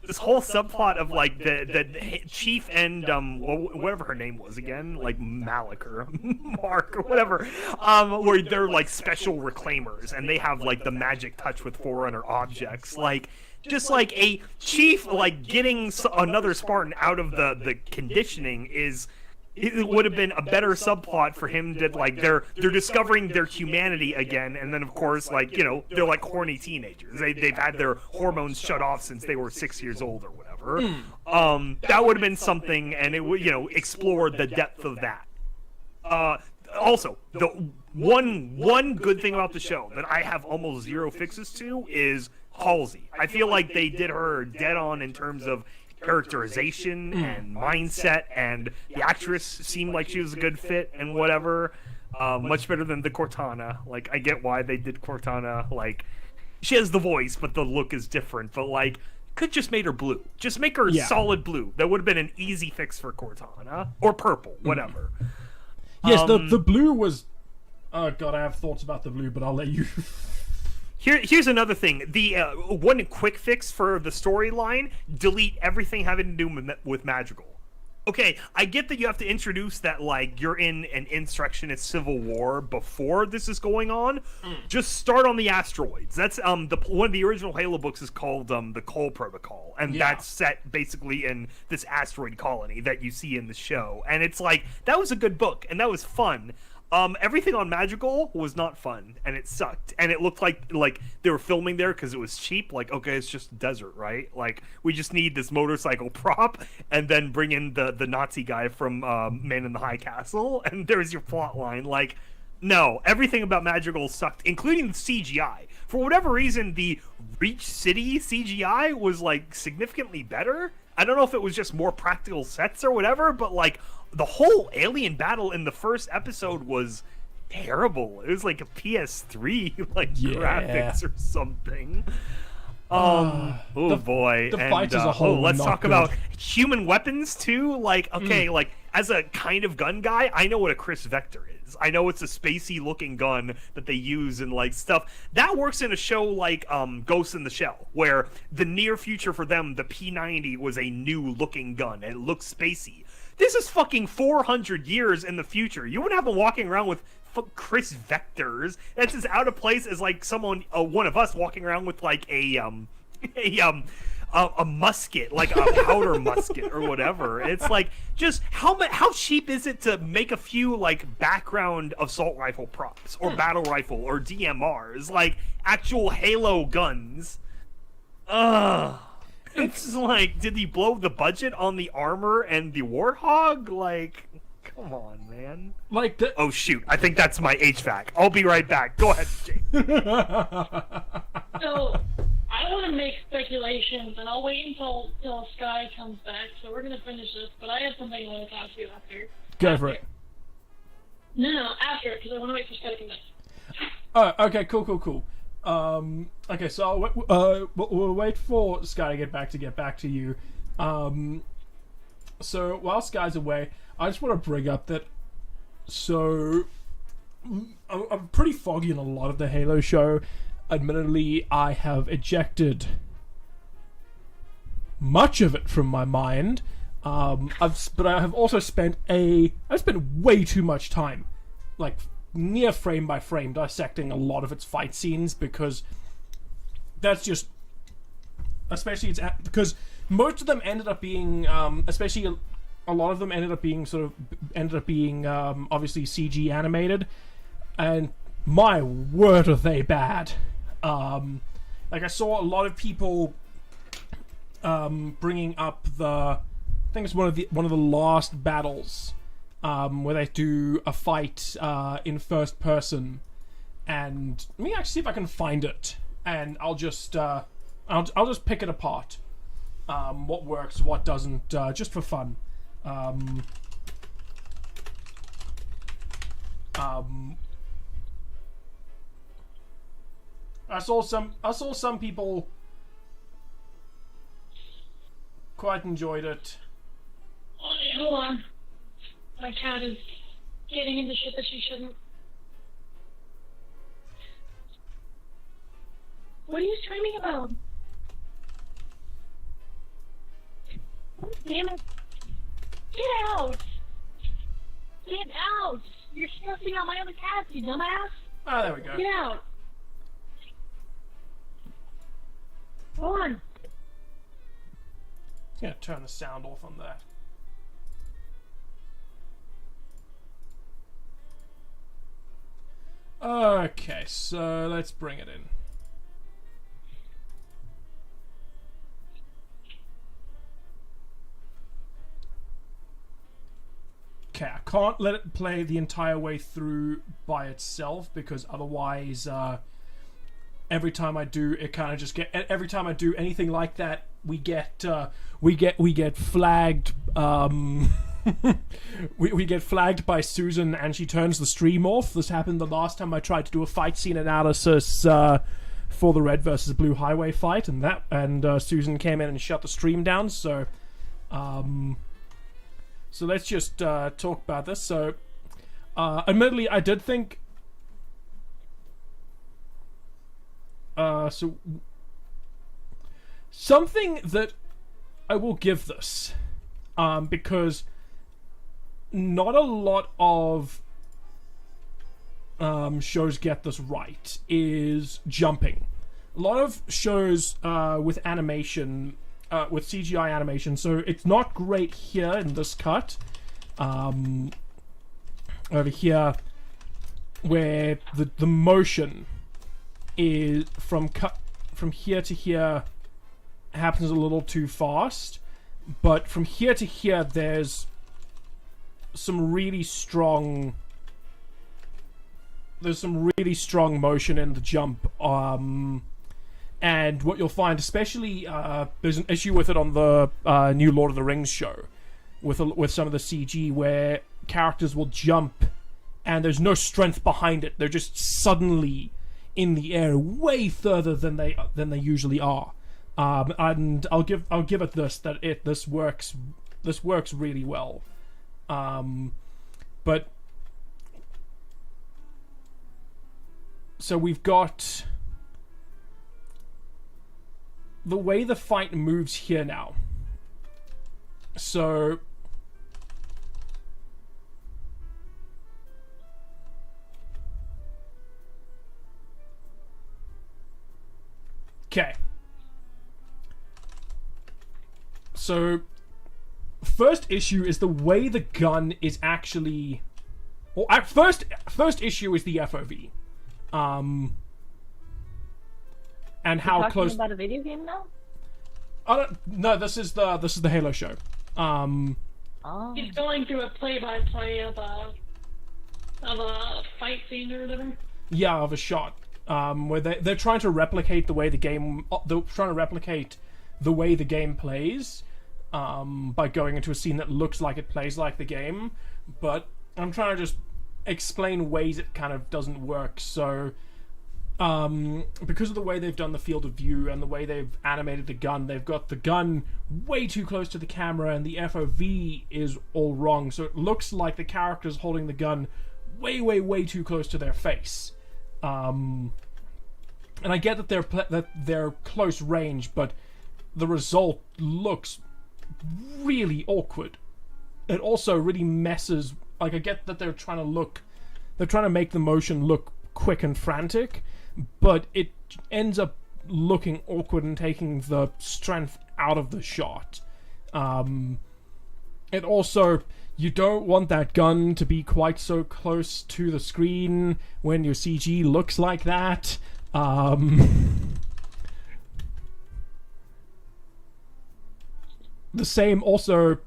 this whole subplot of, like, the Chief and, whatever her name was again, like, Malik or Mark or whatever, where they're, like, special reclaimers, and they have, like, the magic touch with Forerunner objects. Like, just, like, a Chief, like, getting another Spartan out of the conditioning is... It would have been a better subplot for him to, like, they're discovering their humanity again, and then, of course, like, you know, they're like horny teenagers. They've had their hormones shut off since they were 6 years old or whatever. That would have been something, and it would, you know, explore the depth of that. Also, the one good thing about the show that I have almost zero fixes to is Halsey. I feel like they did her dead on in terms of characterization and mindset, and the actress seemed like she was a good fit and whatever. Much better than the Cortana. Like, I get why they did Cortana. Like, she has the voice, but the look is different. But, like, could just made her blue. Just make her solid blue. That would have been an easy fix for Cortana. Or purple, whatever. Yes, the blue was... Oh, God, I have thoughts about the blue, but I'll let you... Here's another thing. The one quick fix for the storyline, delete everything having to do with magical. Okay, I get that you have to introduce that, like, you're in an insurrectionist civil war before this is going on. Just start on the asteroids. That's one of the original Halo books is called the Cole Protocol, and that's set basically in this asteroid colony that you see in the show. And it's like, that was a good book, and that was fun. Everything on Magical was not fun, and it sucked. And it looked like they were filming there because it was cheap. Like, okay, it's just desert, right? Like, we just need this motorcycle prop, and then bring in the Nazi guy from Man in the High Castle, and there's your plot line. Like, no, everything about Magical sucked, including the CGI. For whatever reason, the Reach City CGI was, like, significantly better. I don't know if it was just more practical sets or whatever, but, like, the whole alien battle in the first episode was terrible. It was like a PS3 like graphics or something. Boy. The fights as a whole. Let's talk about human weapons too. Like, okay, like as a kind of gun guy, I know what a Chris Vector is. I know it's a spacey looking gun that they use in like stuff that works in a show like Ghost in the Shell, where the near future for them, the P90 was a new looking gun. It looks spacey. This is fucking 400 years in the future. You wouldn't have them walking around with Chris Vectors. That's as out of place as like someone, one of us, walking around with like a musket, like a powder musket or whatever. It's like, just how cheap is it to make a few like background assault rifle props or battle rifle or DMRs, like actual Halo guns? Ugh. It's like, did he blow the budget on the armor and the Warthog? Like, come on, man. Like oh shoot, I think that's my HVAC. I'll be right back. Go ahead, Jake. So, I don't want to make speculations, and I'll wait until Sky comes back, so we're going to finish this, but I have something I want to talk to you after. Go for it. No, after, because I want to wait for Sky to come back. Oh, okay, cool. Okay, so we'll wait for Sky to get back to you. So while Sky's away, I just want to bring up that. So I'm pretty foggy in a lot of the Halo show. Admittedly, I have ejected much of it from my mind. But I have also spent way too much time, like, near frame by frame, dissecting a lot of its fight scenes, because that's just, especially because most of them ended up being, especially a lot of them ended up being obviously CG animated, and my word are they bad. Like, I saw a lot of people bringing up I think it's one of the last battles, where they do a fight in first person, and let me actually see if I can find it, and I'll just pick it apart. What works, what doesn't, just for fun. I saw some people quite enjoyed it. Hold on. My cat is getting into shit that she shouldn't. What are you screaming about? Oh, damn it. Get out! Get out! You're stressing out my other cats, you dumbass! Ah, there we go. Get out! Go on! Just gonna turn the sound off on that. Okay, so let's bring it in. Okay, I can't let it play the entire way through by itself, because otherwise, every time I do, it kind of just every time I do anything like that, we get flagged. We get flagged by Susan, and she turns the stream off. This happened the last time I tried to do a fight scene analysis for the Red versus Blue Highway fight, and Susan came in and shut the stream down. So let's just talk about this. So, admittedly, I did think. So something that I will give this, because not a lot of shows get this right, is jumping. A lot of shows with animation, with CGI animation, so it's not great here in this cut. Over here, where the motion is from here to here happens a little too fast, but from here to here there's some really strong motion in the jump, and what you'll find, especially there's an issue with it on the new Lord of the Rings show with some of the CG where characters will jump and there's no strength behind it. They're just suddenly in the air way further than they usually are. And I'll give it this works really well. But so we've got the way the fight moves here now. So okay. So first issue is the way the gun is actually. Well, first issue is the FOV, and how You're close. talking about a video game now? No, this is the Halo show. Oh. He's going through a play-by-play of a fight scene or whatever. Yeah, of a shot. Where they're trying to replicate the way the game. They're trying to replicate the way the game plays, by going into a scene that looks like it plays like the game. But I'm trying to just explain ways it kind of doesn't work. So, because of the way they've done the field of view and the way they've animated the gun, they've got the gun way too close to the camera, and the FOV is all wrong. So it looks like the character's holding the gun way, way, way too close to their face. And I get that they're close range, but the result looks really awkward. It also really messes. Like, I get that they're trying to make the motion look quick and frantic, but it ends up looking awkward and taking the strength out of the shot. It also, you don't want that gun to be quite so close to the screen when your CG looks like that. The same also,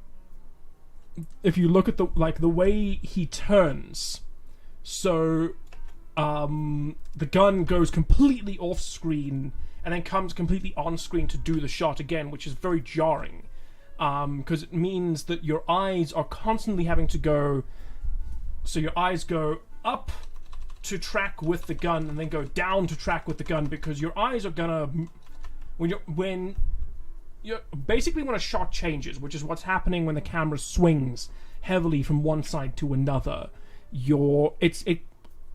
if you look at the way he turns, so the gun goes completely off screen and then comes completely on screen to do the shot again, which is very jarring, because it means that your eyes are constantly having to go. So your eyes go up to track with the gun and then go down to track with the gun, because your eyes are gonna when a shot changes, which is what's happening when the camera swings heavily from one side to another.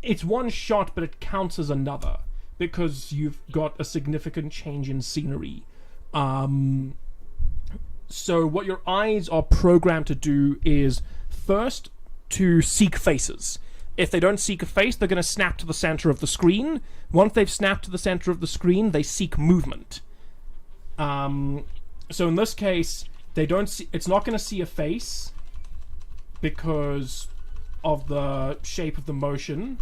It's one shot, but it counts as another because you've got a significant change in scenery. So what your eyes are programmed to do is first to seek faces. If they don't seek a face, they're going to snap to the center of the screen. Once they've snapped to the center of the screen, they seek movement. So in this case, it's not going to see a face because of the shape of the motion.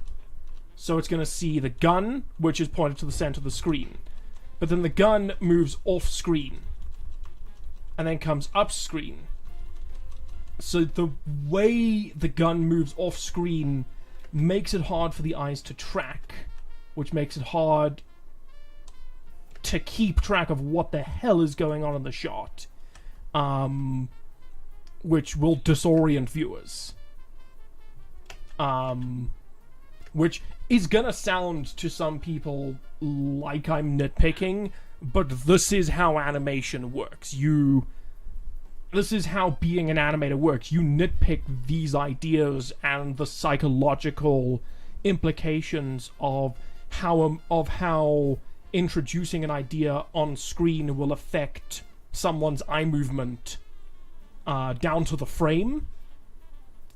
So it's going to see the gun, which is pointed to the center of the screen. But then the gun moves off screen and then comes up screen. So the way the gun moves off screen makes it hard for the eyes to track, which makes it hard to keep track of what the hell is going on in the shot, which will disorient viewers. Which is gonna sound to some people like I'm nitpicking, but this is how animation works. This is how being an animator works. You nitpick these ideas and the psychological implications of how introducing an idea on screen will affect someone's eye movement down to the frame.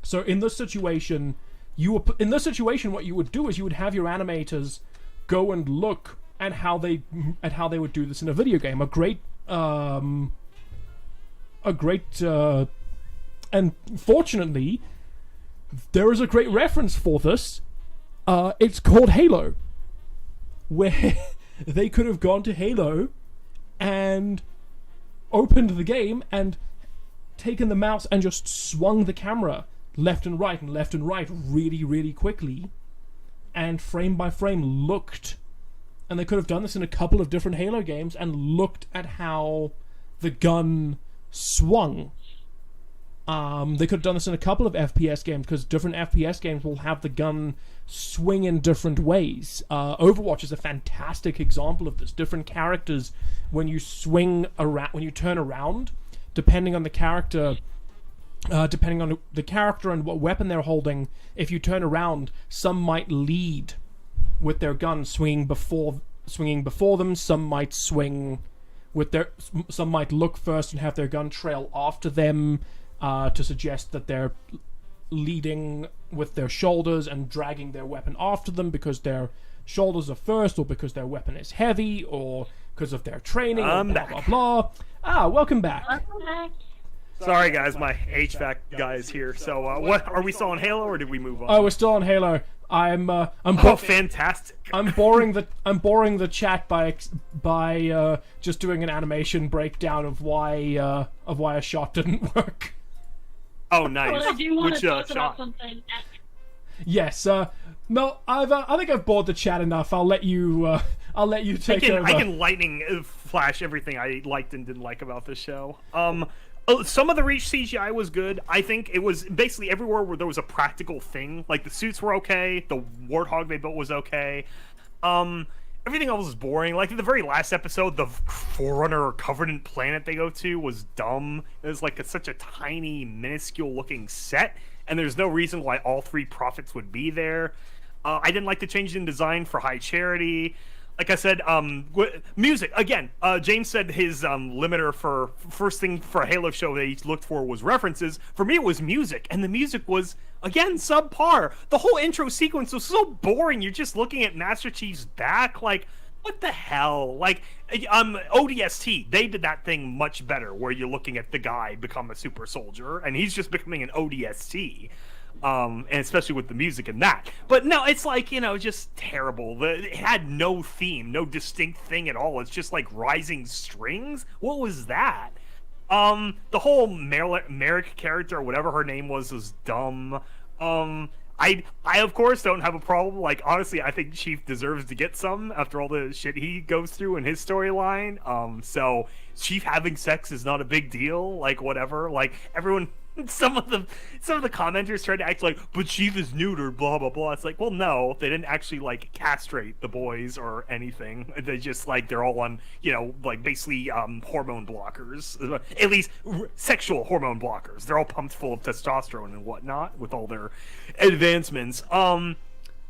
So in this situation, what you would do is you would have your animators go and look at how they would do this in a video game. And fortunately, there is a great reference for this. It's called Halo, where they could have gone to Halo and opened the game and taken the mouse and just swung the camera left and right really, really quickly, and frame by frame looked. And they could have done this in a couple of different Halo games and looked at how the gun swung. They could have done this in a couple of FPS games, because different FPS games will have the gun swing in different ways. Overwatch is a fantastic example of this. Different characters, when you turn around, depending on the character and what weapon they're holding, if you turn around, some might lead with their gun swinging before them. Some might look first and have their gun trail after them, to suggest that they're leading with their shoulders and dragging their weapon after them because their shoulders are first, or because their weapon is heavy, or because of their training, or blah, blah, blah. Welcome back. Welcome back. Sorry guys, my HVAC guy is here. So what are we still on Halo, or did we move on? Oh, we're still on Halo. I'm fantastic. I'm boring the chat by just doing an animation breakdown of why a shot didn't work. Oh, nice. Well, I do want Which to talk shot? about something. Yes, Mel, I think I've bored the chat enough. I'll let you take over. I can lightning flash everything I liked and didn't like about this show. Some of the Reach CGI was good. I think it was basically everywhere where there was a practical thing. Like, the suits were okay, the Warthog they built was okay. Everything else was boring. Like, in the very last episode, the Forerunner or Covenant planet they go to was dumb. It was like such a tiny, minuscule-looking set, and there's no reason why all three prophets would be there. I didn't like the change in design for High Charity. Like I said, music, again, James said his limiter for first thing for a Halo show that he looked for was references. For me, it was music, and the music was, again, subpar. The whole intro sequence was so boring. You're just looking at Master Chief's back, like, what the hell? Like, ODST, they did that thing much better, where you're looking at the guy become a super soldier, and he's just becoming an ODST. And especially with the music and that. But no, it's like, just terrible. It had no theme, no distinct thing at all. It's just like rising strings. What was that? The whole Merrick character, or whatever her name was dumb. I of course don't have a problem. Like, honestly, I think Chief deserves to get some after all the shit he goes through in his storyline. So Chief having sex is not a big deal. Like, whatever. Like, everyone. Some of the commenters tried to act like, but Chief is neutered, blah blah blah. It's like, well, no, they didn't actually like castrate the boys or anything. They just like they're all on, like basically hormone blockers, at least sexual hormone blockers. They're all pumped full of testosterone and whatnot with all their advancements.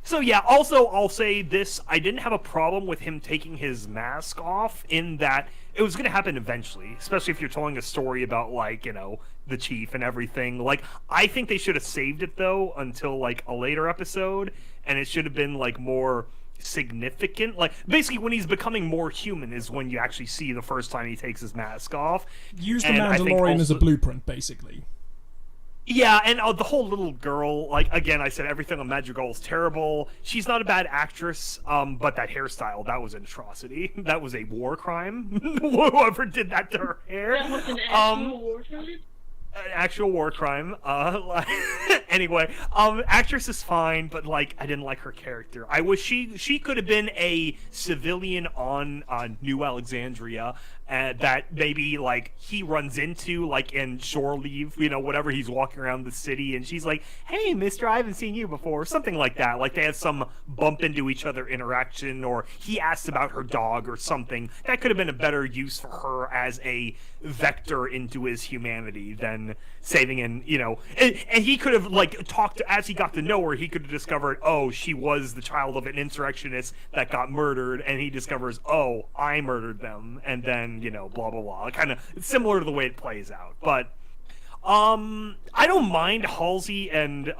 So yeah, also I'll say this, I didn't have a problem with him taking his mask off, in that it was going to happen eventually, especially if you're telling a story about, like, the Chief and everything. Like, I think they should have saved it, though, until, like, a later episode, and it should have been, like, more significant. Like, basically, when he's becoming more human is when you actually see the first time he takes his mask off. Use the Mandalorian as a blueprint, basically. Yeah, and the whole little girl, like, again, I said everything on Madrigal is terrible. She's not a bad actress, but that hairstyle, that was an atrocity. That was a war crime. Whoever did that to her hair. That was an actual war crime? actual war crime. Anyway, actress is fine, but like I didn't like her character. I wish she could have been a civilian on New Alexandria. That maybe like he runs into like in Shore Leave, whatever, he's walking around the city and she's like, "Hey, mister, I haven't seen you before," something like that. Like they have some bump into each other interaction, or he asks about her dog or something. That could have been a better use for her as a vector into his humanity than saving and he could have like talked as he got to know her. He could have discovered, oh, she was the child of an insurrectionist that got murdered, and he discovers, oh, I murdered them, and then blah blah blah. Kind of similar to the way it plays out. But I don't mind Halsey and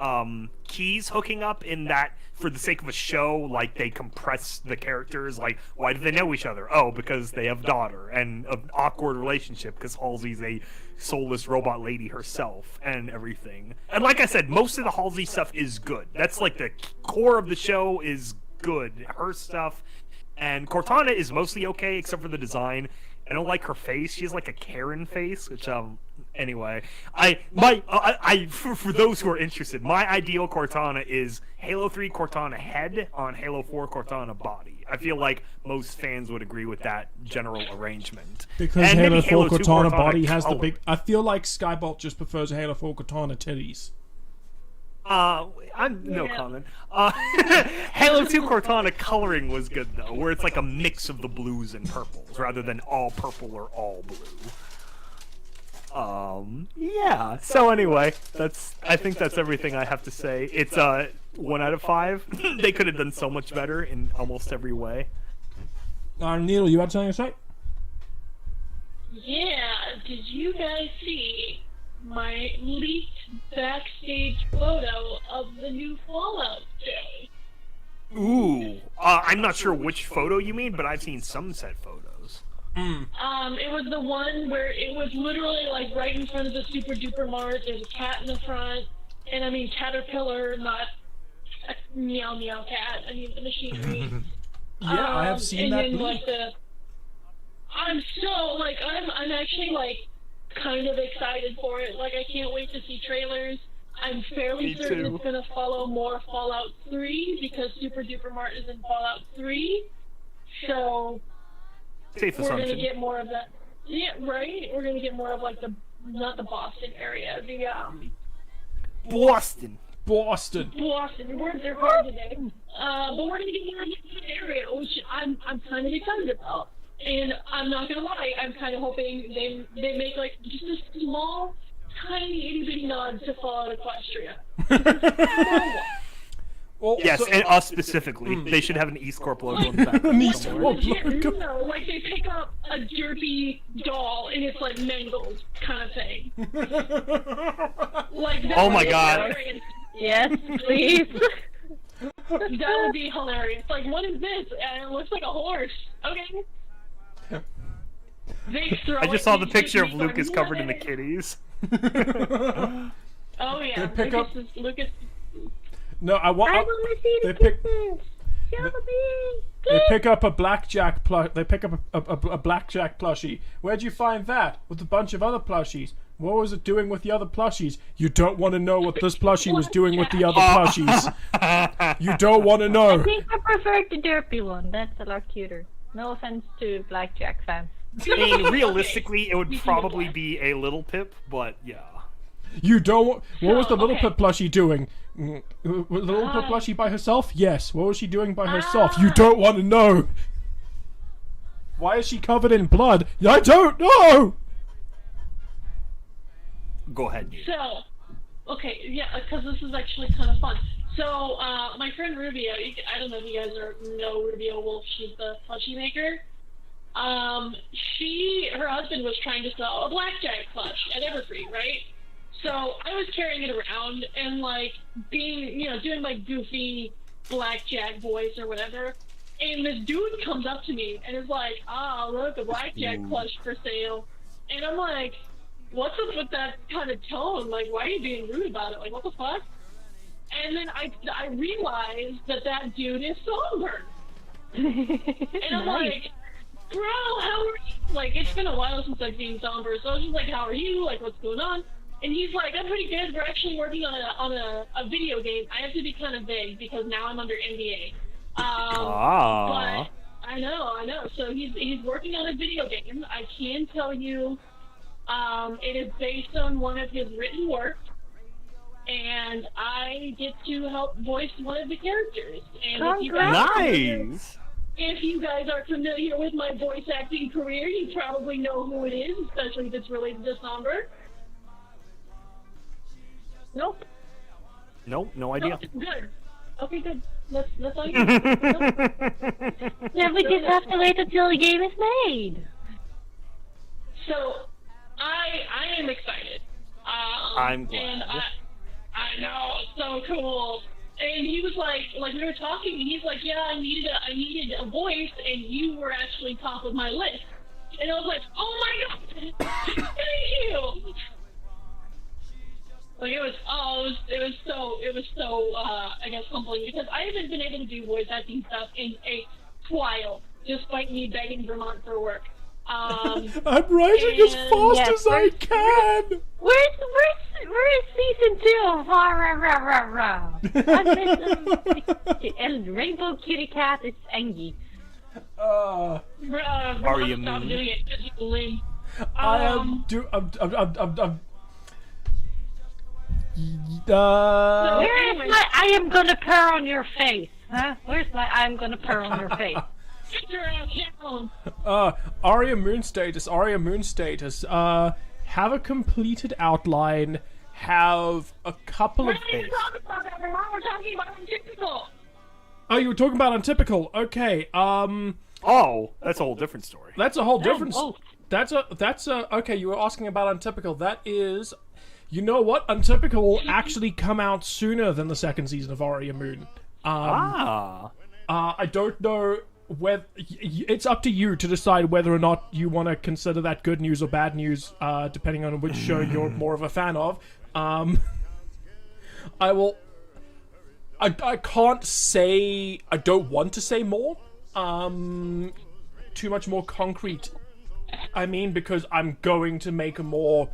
Keyes hooking up in that for the sake of a show. Like they compress the characters. Like, why do they know each other? Oh, because they have a daughter, and an awkward relationship because Halsey's a soulless robot lady herself and everything. And like I said, most of the Halsey stuff is good. That's like the core of the show is good. Her stuff. And Cortana is mostly okay except for the design. I don't like her face. She has like a Karen face, which anyway. For those who are interested, my ideal Cortana is Halo 3 Cortana head on Halo 4 Cortana body. I feel like most fans would agree with that general arrangement. Because Halo 4 Cortana body has color. the big... I feel like Skybolt just prefers Halo 4 Cortana titties. I'm no comment. Halo 2 Cortana coloring was good though, where it's like a mix of the blues and purples rather than all purple or all blue. Yeah. So anyway, I think that's everything I have to say. It's 1 out of 5. They could have done so much better in almost every way. Neil, you had something to say? Yeah, did you guys see my leaked backstage photo of the new Fallout day? Ooh. I'm not sure which photo you mean, but I've seen some set photos. It was the one where it was literally like right in front of the Super Duper Mart. There's a cat in the front, and I mean Caterpillar, not a meow meow cat. I mean the machinery. Yeah, I have seen and that. And then like I'm so like I'm actually like kind of excited for it. Like I can't wait to see trailers. I'm fairly certain it's gonna follow more Fallout 3 because Super Duper Mart is in Fallout 3. So safe we're assumption. gonna get more of that. Yeah, right. We're gonna get more of like not the Boston area, the Boston. Boston. Words are hard today. But we're gonna get more of that area, which I'm kind of excited about. And I'm not gonna lie, I'm kind of hoping they make like just a small, tiny itty bitty nod to Fallout Equestria. Well, yes, and us specifically. They should have an EAST Corp logo in the back. An EAST Corp logo. No, like they pick up a derpy doll and it's like mangled kind of thing. Like oh my god. Yes, please. That would be hilarious. Like, what is this? And it looks like a horse. Okay. I just saw the picture of Lucas covered in the kitties. Oh yeah, pick Lucas. No, I want to see the kittens. They pick up a blackjack They pick up a blackjack plushie. Where'd you find that? With a bunch of other plushies. What was it doing with the other plushies? You don't want to know what this plushie was doing with the other plushies. You don't want to know. I think I prefer the derpy one. That's a lot cuter. No offense to blackjack fans. I mean, realistically, it would probably be a Little Pip, but yeah. You don't. What was the Little Pip plushie doing? Was the Little Pip plushie by herself? Yes. What was she doing by herself? You don't want to know. Why is she covered in blood? I don't know. Go ahead. So, okay, yeah, because this is actually kind of fun. So, my friend Rubio, I don't know if you guys know Rubio Wolf. She's the plushie maker. Her husband was trying to sell a blackjack plush at Everfree, right? So I was carrying it around and like doing my goofy blackjack voice or whatever. And this dude comes up to me and is like, look, a blackjack plush for sale. And I'm like, what's up with that kind of tone? Like, why are you being rude about it? Like, what the fuck? And then I realized that dude is Songbird. And I'm like, bro, how are you? Like, it's been a while since I've seen Songbird, so I was just like, how are you? Like, what's going on? And he's like, I'm pretty good. We're actually working on a video game. I have to be kind of vague because now I'm under NDA. But I know. So he's working on a video game. I can tell you, it is based on one of his written works, and I get to help voice one of the characters. And Nice. If you guys are familiar with my voice acting career, you probably know who it is, especially if it's related to Somber. Nope. Nope, no idea. Nope. Good. Okay, good. That's all you Yeah, we just have to wait until the game is made. So, I am excited. I'm glad. And I know, it's so cool. And he was like we were talking, and he's like, yeah, I needed a voice, and you were actually top of my list. And I was like, oh my god, thank you. Like it was so I guess humbling because I haven't been able to do voice acting stuff in a while, despite me begging Vermont for work. I'm writing as fast as I can. Where's season 2 of El Rainbow Kitty Cat is Angie. Are you stop doing it? It's lame. I'm Where is my I am gonna purr on your face? Huh? Where's my I'm gonna purr on your face? Aria Moon status. Have a completed outline. Have a couple of. We're talking about untypical. Oh, you were talking about untypical. Okay. Oh, that's a whole different story. That's a whole different. That's a. Okay, you were asking about untypical. That is. You know what? Untypical actually come out sooner than the second season of Aria Moon. I don't know whether it's up to you to decide whether or not you want to consider that good news or bad news, depending on which show you're more of a fan of. I can't say. I don't want to say more. Too much more concrete. I mean, because I'm going to make a more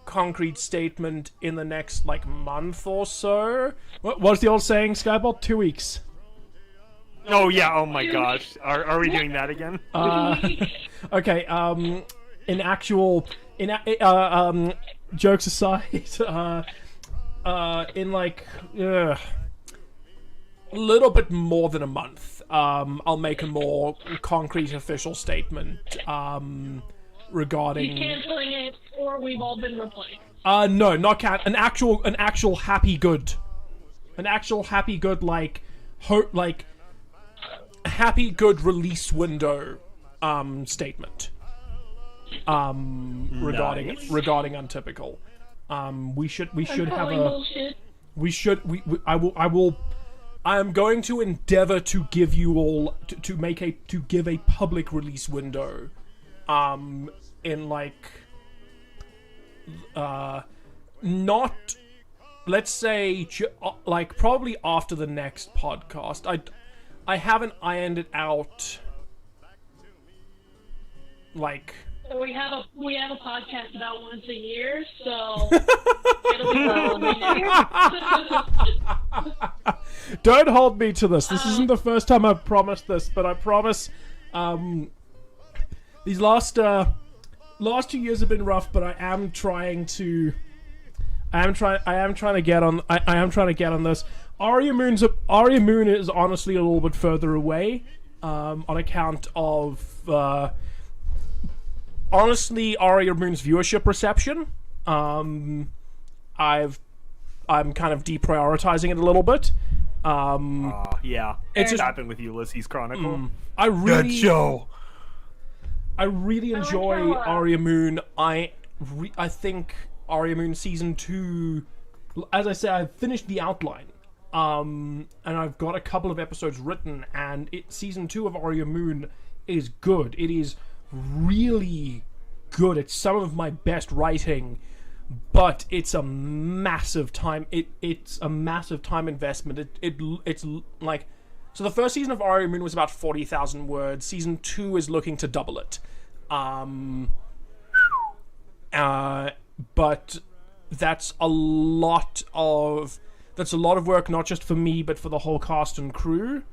concrete statement in the next month or so. What's the old saying, Skyball? 2 weeks. Oh yeah, oh my gosh. Are we doing that again? Okay, jokes aside, in a little bit more than a month, I'll make a more concrete official statement, regarding... He's canceling it, or we've all been replaced. No, not an actual happy good. An actual happy good, happy good release window statement regarding untypical. I am going to endeavor to give you all to give a public release window in not, let's say, probably after the next podcast. I haven't ironed it out. We have a podcast about once a year, so it'll be Don't hold me to this. This isn't the first time I've promised this, but I promise. These last 2 years have been rough, but I am trying to get on. I am trying to get on this. Aria Moon is honestly a little bit further away, on account of honestly Aria Moon's viewership reception. I'm kind of deprioritizing it a little bit. Yeah, it's just happened with Ulysses Chronicle. Good show. I really enjoy Aria Moon. I think Aria Moon Season 2... As I said, I've finished the outline. And I've got a couple of episodes written, and Season 2 of Aria Moon is good. It is really good. It's some of my best writing, but it's a massive time... It's a massive time investment. It's like... So the first season of Aria Moon was about 40,000 words. Season 2 is looking to double it. But that's a lot of work, not just for me, but for the whole cast and crew.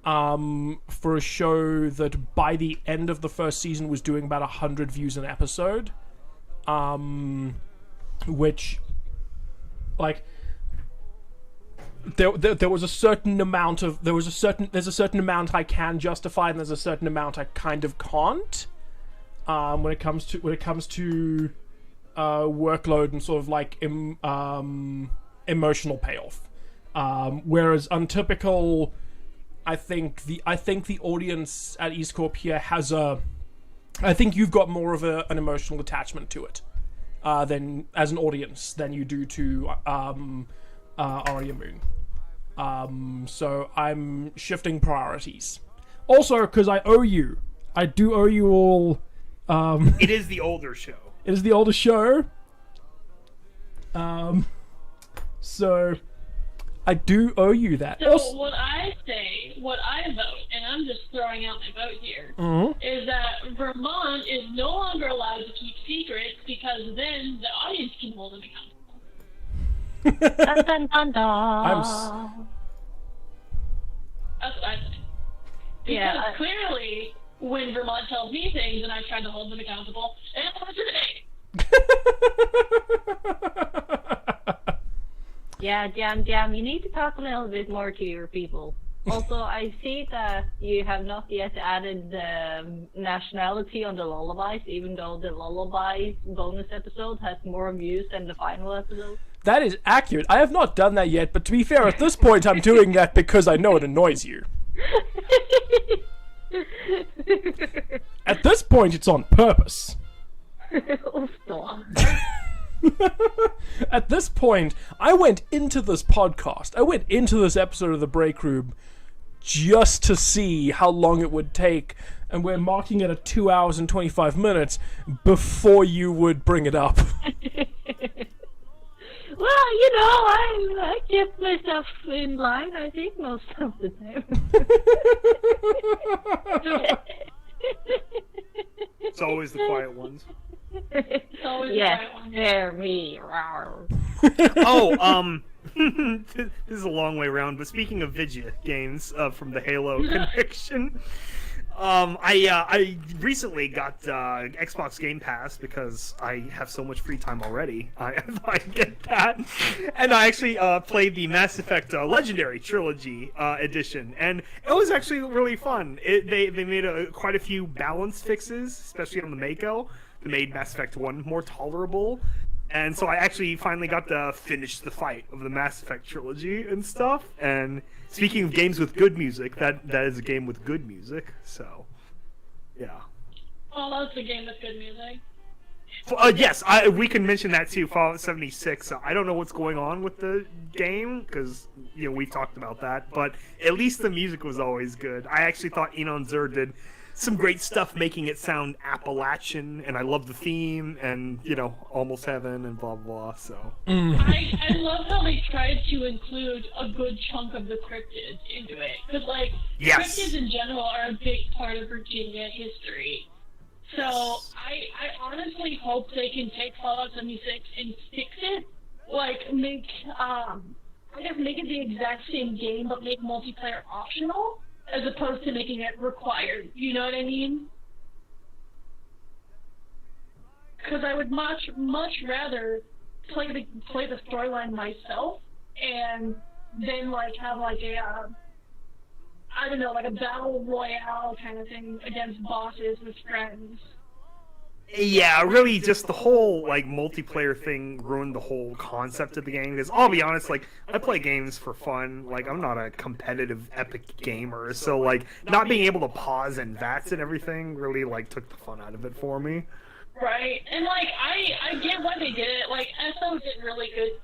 For a show that by the end of the first season was doing about 100 views an episode, which, like, there was a certain amount of there's a certain amount I can justify, and there's a certain amount I kind of can't. When it comes to workload and sort of like emotional payoff, whereas untypical, I think the audience at EAST Corp here has I think you've got more of an emotional attachment to it than as an audience than you do to Aria Moon. So I'm shifting priorities. Also, because I do owe you all. It is the older show. It is the older show. So I do owe you that. So what I vote, and I'm just throwing out my vote here, is that Vermont is no longer allowed to keep secrets because then the audience can hold them accountable. Dun, dun, dun, dun. That's what I think. Because clearly, when Vermont tells me things and I try to hold them accountable, and I'm today. Yeah, damn, you need to talk a little bit more to your people. Also, I see that you have not yet added the nationality on the lullabies, even though the lullabies bonus episode has more views than the final episode. That is accurate. I have not done that yet, but to be fair, at this point I'm doing that because I know it annoys you. At this point, it's on purpose. Oh, stop. At this point, I went into this podcast, I went into this episode of the Breakroom just to see how long it would take, and we're marking it at 2 hours and 25 minutes before you would bring it up. Well, you know, I kept myself in line, I think, most of the time. It's always the quiet ones. It's always the Yes, right one. they're me. Oh, this is a long way around, but speaking of Vidya games from the Halo connection, I recently got Xbox Game Pass because I have so much free time already. I get that, and I actually played the Mass Effect Legendary Trilogy edition, and it was actually really fun. They made quite a few balance fixes, especially on the Mako, that made Mass Effect 1 more tolerable. And so I actually finally got to finish the fight of the Mass Effect trilogy and stuff. And speaking of games with good music, that is a game with good music. So, yeah. Oh, that's a game with good music. Yes, we can mention that too. Fallout 76. I don't know what's going on with the game because we talked about that, but at least the music was always good. I actually thought Enon Zur did some great stuff making it sound Appalachian, and I love the theme, and, Almost Heaven, and blah, blah, blah, so. I love how they tried to include a good chunk of the cryptids into it. Because, Yes. cryptids in general are a big part of Virginia history. So, I honestly hope they can take Fallout 76 and fix it. Make it the exact same game, but make multiplayer optional, as opposed to making it required. You know what I mean? Because I would much rather play the storyline myself, and then have a a battle royale kind of thing against bosses with friends. Yeah, really, just the whole multiplayer thing ruined the whole concept of the game. Because I'll be honest, I play games for fun. I'm not a competitive epic gamer, so not being able to pause and VATS and everything really took the fun out of it for me. Right, and I get why they did it. SO did really good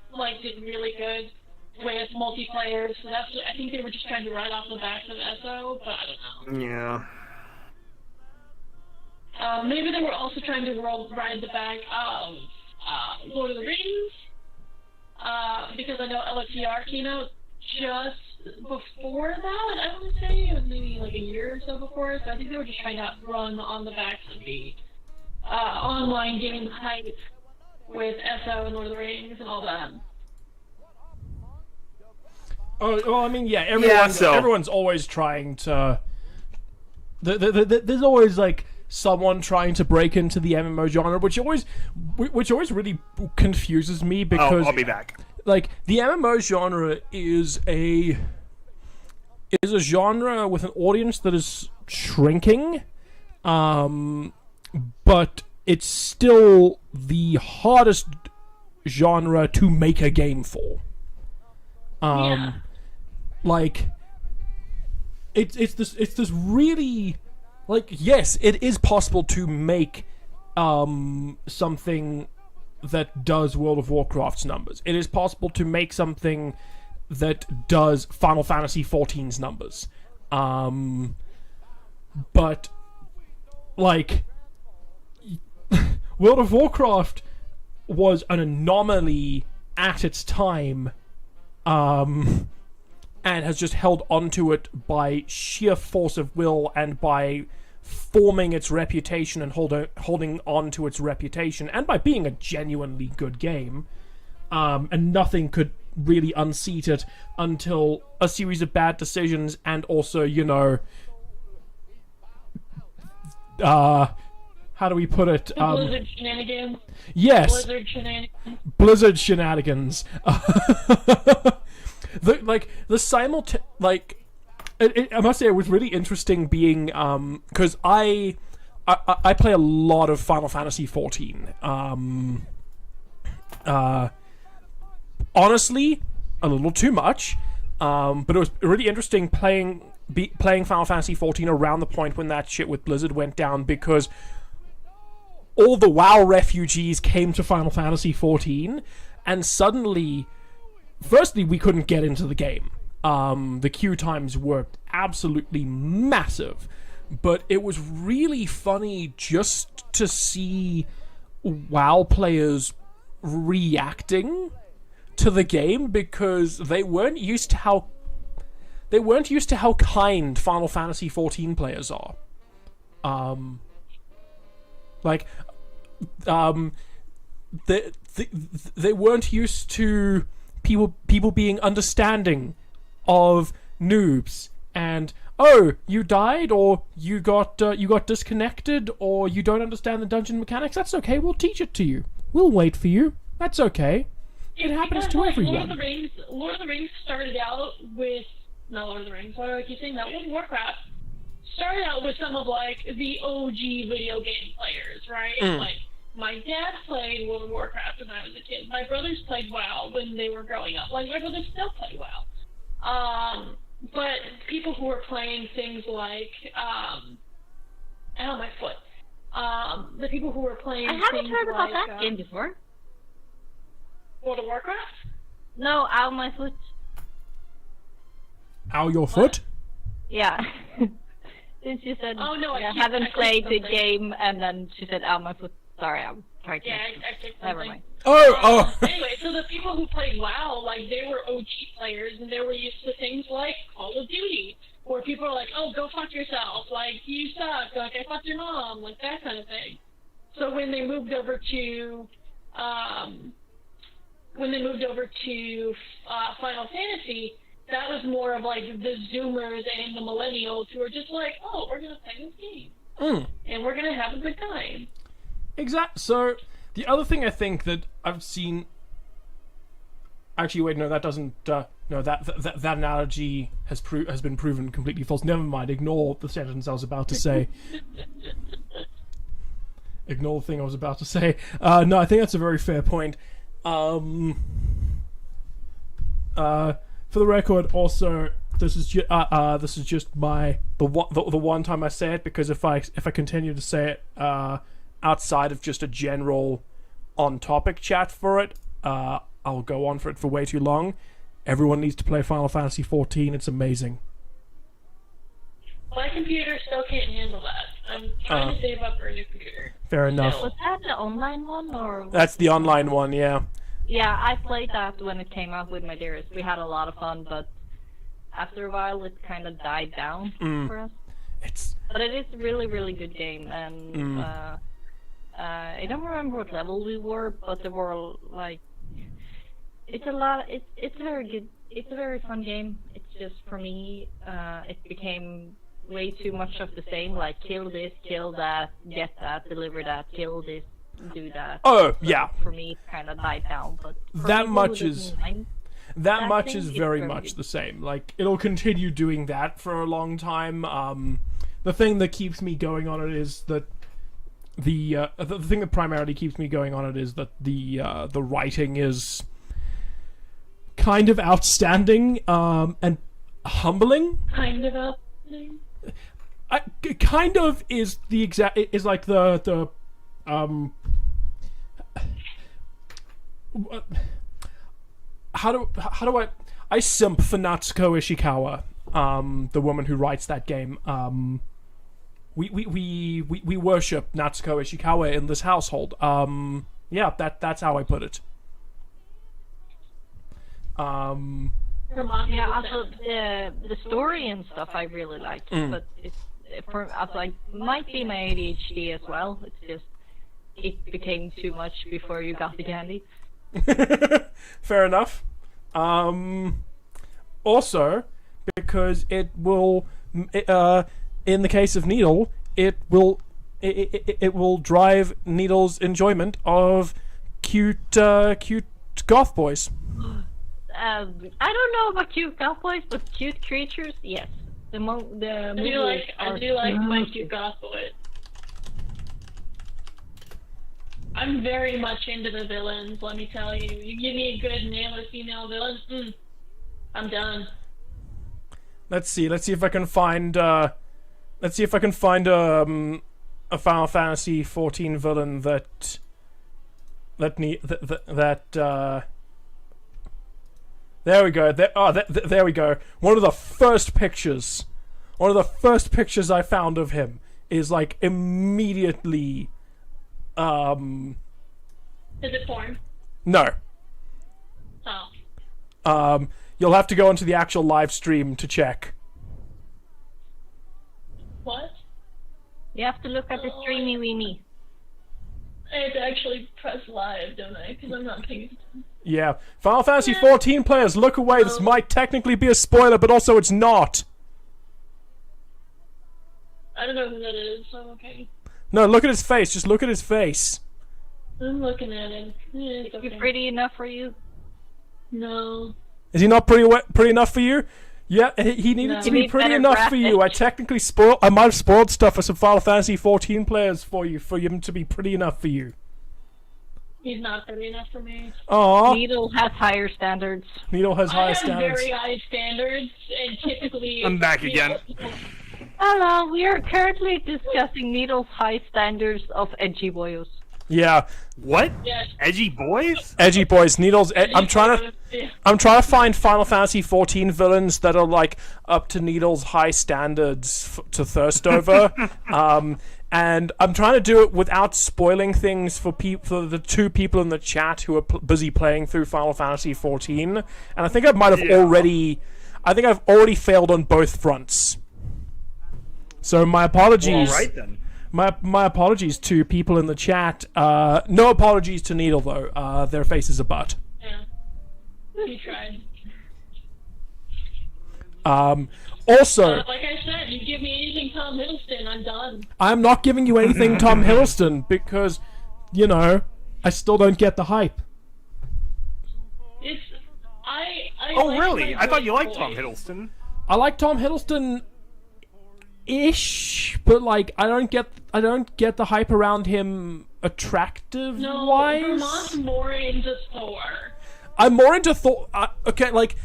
with multiplayer. So I think they were just trying to ride off the backs of SO, but I don't know. Yeah. Maybe they were also trying to ride the back of Lord of the Rings, because I know LXDR came out just before that. I want to say it was maybe a year or so before, so I think they were just trying to run on the backs of the online game hype with SO and Lord of the Rings and all that. Oh, well, I mean, yeah, everyone's always trying to... There's always, like, someone trying to break into the MMO genre, which always really confuses me, because... I'll be back. Like, the MMO genre is a genre with an audience that is shrinking, but it's still the hardest genre to make a game for. Like, it's this really, like, yes, it is possible to make something that does World of Warcraft's numbers. It is possible to make something that does Final Fantasy XIV's numbers. But, like, World of Warcraft was an anomaly at its time, and has just held onto it by sheer force of will and by forming its reputation and holding on to its reputation, and by being a genuinely good game. And nothing could really unseat it until a series of bad decisions, and also, you know, how do we put it? Blizzard shenanigans. Yes. Blizzard shenanigans. Blizzard shenanigans. I must say, it was really interesting being, because I play a lot of Final Fantasy XIV. Honestly, a little too much, but it was really interesting playing Final Fantasy XIV around the point when that shit with Blizzard went down, because all the WoW refugees came to Final Fantasy XIV, and suddenly, firstly, we couldn't get into the game. The queue times were absolutely massive, but it was really funny just to see WoW players reacting to the game, because they weren't used to how kind Final Fantasy XIV players are. They weren't used to people being understanding of noobs, and oh, you died, or you got disconnected, or you don't understand the dungeon mechanics. That's okay. We'll teach it to you. We'll wait for you. That's okay. It happens to everyone. Lord of the Rings started out with... Not Lord of the Rings, why do I keep saying that? World of Warcraft started out with some of, like, the OG video game players, right? Like, my dad played World of Warcraft when I was a kid. My brothers played WoW when they were growing up. Like, my brothers still play WoW. But people who were playing things like, ow, my foot. The people who were playing I haven't things heard about like, that game before. World of Warcraft? No, ow, my foot. Ow, your foot? Yeah. Since you said, oh, no, I haven't played the game, and then she said, ow, my foot. Sorry, I'm trying to... Yeah, I kicked Never something. mind. Oh! Anyway, so the people who played WoW, like, they were OG players, and they were used to things like Call of Duty, where people are like, oh, go fuck yourself, like, you suck, like, I fucked your mom, like, that kind of thing. So when they moved over to, Final Fantasy, that was more of, like, the Zoomers and the Millennials who were just like, oh, we're gonna play this game. And we're gonna have a good time. So, the other thing I think that I've seen... Actually, wait, no, that doesn't... no, that analogy has been proven completely false. Never mind, ignore the sentence I was about to say. Ignore the thing I was about to say. No, I think that's a very fair point. For the record, also, this is just the one time I say it, because if I continue to say it outside of just a general on-topic chat for it, I'll go on for it for way too long. Everyone needs to play Final Fantasy XIV. It's amazing. My computer still can't handle that. I'm trying to save up for a new computer. Fair enough. Was that the online one, or...? That's the online one, yeah. Yeah, I played that when it came out with my dearest. We had a lot of fun, but after a while it kind of died down for us. But it is a really, really good game, and I don't remember what level we were, but there were like, it's a lot. It's a very good. It's a very fun game. It's just for me, it became way too much of the same. Like kill this, kill that, get that, deliver that, kill this, do that. Oh, So yeah. For me, it kind of died down. But for That people much who is- doesn't mind, That much thing is is very very much good. the same. Like, it'll continue doing that for a long time. The thing that keeps me going on it is that the thing that primarily keeps me going on it is that the writing is kind of outstanding and humbling. Kind of up. Kind of is the exact is like the how do I simp for Natsuko Ishikawa, the woman who writes that game. We worship Natsuko Ishikawa in this household. Yeah, that's how I put it. Her mom Yeah, did also that. the story and stuff I really liked, but it's also like might be my ADHD as well. It's just it became too much before you got the candy. Fair enough. Also, because it will, in the case of Needle, it will drive Needle's enjoyment of cute goth boys. I don't know about cute cowboys, but cute creatures, yes. The I movies do like my cute. cute goth boy. I'm very much into the villains, let me tell you. You give me a good male or female villain, I'm done. Let's see if I can find a Final Fantasy 14 villain that there we go. There we go. One of the first pictures I found of him is like immediately. Is it porn? No. Oh. You'll have to go into the actual live stream to check. What? You have to look at the streamy weenie. I have to actually press live, don't I? Because I'm not paying attention. Yeah. Final Fantasy 14 players, look away. This might technically be a spoiler, but also it's not. I don't know who that is, so okay. No, look at his face. Just look at his face. I'm looking at him. It's Is he okay. pretty enough for you? No. Is he not pretty enough for you? Yeah, he needed No. to You be need pretty better enough for you. graphics. I might have spoiled stuff for some Final Fantasy 14 players for him to be pretty enough for you. He's not pretty enough for me. Aww, Needle has higher standards. Needle has I higher have standards. very high standards, and typically... I'm back you know, again. people- Hello, we are currently discussing Needle's high standards of edgy boyos. Yeah, What? Yes. Edgy boys? edgy boys. Needle's. I'm trying to find Final Fantasy 14 villains that are like up to Needle's high standards to thirst over. And I'm trying to do it without spoiling things for the two people in the chat who are busy playing through Final Fantasy 14. And I think I might have already failed on both fronts. So my apologies. All right then. My apologies to people in the chat. No apologies to Needle though. Their face is a butt. Yeah. He tried. Also, Like I said, you give me anything Tom Hiddleston, I'm done. I'm not giving you anything Tom Hiddleston because, you know, I still don't get the hype. It's... I Oh, like really? my I thought you voice. liked Tom Hiddleston. I like Tom Hiddleston ish, but like I don't get the hype around him attractive No, wise. Vermont's more into Thor. I'm more into Thor. Okay, like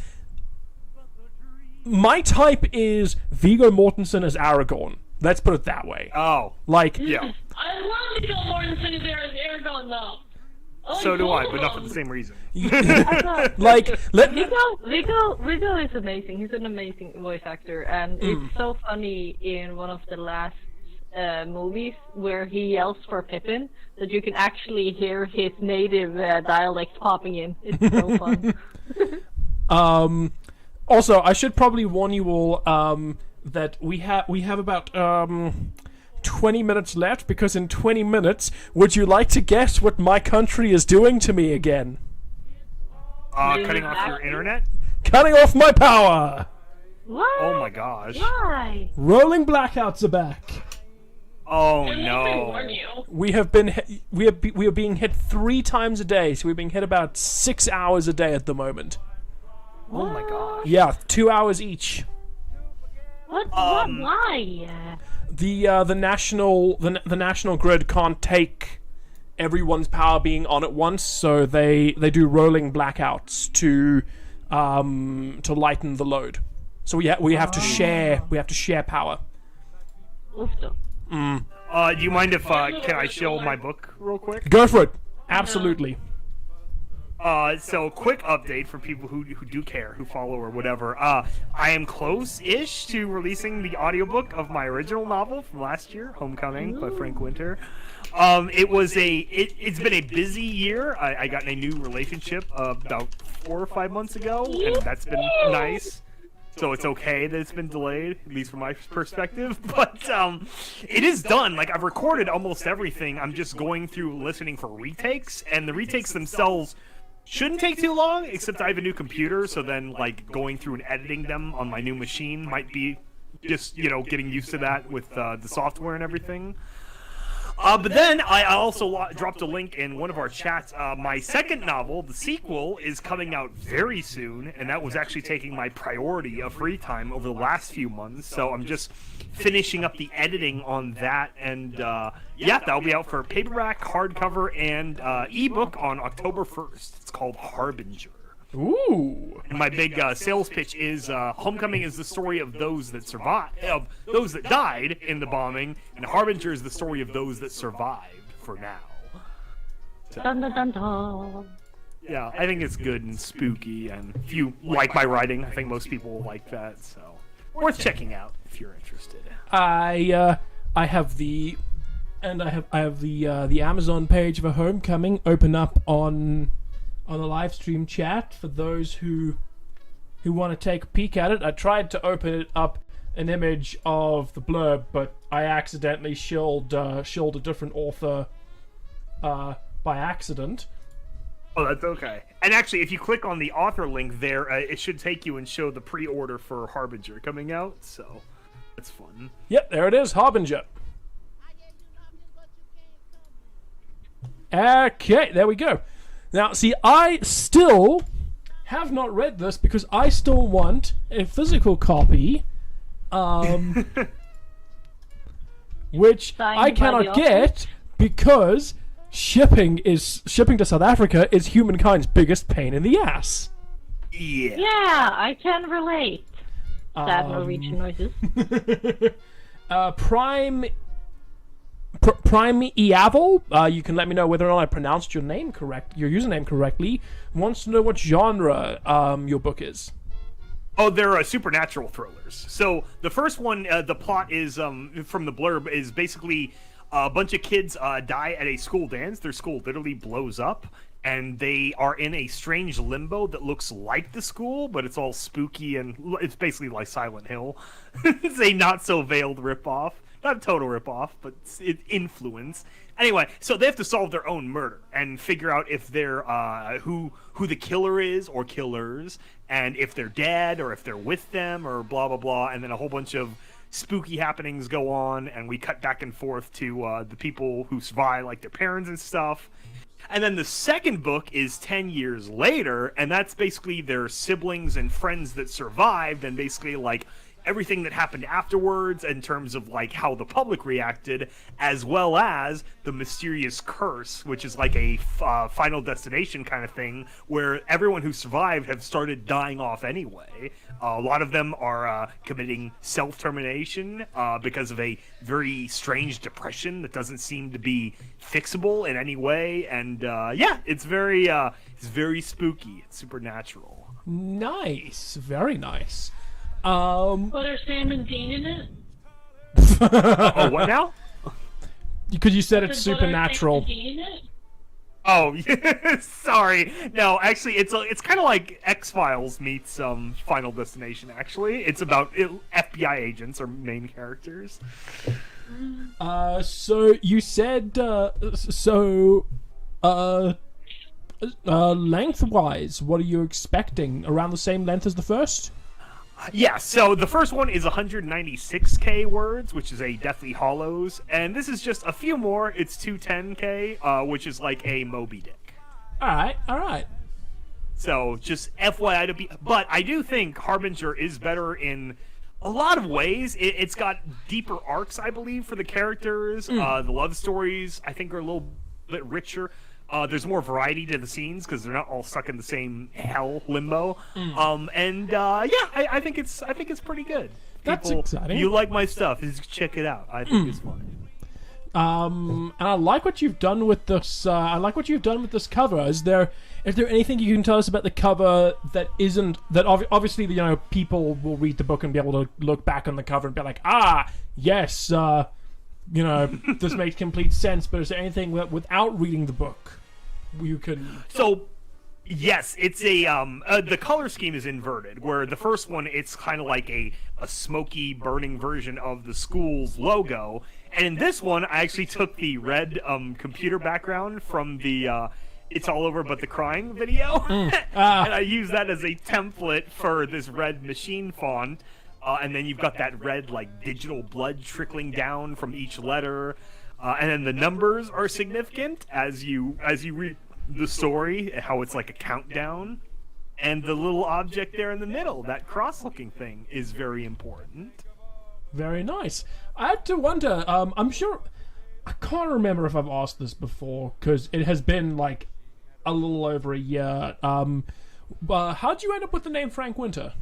my type is Viggo Mortensen as Aragorn. Let's put it that way. Oh, Like, yeah. I love Viggo Mortensen as Aragorn, though. like So do I, both but of not for them. the same reason. like let Viggo is amazing. He's an amazing voice actor, and it's so funny in one of the last movies where he yells for Pippin that you can actually hear his native dialect popping in. It's so fun. Also, I should probably warn you all that we have about 20 minutes left, because in 20 minutes, would you like to guess what my country is doing to me again? Cutting off your internet? Cutting off my power! What? Oh my gosh. Why? Rolling blackouts are back. Oh warn no. you. We have been we are being hit 3 times a day, so we're being hit about 6 hours a day at the moment. Oh my gosh. Yeah, 2 hours each. What? Why? The national grid can't take everyone's power being on at once, so they do rolling blackouts to lighten the load. So we have to share power. Oofdo. Do you mind if can I show my book real quick? Go for it. Absolutely. So quick update for people who do care, who follow or whatever. I am close-ish to releasing the audiobook of my original novel from last year, Homecoming by Frank Winter. It's been a busy year. I got in a new relationship about 4 or 5 months ago, and that's been nice. So it's okay that it's been delayed, at least from my perspective. But it is done. Like, I've recorded almost everything. I'm just going through listening for retakes, and the retakes themselves shouldn't take too long, except I have a new computer, so then, like, going through and editing them on my new machine might be just, you know, getting used to that with the software and everything. But then I also dropped a link in one of our chats. My second novel, the sequel, is coming out very soon, and that was actually taking my priority of free time over the last few months. So I'm just finishing up the editing on that, and yeah, that'll be out for paperback, hardcover, and ebook on October 1st. It's called Harbinger. Ooh. And my big sales pitch is Homecoming is the story of those that survived, of those that died in the bombing, and Harbinger is the story of those that survived for now. So, Dun dun dun dun. yeah, I think it's good and spooky, and if you like my writing, I think most people will like that, so worth checking out if you're interested. I have the Amazon page for Homecoming open up on the live stream chat for those who want to take a peek at it. I tried to open it up an image of the blurb, but I accidentally shilled a different author by accident. Oh, that's okay. And actually, if you click on the author link there, it should take you and show the pre-order for Harbinger coming out, so that's fun. Yep, there it is, Harbinger. Okay, there we go. Now, see, I still have not read this because I still want a physical copy, which I cannot get because shipping to South Africa is humankind's biggest pain in the ass. Yeah. Yeah, I can relate. Sad Norwegian noises. Prime Eavel, you can let me know whether or not I pronounced your username correctly. Wants to know what genre your book is. Oh, they're supernatural thrillers. So the first one, the plot is from the blurb is basically a bunch of kids die at a school dance. Their school literally blows up, and they are in a strange limbo that looks like the school, but it's all spooky and it's basically like Silent Hill. It's a not so veiled ripoff. Not a total ripoff, but it's influence. Anyway, so they have to solve their own murder and figure out if they're who the killer is or killers, and if they're dead or if they're with them or blah blah blah. And then a whole bunch of spooky happenings go on, and we cut back and forth to the people who survive, like their parents and stuff. And then the second book is 10 years later, and that's basically their siblings and friends that survived, and basically like everything that happened afterwards in terms of like how the public reacted, as well as the mysterious curse, which is like a Final Destination kind of thing where everyone who survived have started dying off anyway. A lot of them are committing self-termination because of a very strange depression that doesn't seem to be fixable in any way. And yeah, it's very spooky. It's supernatural. Nice, very nice. What are Sam and Dean in it? Oh, what now? Because you said it's supernatural. What are Sam and Dean in it? Oh, sorry. No, actually, it's kind of like X-Files meets Final Destination. Actually, it's about FBI agents are main characters. So you said lengthwise, what are you expecting? Around the same length as the first? Yeah, so the first one is 196k words, which is a Deathly Hollows, and this is just a few more. It's 210k, which is like a Moby Dick. All right. So just FYI to be, but I do think Harbinger is better in a lot of ways. It's got deeper arcs, I believe, for the characters. The love stories, I think, are a little bit richer. There's more variety to the scenes because they're not all stuck in the same hell limbo. I think it's pretty good. That's People, exciting. You like my stuff? Just check it out. I think it's fun. And I like what you've done with this. I like what you've done with this cover. Is there anything you can tell us about the cover that isn't that obviously people will read the book and be able to look back on the cover and be like, yes, this makes complete sense. But is there anything that without reading the book you can? So. Yes, it's a the color scheme is inverted, where the first one it's kind of like a smoky, burning version of the school's logo, and in this one I actually took the red computer background from the It's All Over But the Crying video, and I used that as a template for this red machine font, and then you've got that red like digital blood trickling down from each letter, and then the numbers are significant as you read the story, how it's like a countdown, and the little object there in the middle, that cross-looking thing, is very important. Very nice. I had to wonder, I'm sure, I can't remember if I've asked this before, because it has been like a little over a year. How'd you end up with the name Frank Winter?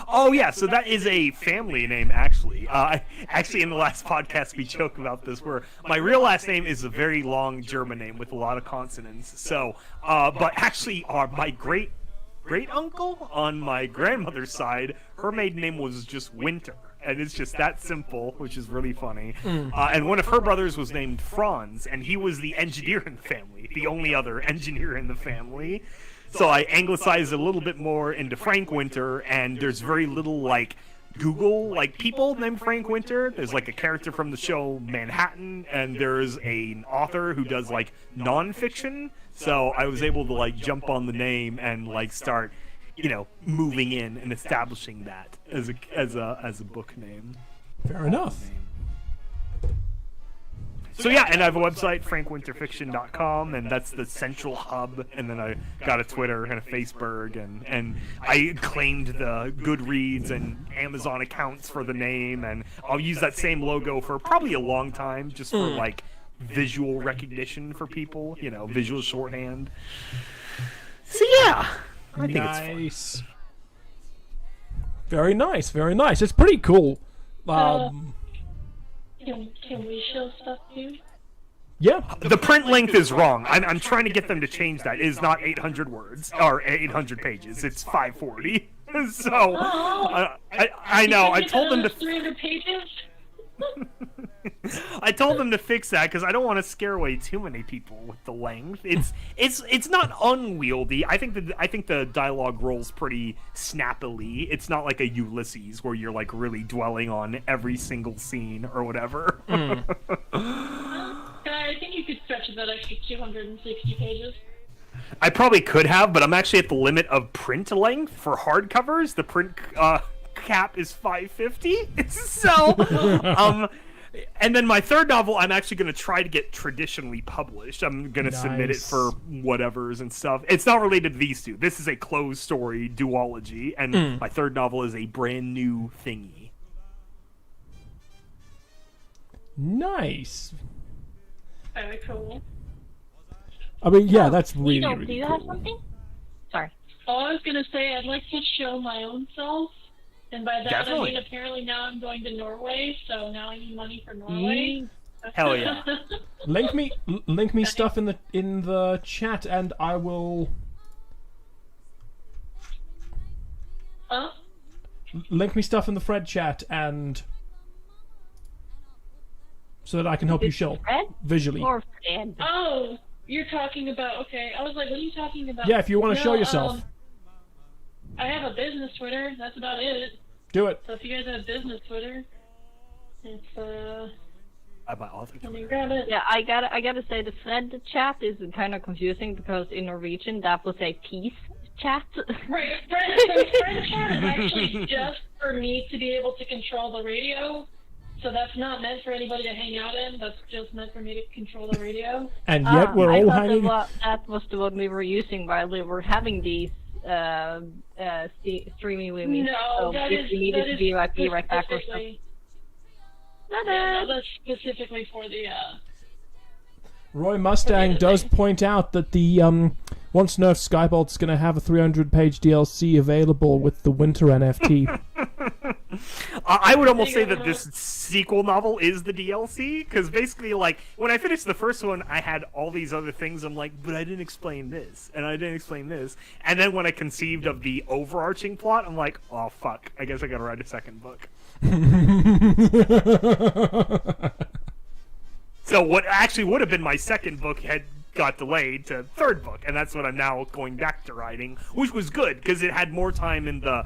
Oh yeah, so that is a family name, actually. Actually, in the last podcast, we joked about this, where my real last name is a very long German name with a lot of consonants. So, but actually, my great uncle on my grandmother's side, her maiden name was just Winter, and it's just that simple, which is really funny. And one of her brothers was named Franz, and he was the engineer in the family, the only other engineer in the family. So I anglicized a little bit more into Frank Winter, and there's very little like Google like people named Frank Winter. There's like a character from the show Manhattan, and there's an author who does like nonfiction. So I was able to like jump on the name and like start, moving in and establishing that as a book name. Fair enough. So yeah, and I have a website, frankwinterfiction.com, and that's the central hub, and then I got a Twitter and a Facebook, and I claimed the Goodreads and Amazon accounts for the name, and I'll use that same logo for probably a long time, just for like visual recognition for people, visual shorthand. So yeah, I think it's fun. Very nice, very nice. It's pretty cool. Can we show stuff too? Yeah. The print length is wrong. I'm trying to get them to change that. It is not 800 words or 800 pages. It's 540. So I know. I told them to 300 pages. I told them to fix that because I don't want to scare away too many people with the length. It's not unwieldy. I think the dialogue rolls pretty snappily. It's not like a Ulysses where you're like really dwelling on every single scene or whatever. I think you could stretch that extra 260 pages. I probably could have, but I'm actually at the limit of print length for hardcovers. The print cap is 550. So and then my third novel I'm actually going to try to get traditionally published. I'm going to submit it for whatevers and stuff. It's not related to these two. This is a closed story duology, and my third novel is a brand new thingy. Nice. Very cool. I mean, yeah, that's really, really do you cool. have something? Sorry. Oh, I was gonna say I'd like to show my own self, and by that Definitely. I mean apparently now I'm going to Norway, so now I need money for Norway. Hell yeah. Link me stuff in the chat, and I will. Huh? Link me stuff in the Fred chat, and so that I can help you show Fred? visually. Or Fred? Oh, you're talking about, okay. I was like, what are you talking about? Yeah, if you want to show yourself. I have a business Twitter. That's about it. Do it. So if you guys have business Twitter. It's I my author. let me grab it. Yeah, I gotta say the Fed chat is kind of confusing because in Norwegian that was a peace chat. Right, friend chat is actually just for me to be able to control the radio. So that's not meant for anybody to hang out in. That's just meant for me to control the radio. And yet we're all hanging. That was the one we were using while we were having these streaming with me. No, so that if is you needed to be right back or specifically. something. Yeah, no, that's specifically for the. Roy Mustang does point out that the once nerfed Skybolt's going to have a 300-page DLC available with the Winter NFT. I would almost say that this sequel novel is the DLC, because basically, like, when I finished the first one, I had all these other things. I'm like, but I didn't explain this, and I didn't explain this. And then when I conceived of the overarching plot, I'm like, oh, fuck, I guess I gotta write a second book. So what actually would have been my second book had got delayed to third book, and that's what I'm now going back to writing, which was good, because it had more time in the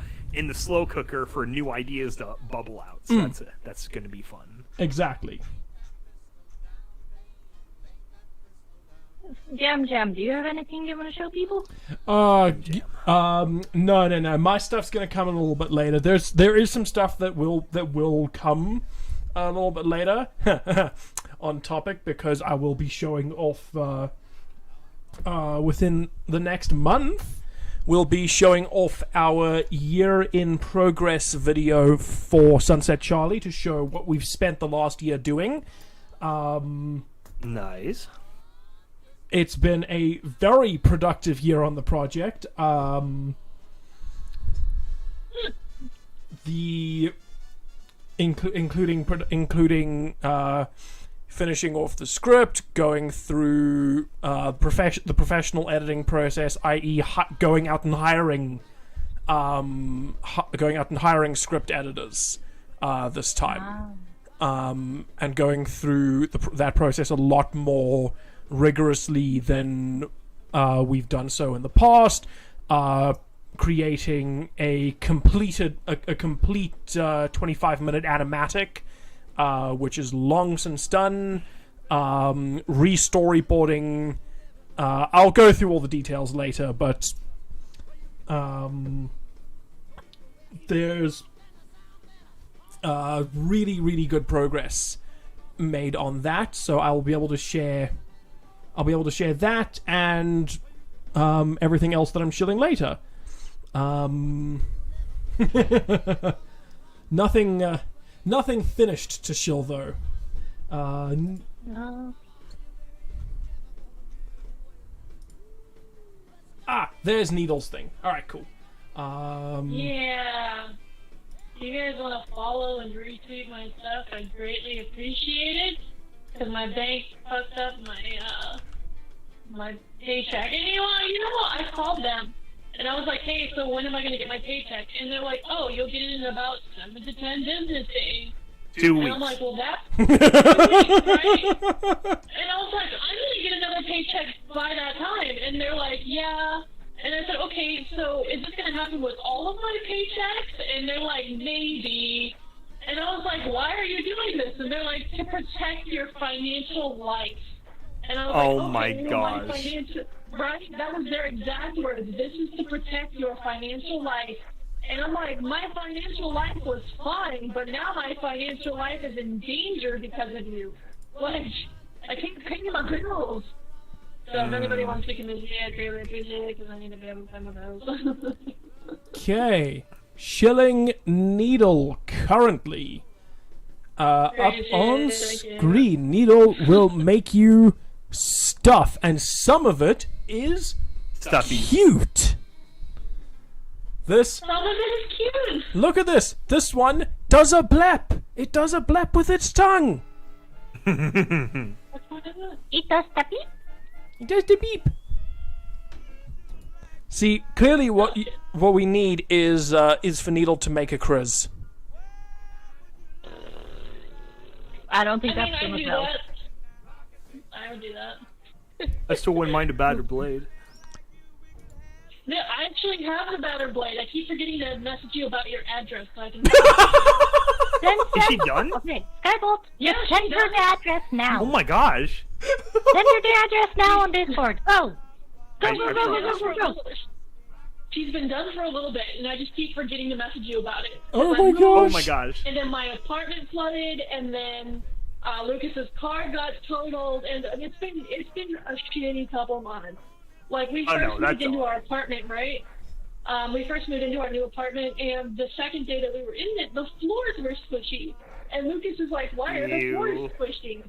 slow cooker for new ideas to bubble out. So that's going to be fun. Exactly. Jam, do you have anything you want to show people? No. My stuff's gonna come a little bit later. There is some stuff that will come a little bit later on topic, because I will be showing off within the next month. We'll be showing off our year in progress video for Sunset Charlie to show what we've spent the last year doing. Nice. It's been a very productive year on the project. Including finishing off the script, going through the professional editing process, i.e., going out and hiring script editors this time, and going through that process a lot more rigorously than we've done so in the past. Creating a complete 25-minute animatic, which is long since done. Re-storyboarding. I'll go through all the details later, but there's really, really good progress made on that. So I'll be able to share that and everything else that I'm shilling later. Nothing finished to shill though. No. There's Needle's thing. All right, cool. Yeah. If you guys want to follow and retweet my stuff, I'd greatly appreciate it. Because my bank fucked up my paycheck. And you know what? I called them. And I was like, hey, so when am I going to get my paycheck? And they're like, oh, you'll get it in about 7 to 10 business days. 2 weeks. And I'm like, well, that's 2 weeks, right? And I was like, I'm going to get another paycheck by that time. And they're like, yeah. And I said, okay, so is this going to happen with all of my paychecks? And they're like, maybe. And I was like, why are you doing this? And they're like, to protect your financial life. And I was like, okay, my gosh. My right? That was their exact words. This is to protect your financial life. And I'm like, my financial life was fine, but now my financial life is in danger because of you. Like, I can't pay my bills. So if anybody wants to convince me, I'd really appreciate it, because I need to be able to pay my bills. Okay. Shilling Needle currently up on screen. Needle will make you stuff, and some of it is Stuffy. cute. Some of it is cute. Look at this. This one does a blep. It does a blep with its tongue. It does the beep. It does the beep. See, clearly what we need is for Needle to make a Chris. I don't think that's gonna help. I would do that. I still wouldn't mind a batter blade. Yeah, I actually have a batter blade. I keep forgetting to message you about your address so I can... Is she done? Okay, Skybolt, Yeah, send she's her done. the address now. Oh my gosh. Send her the address now on Discord. Go. I Go. She's been done for a little bit, and I just keep forgetting to message you about it. Oh I my moved, Oh gosh. my gosh. And then my apartment flooded, and then Lucas's car got totaled, and it's been a shitty couple months. Like we Oh, first no, moved that's into all. our apartment, right? We first moved into our new apartment, and the second day that we were in it, the floors were squishy. And Lucas is like, "Why are the floors squishy?"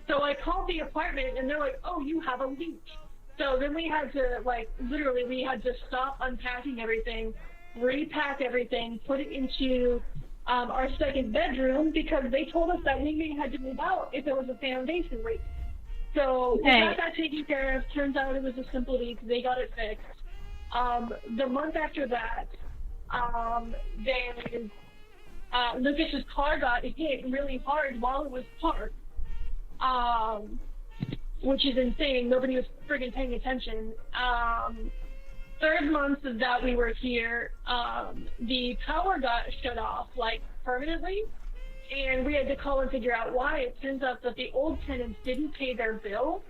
So I called the apartment, and they're like, "Oh, you have a leak." So then we had to, literally, we had to stop unpacking everything, repack everything, put it into our second bedroom because they told us that we may have to move out if there was a foundation leak. So we got that taken care of. Turns out it was a simple leak. They got it fixed. The month after that, Lucas's car got hit really hard while it was parked. Which is insane. Nobody was friggin' paying attention. Third month that we were here, the power got shut off, permanently, and we had to call and figure out why. It turns out that the old tenants didn't pay their bill,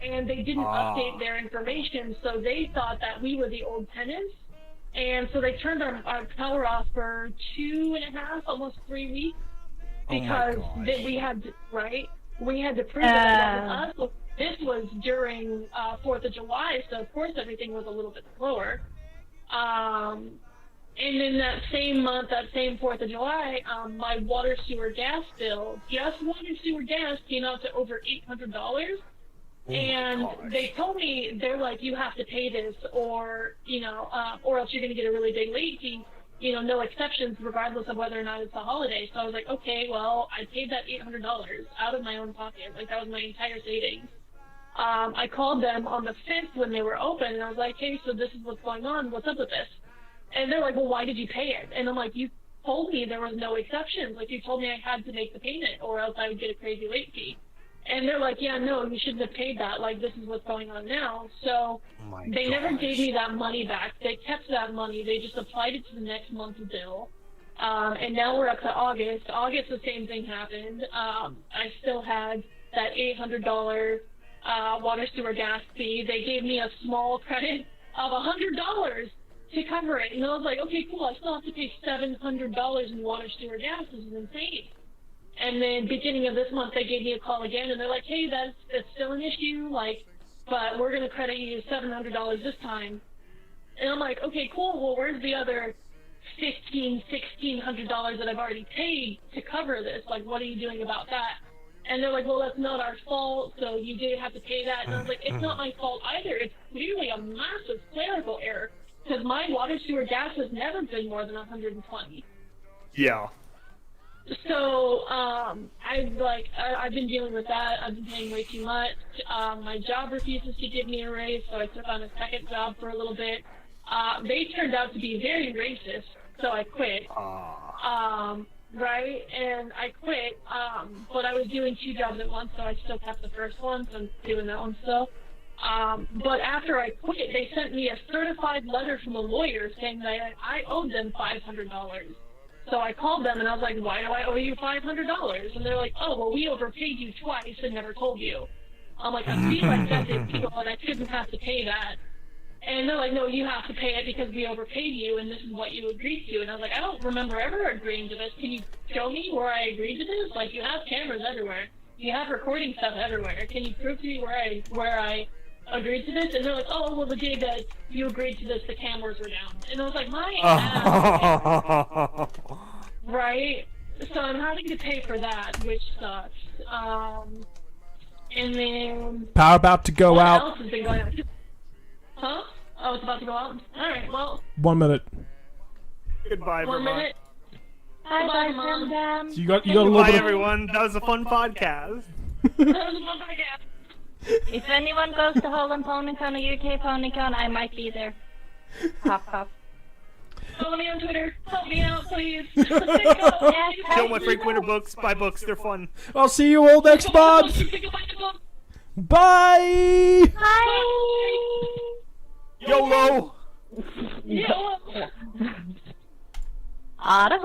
and they didn't update their information, so they thought that we were the old tenants, and so they turned our power off for 2.5, almost 3 weeks, because we had to, we had to prove that it wasn't us. This was during 4th of July, so of course everything was a little bit slower. And in that same month, that same 4th of July, my water, sewer, gas bill, just water, sewer, gas, came out to over $800. And they told me, they're like, you have to pay this, or else you're going to get a really big late fee. No exceptions, regardless of whether or not it's a holiday. So I was like, okay, well, I paid that $800 out of my own pocket. That was my entire savings. I called them on the 5th when they were open, and I was like, hey, so this is what's going on. What's up with this? And they're like, well, why did you pay it? And I'm like, you told me there was no exceptions. You told me I had to make the payment, or else I would get a crazy late fee. And they're like, yeah, no, you shouldn't have paid that. This is what's going on now. So they never gave me that money back. They kept that money. They just applied it to the next month's bill. And now we're up to August. August, the same thing happened. I still had that $800 water, sewer, gas fee. They gave me a small credit of $100 to cover it. And I was like, okay, cool. I still have to pay $700 in water, sewer, gas. This is insane. And then beginning of this month, they gave me a call again, and they're like, hey, that's still an issue, but we're going to credit you $700 this time. And I'm like, okay, cool. Well, where's the other $1,600 that I've already paid to cover this? What are you doing about that? And they're like, well, that's not our fault, so you did have to pay that. And I was like, it's not my fault either. It's clearly a massive clerical error, because my water, sewer, gas has never been more than 120. Yeah. So, I've been dealing with that. I've been paying way too much. My job refuses to give me a raise, so I took on a second job for a little bit. They turned out to be very racist, so I quit. And I quit, but I was doing 2 jobs at once, so I still kept the first one, so I'm doing that one still. But after I quit, they sent me a certified letter from a lawyer saying that I owed them $500. So I called them, and I was like, why do I owe you $500? And they're like, oh, well, we overpaid you twice and never told you. I'm like, I feel like that's illegal, and I shouldn't have to pay that. And they're like, no, you have to pay it because we overpaid you, and this is what you agreed to. And I was like, I don't remember ever agreeing to this. Can you show me where I agreed to this? You have cameras everywhere. You have recording stuff everywhere. Can you prove to me where I agreed to this? And they're like, oh, well, the day that you agreed to this, the cameras were down. And I was like, my ass. Right? So I'm having to pay for that, which sucks. And then... Power about to go out. What else has been going on? Huh? Oh, it's about to go out? Alright, well... 1 minute. Goodbye, 1 Vermont. minute. Bye, Mom. So you got a little Bye, bit of... everyone. That was a fun podcast. If anyone goes to Holland PonyCon or UK PonyCon, I might be there. Hop, hop. Follow me on Twitter. Help me out, please. Kill my Frank Winter books. Buy books. They're fun. I'll see you all next month. Bye. Bye. YOLO! YOLO! Au revoir.